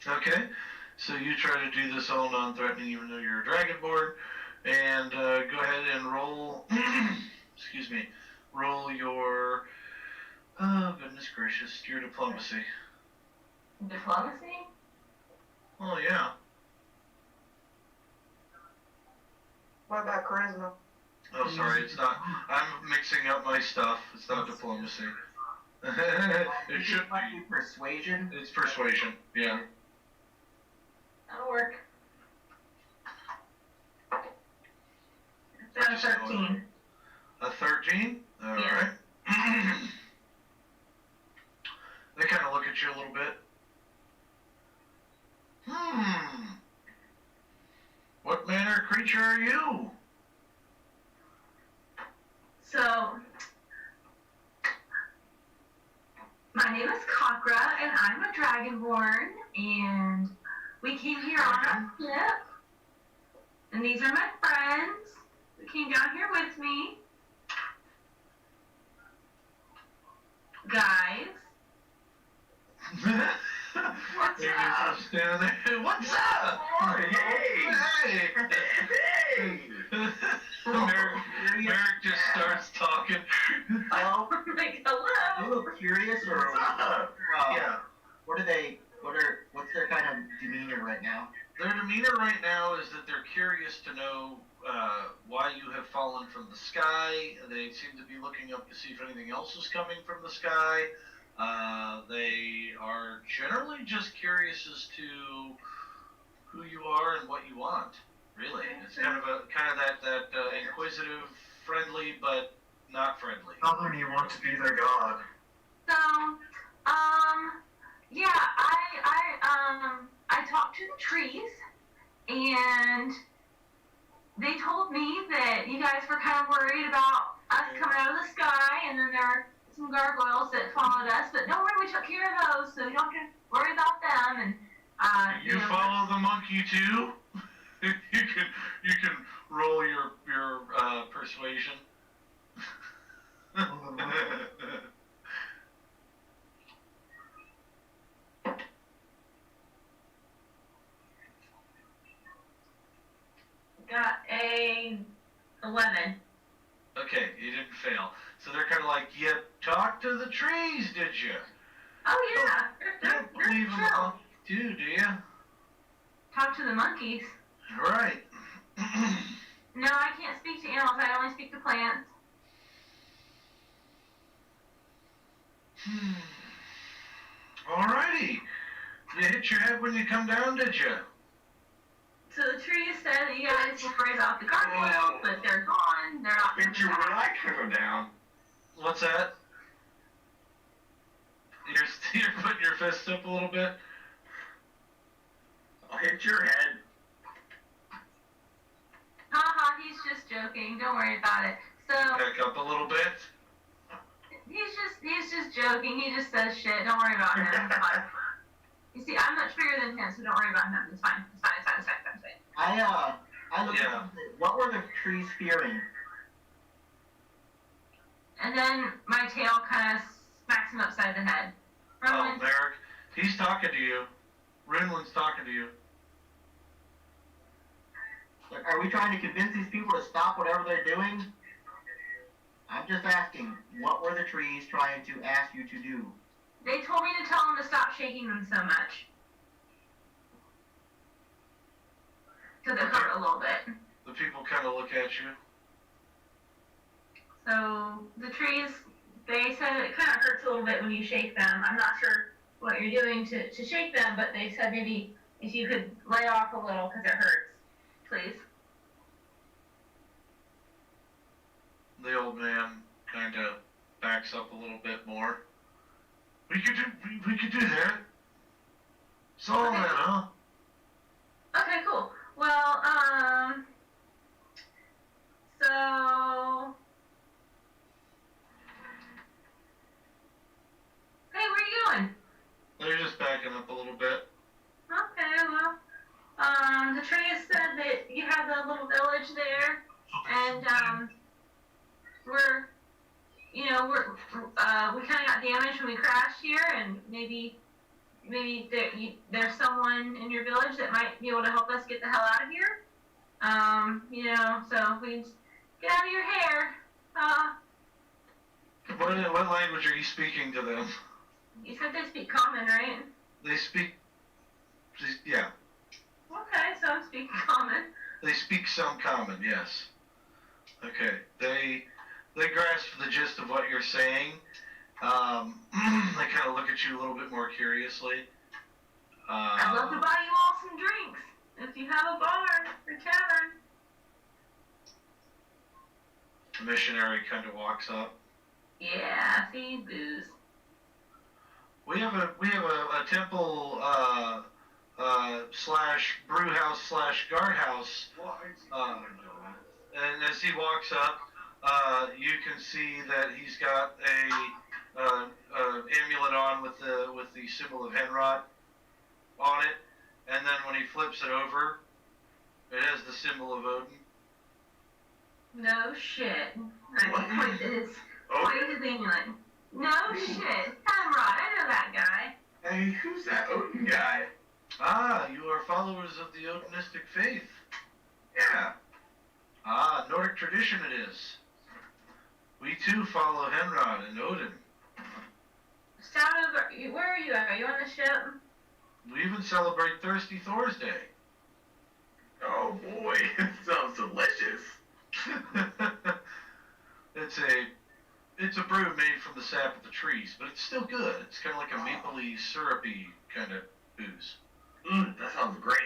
Okay, so you try to do this all non-threatening even though you're a dragonborn, and go ahead and roll, excuse me, roll your, oh goodness gracious, your diplomacy. Diplomacy? Oh yeah. What about charisma? Oh sorry, it's not, I'm mixing up my stuff, it's not diplomacy. It should be. Persuasion? It's persuasion, yeah. That'll work. It's at a 13. A 13? Alright. Yeah. They kind of look at you a little bit. What manner of creature are you? So, my name is Kakra, and I'm a dragonborn, and we came here on a ship, and these are my friends who came down here with me. Guys. What's up? What's up? Hey! Hey! Merrick just starts talking. Hello? Like, hello? You look curious, or Yeah. what's their kind of demeanor right now? Their demeanor right now is that they're curious to know why you have fallen from the sky. They seem to be looking up to see if anything else is coming from the sky. They are generally just curious as to who you are and what you want. Really, it's kind of that inquisitive, friendly, but not friendly. Tell them you want to be their god. So, yeah, I talked to the trees, and they told me that you guys were kind of worried about us coming out of the sky, and then there are some gargoyles that followed us, but don't worry, we took care of those, so you don't have to worry about them, and, You follow the monkey too? you can roll your persuasion. Got a 11. Okay, you didn't fail. So they're kind of like, you talked to the trees, did you? Oh yeah, they're Believe them chill. all too, do you? Talk to the monkeys. Right. No, I can't speak to animals. I only speak to plants. Alrighty. You hit your head when you come down, did you? So the trees said that you guys were worried about the gargoyles, but they're gone. They're not Picture coming when back. I come down. What's that? You're putting your fist up a little bit? I'll hit your head. Haha, he's just joking. Don't worry about it. So Back up a little bit. he's just joking. He just says shit. Don't worry about him. It's fine. You see, I'm much bigger than him, so don't worry about him. It's fine. It's fine. It's fine. It's fine. I looked Yeah. at what were the trees fearing? And then my tail kind of smacks him upside the head. Oh, Rowan, Merrick, he's talking to you. Rinland's talking to you. Like, are we trying to convince these people to stop whatever they're doing? I'm just asking, what were the trees trying to ask you to do? they told me to tell him to stop shaking them so much. Because it hurt a little bit. The people kind of look at you. So the trees, they said it kind of hurts a little bit when you shake them. I'm not sure what you're doing to shake them, but they said maybe if you could lay off a little because it hurts, please. The old man kind of backs up a little bit more. We could do that. Solve Okay. that, huh? Okay, cool. Well, so, hey, where are you going? They're just backing up a little bit. Okay, well, the trees said that you have the little village there, and, we kind of got damaged when we crashed here, and maybe there's someone in your village that might be able to help us get the hell out of here. So we just get out of your hair. What language are you speaking to them? You said they speak common, right? They speak, yeah. Okay, so I'm speaking common. They speak some common, yes. Okay, they grasp the gist of what you're saying. They kind of look at you a little bit more curiously. I'd love to buy you all some drinks if you have a bar or tavern. The missionary kind of walks up. Yeah, see, booze. We have a temple slash brew house slash guardhouse. And as he walks up, you can see that he's got a amulet on with the symbol of Henrod on it, and then when he flips it over, it has the symbol of Odin. No shit. I point to the amulet. No shit. Henrod, I know that guy. Hey, who's that Odin guy? Ah, you are followers of the Odinistic faith. Yeah. Ah, Nordic tradition it is. We too follow Henrod and Odin. Where are you at? Are you on the ship? We even celebrate Thirsty Thor's Day. Oh boy, it sounds delicious. It's a brew made from the sap of the trees, but it's still good. It's kind of like a mapley, syrupy kind of booze. That sounds great.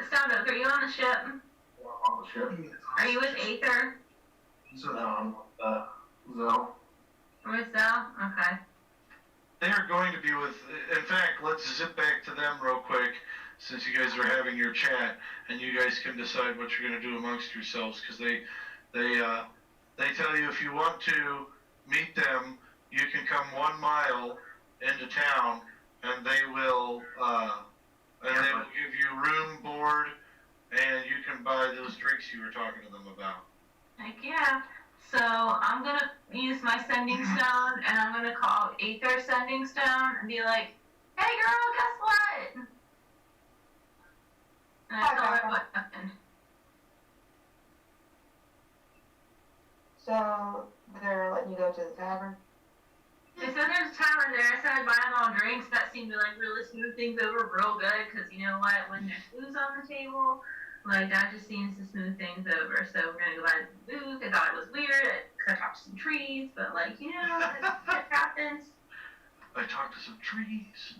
Starbuck, are you on the ship? On the ship. Are you with Aether? Zell. With Zell? Okay. They are going to be with. In fact, let's zip back to them real quick, since you guys are having your chat, and you guys can decide what you're going to do amongst yourselves, because they tell you if you want to meet them, you can come 1 mile into town, and they will give you room, board, and you can buy those drinks you were talking to them about. Heck yeah. So I'm gonna use my sending stone, and I'm gonna call Aether Sending Stone and be like, "Hey girl, guess what?" And I tell her what happened. So they're letting you go to the tavern? They said there's a tavern there. I said I'd buy them all drinks. That seemed to like really smooth things over real good, because you know what? When there's booze on the table, like that just seems to smooth things over. So we're gonna go buy some booze. I thought it was weird. I could talk to some trees, but like, you know, it happens. I talked to some trees.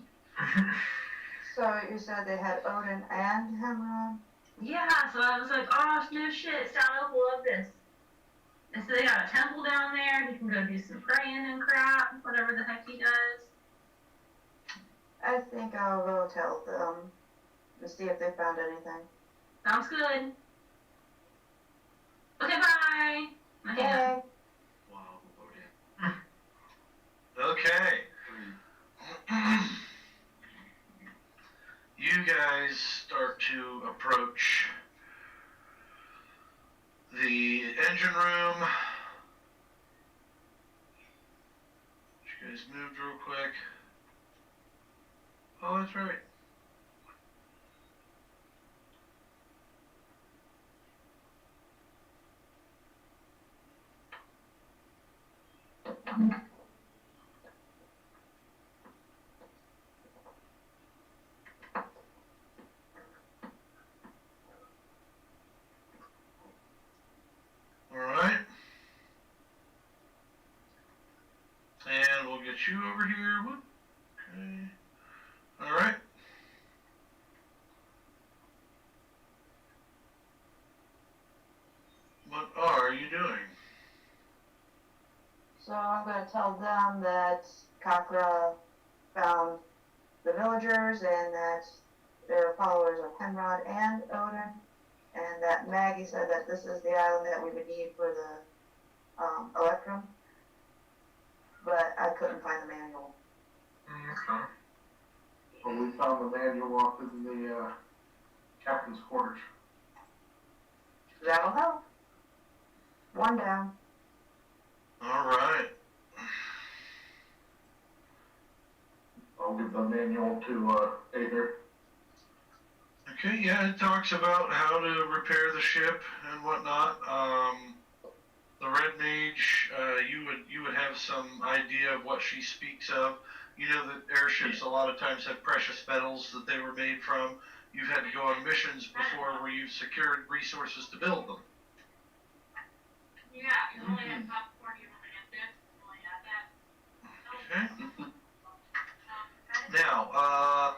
So you said they had Odin and Hemron? Yeah, so I was like, oh no shit, Stalin will love this. And so they got a temple down there. He can go do some praying and crap, whatever the heck he does. I think I'll go tell them and see if they found anything. Sounds good. Okay, bye. Okay. Wow, Okay. You guys start to approach the engine room. You guys moved real quick. Oh, that's right. Alright. And we'll get you over here. Whoop. Okay. Alright. What are you doing? So I'm going to tell them that Kakra found the villagers and that they're followers of Penrod and Odin, and that Maggie said that this is the island that we would need for the Electrum, but I couldn't find the manual. Okay. Well, we found the manual up in the captain's quarters. That'll help. One down. Alright. I'll give the manual to Aether. Okay, yeah, it talks about how to repair the ship and whatnot. The Red Mage, you would have some idea of what she speaks of. You know that airships a lot of times have precious metals that they were made from. You've had to go on missions before where you've secured resources to build them. Yeah, you only have popcorn, you only have this, you only have that. Okay. Now,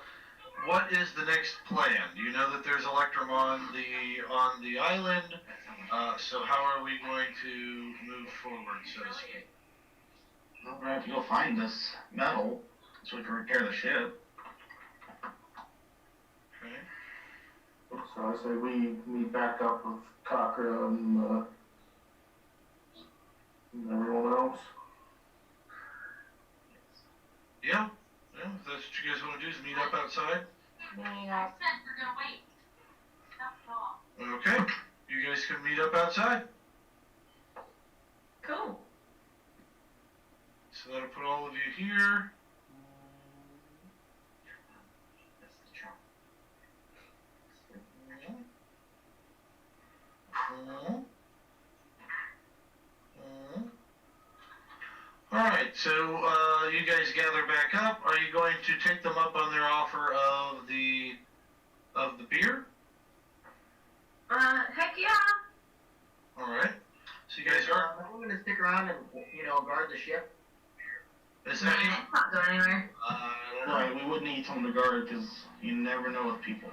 what is the next plan? You know that there's Electrum on the island, so how are we going to move forward, so to speak? Well, we're gonna have to go find this metal so we can repair the ship. Okay. So I say we meet back up with Kakra and everyone else. Yeah, if that's what you guys want to do is meet up outside. Yeah. We're gonna wait. Okay, you guys can meet up outside. Cool. So that'll put all of you here. That's the trunk. Alright, so you guys gather back up. Are you going to take them up on their offer of the beer? Heck yeah. Alright. So you guys are I'm gonna stick around and, guard the ship. Is there any? Not going anywhere. Right, we would need someone to guard because you never know with people.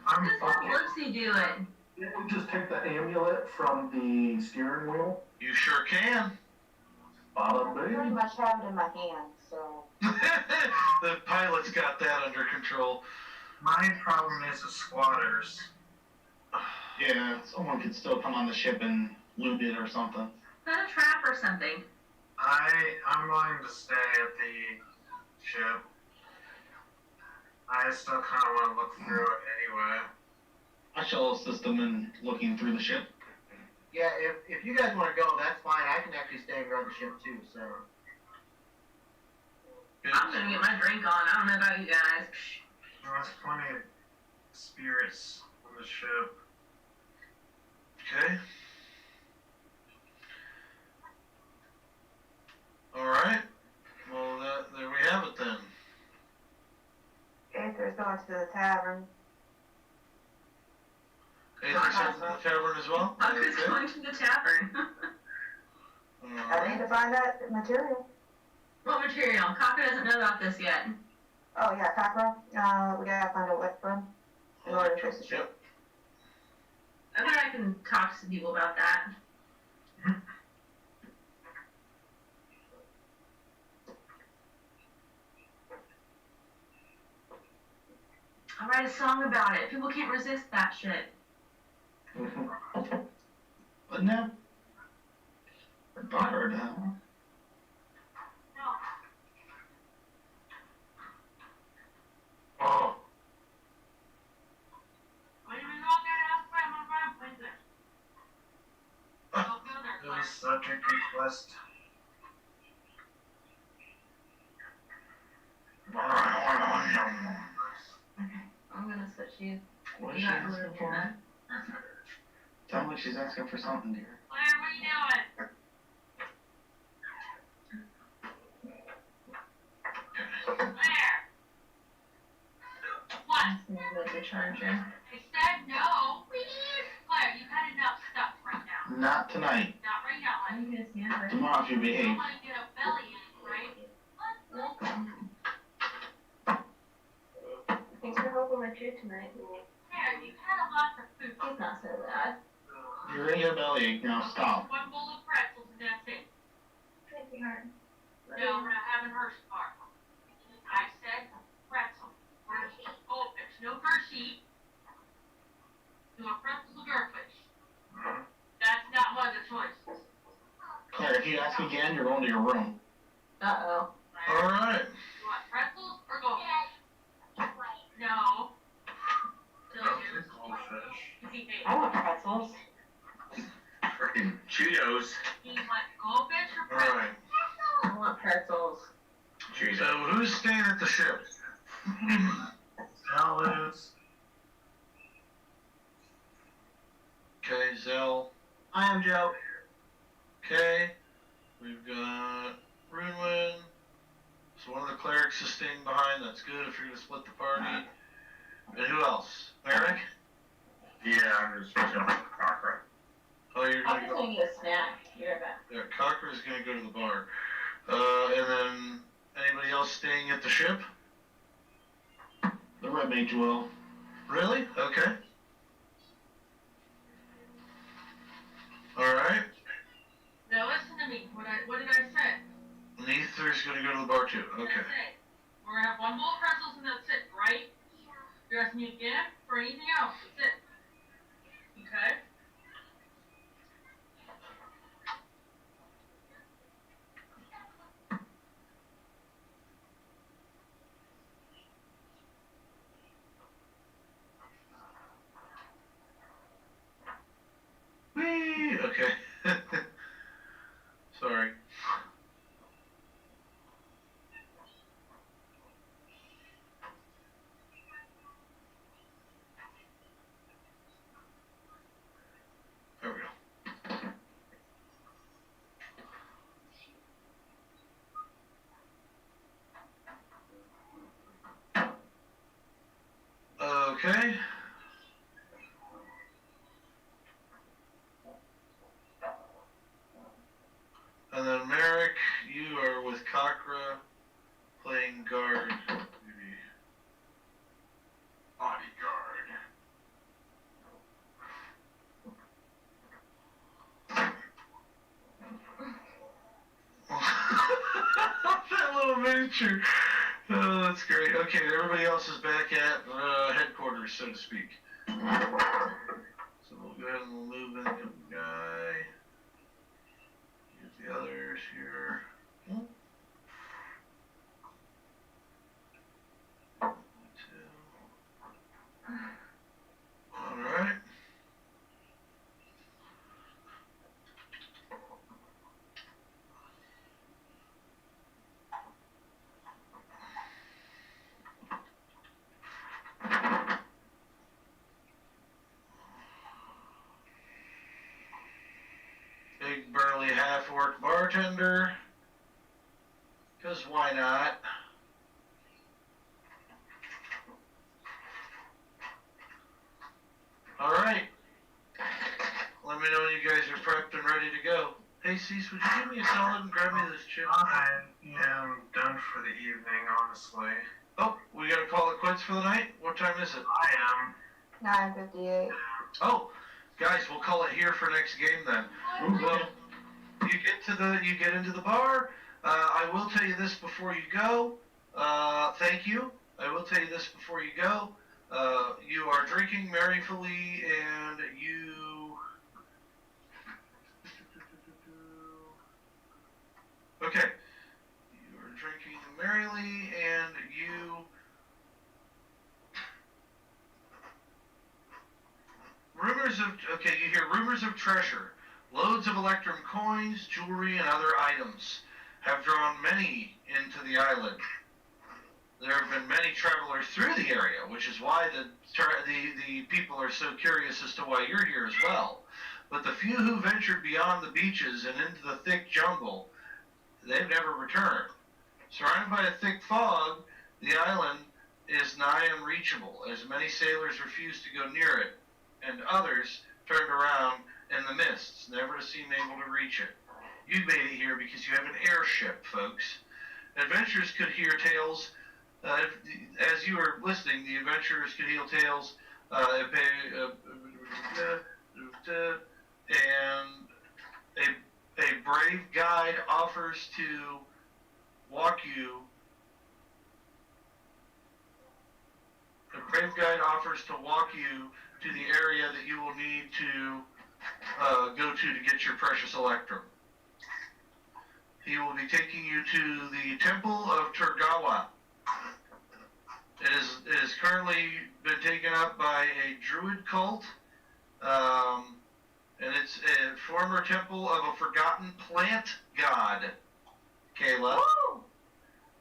Just have Lipsy do it. Didn't we just take the amulet from the steering wheel? You sure can. I Bada pretty bing. much have it in my hand, so. The pilot's got that under control. My problem is the squatters. Yeah, someone could still come on the ship and loot it or something. Set a trap or something. I'm going to stay at the ship. I still kind of want to look through it anyway. I shall assist them in looking through the ship. Yeah, if you guys want to go, that's fine. I can actually stay and guard the ship too, so. I'm gonna get my drink on. I don't know about you guys. There's plenty of spirits on the ship. Okay. Alright. Well, there we have it then. Aether's going to the tavern. Aether's heading to the tavern as well? I'm just Okay. going to the tavern. I need to find that material. What material? Kaka doesn't know about this yet. Oh, yeah, copper. We gotta find a wet room in order to fix the ship. I bet I can talk to some people about that. I'll write a song about it. People can't resist that shit. But no. Bard, huh? Oh. New subject request. Okay, I'm gonna switch you. What is she asking for? Sounds like she's asking for something, dear. Claire, what are you doing? Claire! What? I'm gonna go to the charger. I said no, please. Claire, you've had enough stuff right now. Not tonight. Not right now. I'm gonna stand right Tomorrow if you You behave. don't want to get a bellyache, right? Thanks for helping with you tonight. Claire, you've had a lot of food. He's not so bad. You're in your bellyache now. Stop. One bowl of pretzels and that's it. Thank you, Heart. No, we're not having Hershey-bar. I said pretzel. Goldfish, no Hershey. You want pretzels or goldfish? That's not one of the choices. Claire, if you ask again, you're going to your room. Uh-oh. Alright. You want pretzels or goldfish? No. Delicious. Goldfish. I want pretzels. Freaking Cheetos. You want goldfish or pretzels? Alright. I want pretzels. So who's staying at the ship? Zell is. Okay, Zell. I am Joe. Okay. We've got Runewin. So one of the clerics is staying behind. That's good if you're going to split the party. And who else? Eric? Yeah, I'm just chilling with Cochran. Oh, you're I'm going to just go. gonna get a snack. Be right back. Yeah, Cocker's going to go to the bar. And then anybody else staying at the ship? The red mage will. Really? Okay. Alright. Now listen to me. What did I say? Neither's going to go to the bar too. Okay. That's it. We're gonna have one bowl of pretzels and that's it, right? You're asking me again for anything else. That's it. Okay? Whee! Okay. Sorry. There we go. Okay. Chakra, playing guard, maybe. Bodyguard. That little miniature. Oh, that's great. Okay, everybody else is back at headquarters, so to speak. So we'll go ahead and we'll move in the guy. Use the others here. All right. Big burly half-orc bartender. Because why not? Alright. Let me know when you guys are prepped and ready to go. Hey Cease, would you give me a solid and grab me this chip? I am done for the evening, honestly. Oh, we gotta call it quits for the night? What time is it? I am. 9:58. Oh, guys, we'll call it here for next game then. Well, you get into the bar. I will tell you this before you go. Thank you. I will tell you this before you go. You are drinking merrily, and you. Okay. You are drinking merrily, and you. You hear rumors of treasure. Loads of Electrum coins, jewelry, and other items have drawn many into the island. There have been many travelers through the area, which is why the people are so curious as to why you're here as well. But the few who ventured beyond the beaches and into the thick jungle, they've never returned. Surrounded by a thick fog, the island is nigh unreachable, as many sailors refused to go near it, and others turned around in the mists, never to seem able to reach it. You made it here because you have an airship, folks. Adventurers could hear tales. As you were listening, the adventurers could hear tales, and a brave guide offers to walk you. A brave guide offers to walk you to the area that you will need to go to get your precious Electrum. He will be taking you to the Temple of Turgawa. It is currently been taken up by a druid cult, and it's a former temple of a forgotten plant god, Kayla. Woo!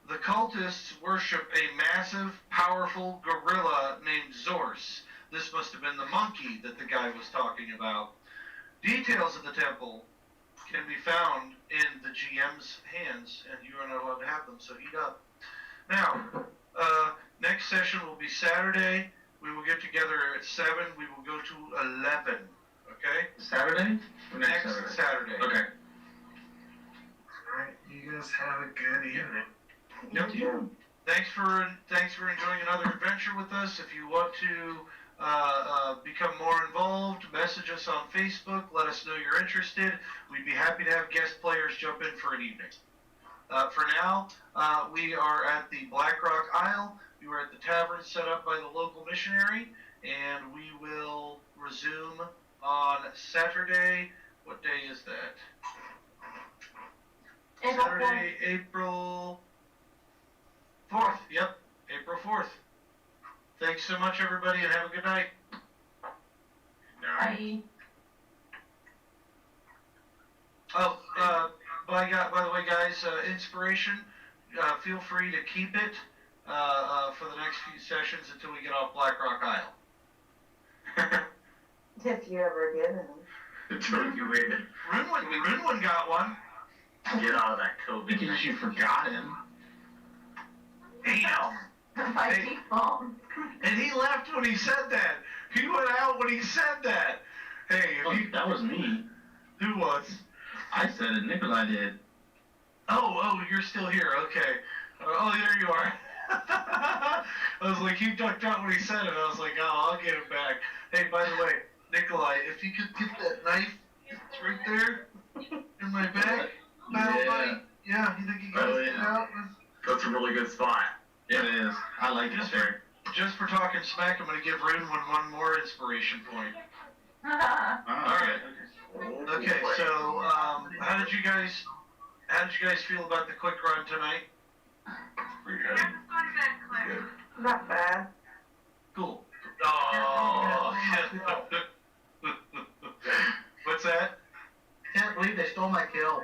The cultists worship a massive, powerful gorilla named Zorse. This must have been the monkey that the guy was talking about. Details of the temple can be found in the GM's hands, and you are not allowed to have them, so eat up. Now, next session will be Saturday. We will get together at 7. We will go to 11. Okay? Saturday? Or next Saturday. Okay. Alright, you guys have a good evening. Yep. Thanks for enjoying another adventure with us. If you want to become more involved, message us on Facebook. Let us know you're interested. We'd be happy to have guest players jump in for an evening. For now, we are at the Black Rock Isle. We were at the tavern set up by the local missionary, and we will resume on Saturday. What day is that? Saturday, April 4th. Yep, April 4th. Thanks so much, everybody, and have a good night. Bye. Oh, by the way, guys, inspiration, feel free to keep it for the next few sessions until we get off Black Rock Isle. If you ever get them. Until you wait. Rinwin got one. Get out of that COVID. Because you forgot him. Damn. By default. And he left when he said that. He went out when he said that. Hey, Look, that was me. Who was? I said it. Nikolai did. Oh, you're still here. Okay. Oh, there you are. I was like, he ducked out when he said it. I was like, oh, I'll get him back. Hey, by the way, Nikolai, if you could get that knife, it's right there in my bag. Battle buddy. Yeah, you think you can get it out? That's a really good spot. It is. I like it there. Just for talking smack, I'm gonna give Rinwin one more inspiration point. Alright. Okay, so how did you guys feel about the quick run tonight? Pretty good. Never go to bed, Claire. Not bad. Cool. Oh. What's that? Can't believe they stole my kill.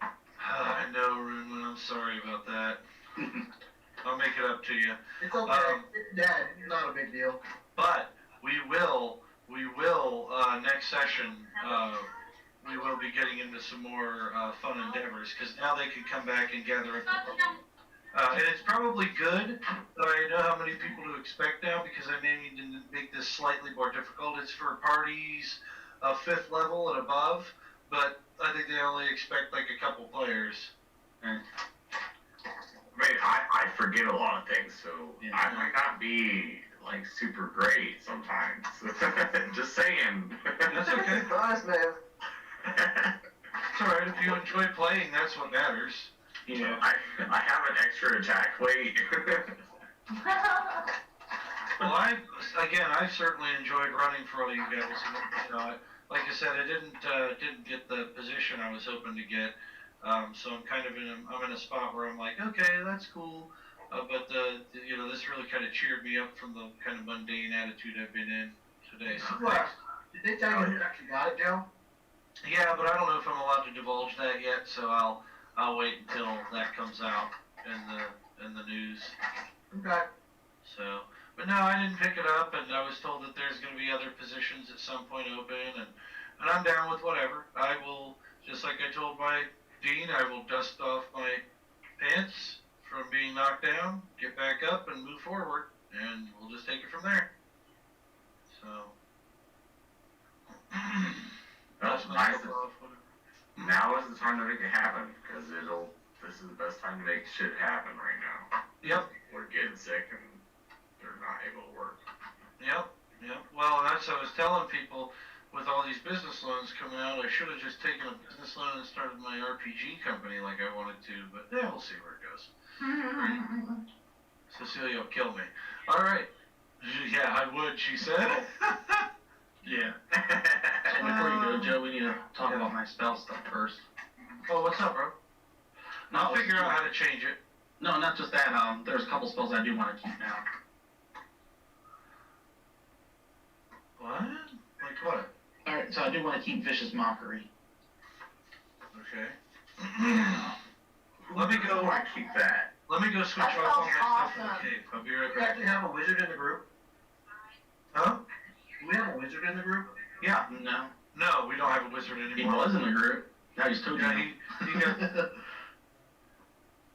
I know, Rinwin. I'm sorry about that. I'll make it up to you. It's okay. It's dead. Not a big deal. But we will next session. We will be getting into some more fun endeavors because now they can come back and gather up. And it's probably good that I know how many people to expect now because I may need to make this slightly more difficult. It's for parties 5th level and above, but I think they only expect like a couple players. I mean, I forget a lot of things, so Yeah. I might not be like super great sometimes. Just saying. That's okay. Nice move. It's alright, if you enjoy playing, that's what matters. Yeah. I have an extra attack. Wait. Well, I've certainly enjoyed running for all you guys. You know, like I said, I didn't get the position I was hoping to get, so I'm kind of I'm in a spot where I'm like, okay, that's cool, but you know, this really kind of cheered me up from the kind of mundane attitude I've been in today. So thanks. Did they tell you who actually got it, Joe? Yeah, but I don't know if I'm allowed to divulge that yet, so I'll wait until that comes out in the news. Okay. So, but no, I didn't pick it up, and I was told that there's going to be other positions at some point open, and I'm down with whatever. I will, just like I told my dean, I will dust off my pants from being knocked down, get back up, and move forward, and we'll just take it from there. So. Well, nice. Now is the time to make it happen, because this is the best time to make shit happen right now. Yep. We're getting sick and they're not able to work. Yep. Well, that's what I was telling people with all these business loans coming out. I should have just taken a business loan and started my RPG company like I wanted to, but yeah, we'll see where it goes. Cecilia will kill me. All right. Yeah, I would, she said. Yeah. So before you go, Joe, we need to talk about my spell stuff first. Oh, what's up, bro? I'll figure out how to change it. No, not just that. There's a couple spells I do want to keep now. What? Like what? Alright, so I do want to keep Vicious Mockery. Okay. Let me go. I keep that. Let me go switch That off all my sounds stuff in the awesome. cave. I'll be right Do we back. actually have a wizard in the group? Huh? Do we have a wizard in the group? Yeah. No. No, we don't have a wizard He anymore. was in the group. Now he's too Yeah, he got.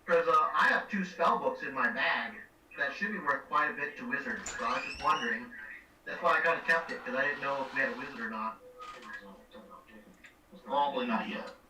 Because I have 2 spell books in my bag that should be worth quite a bit to wizards, so I was just wondering. That's why I kind of kept it, because I didn't know if we had a wizard or not. Probably not yet.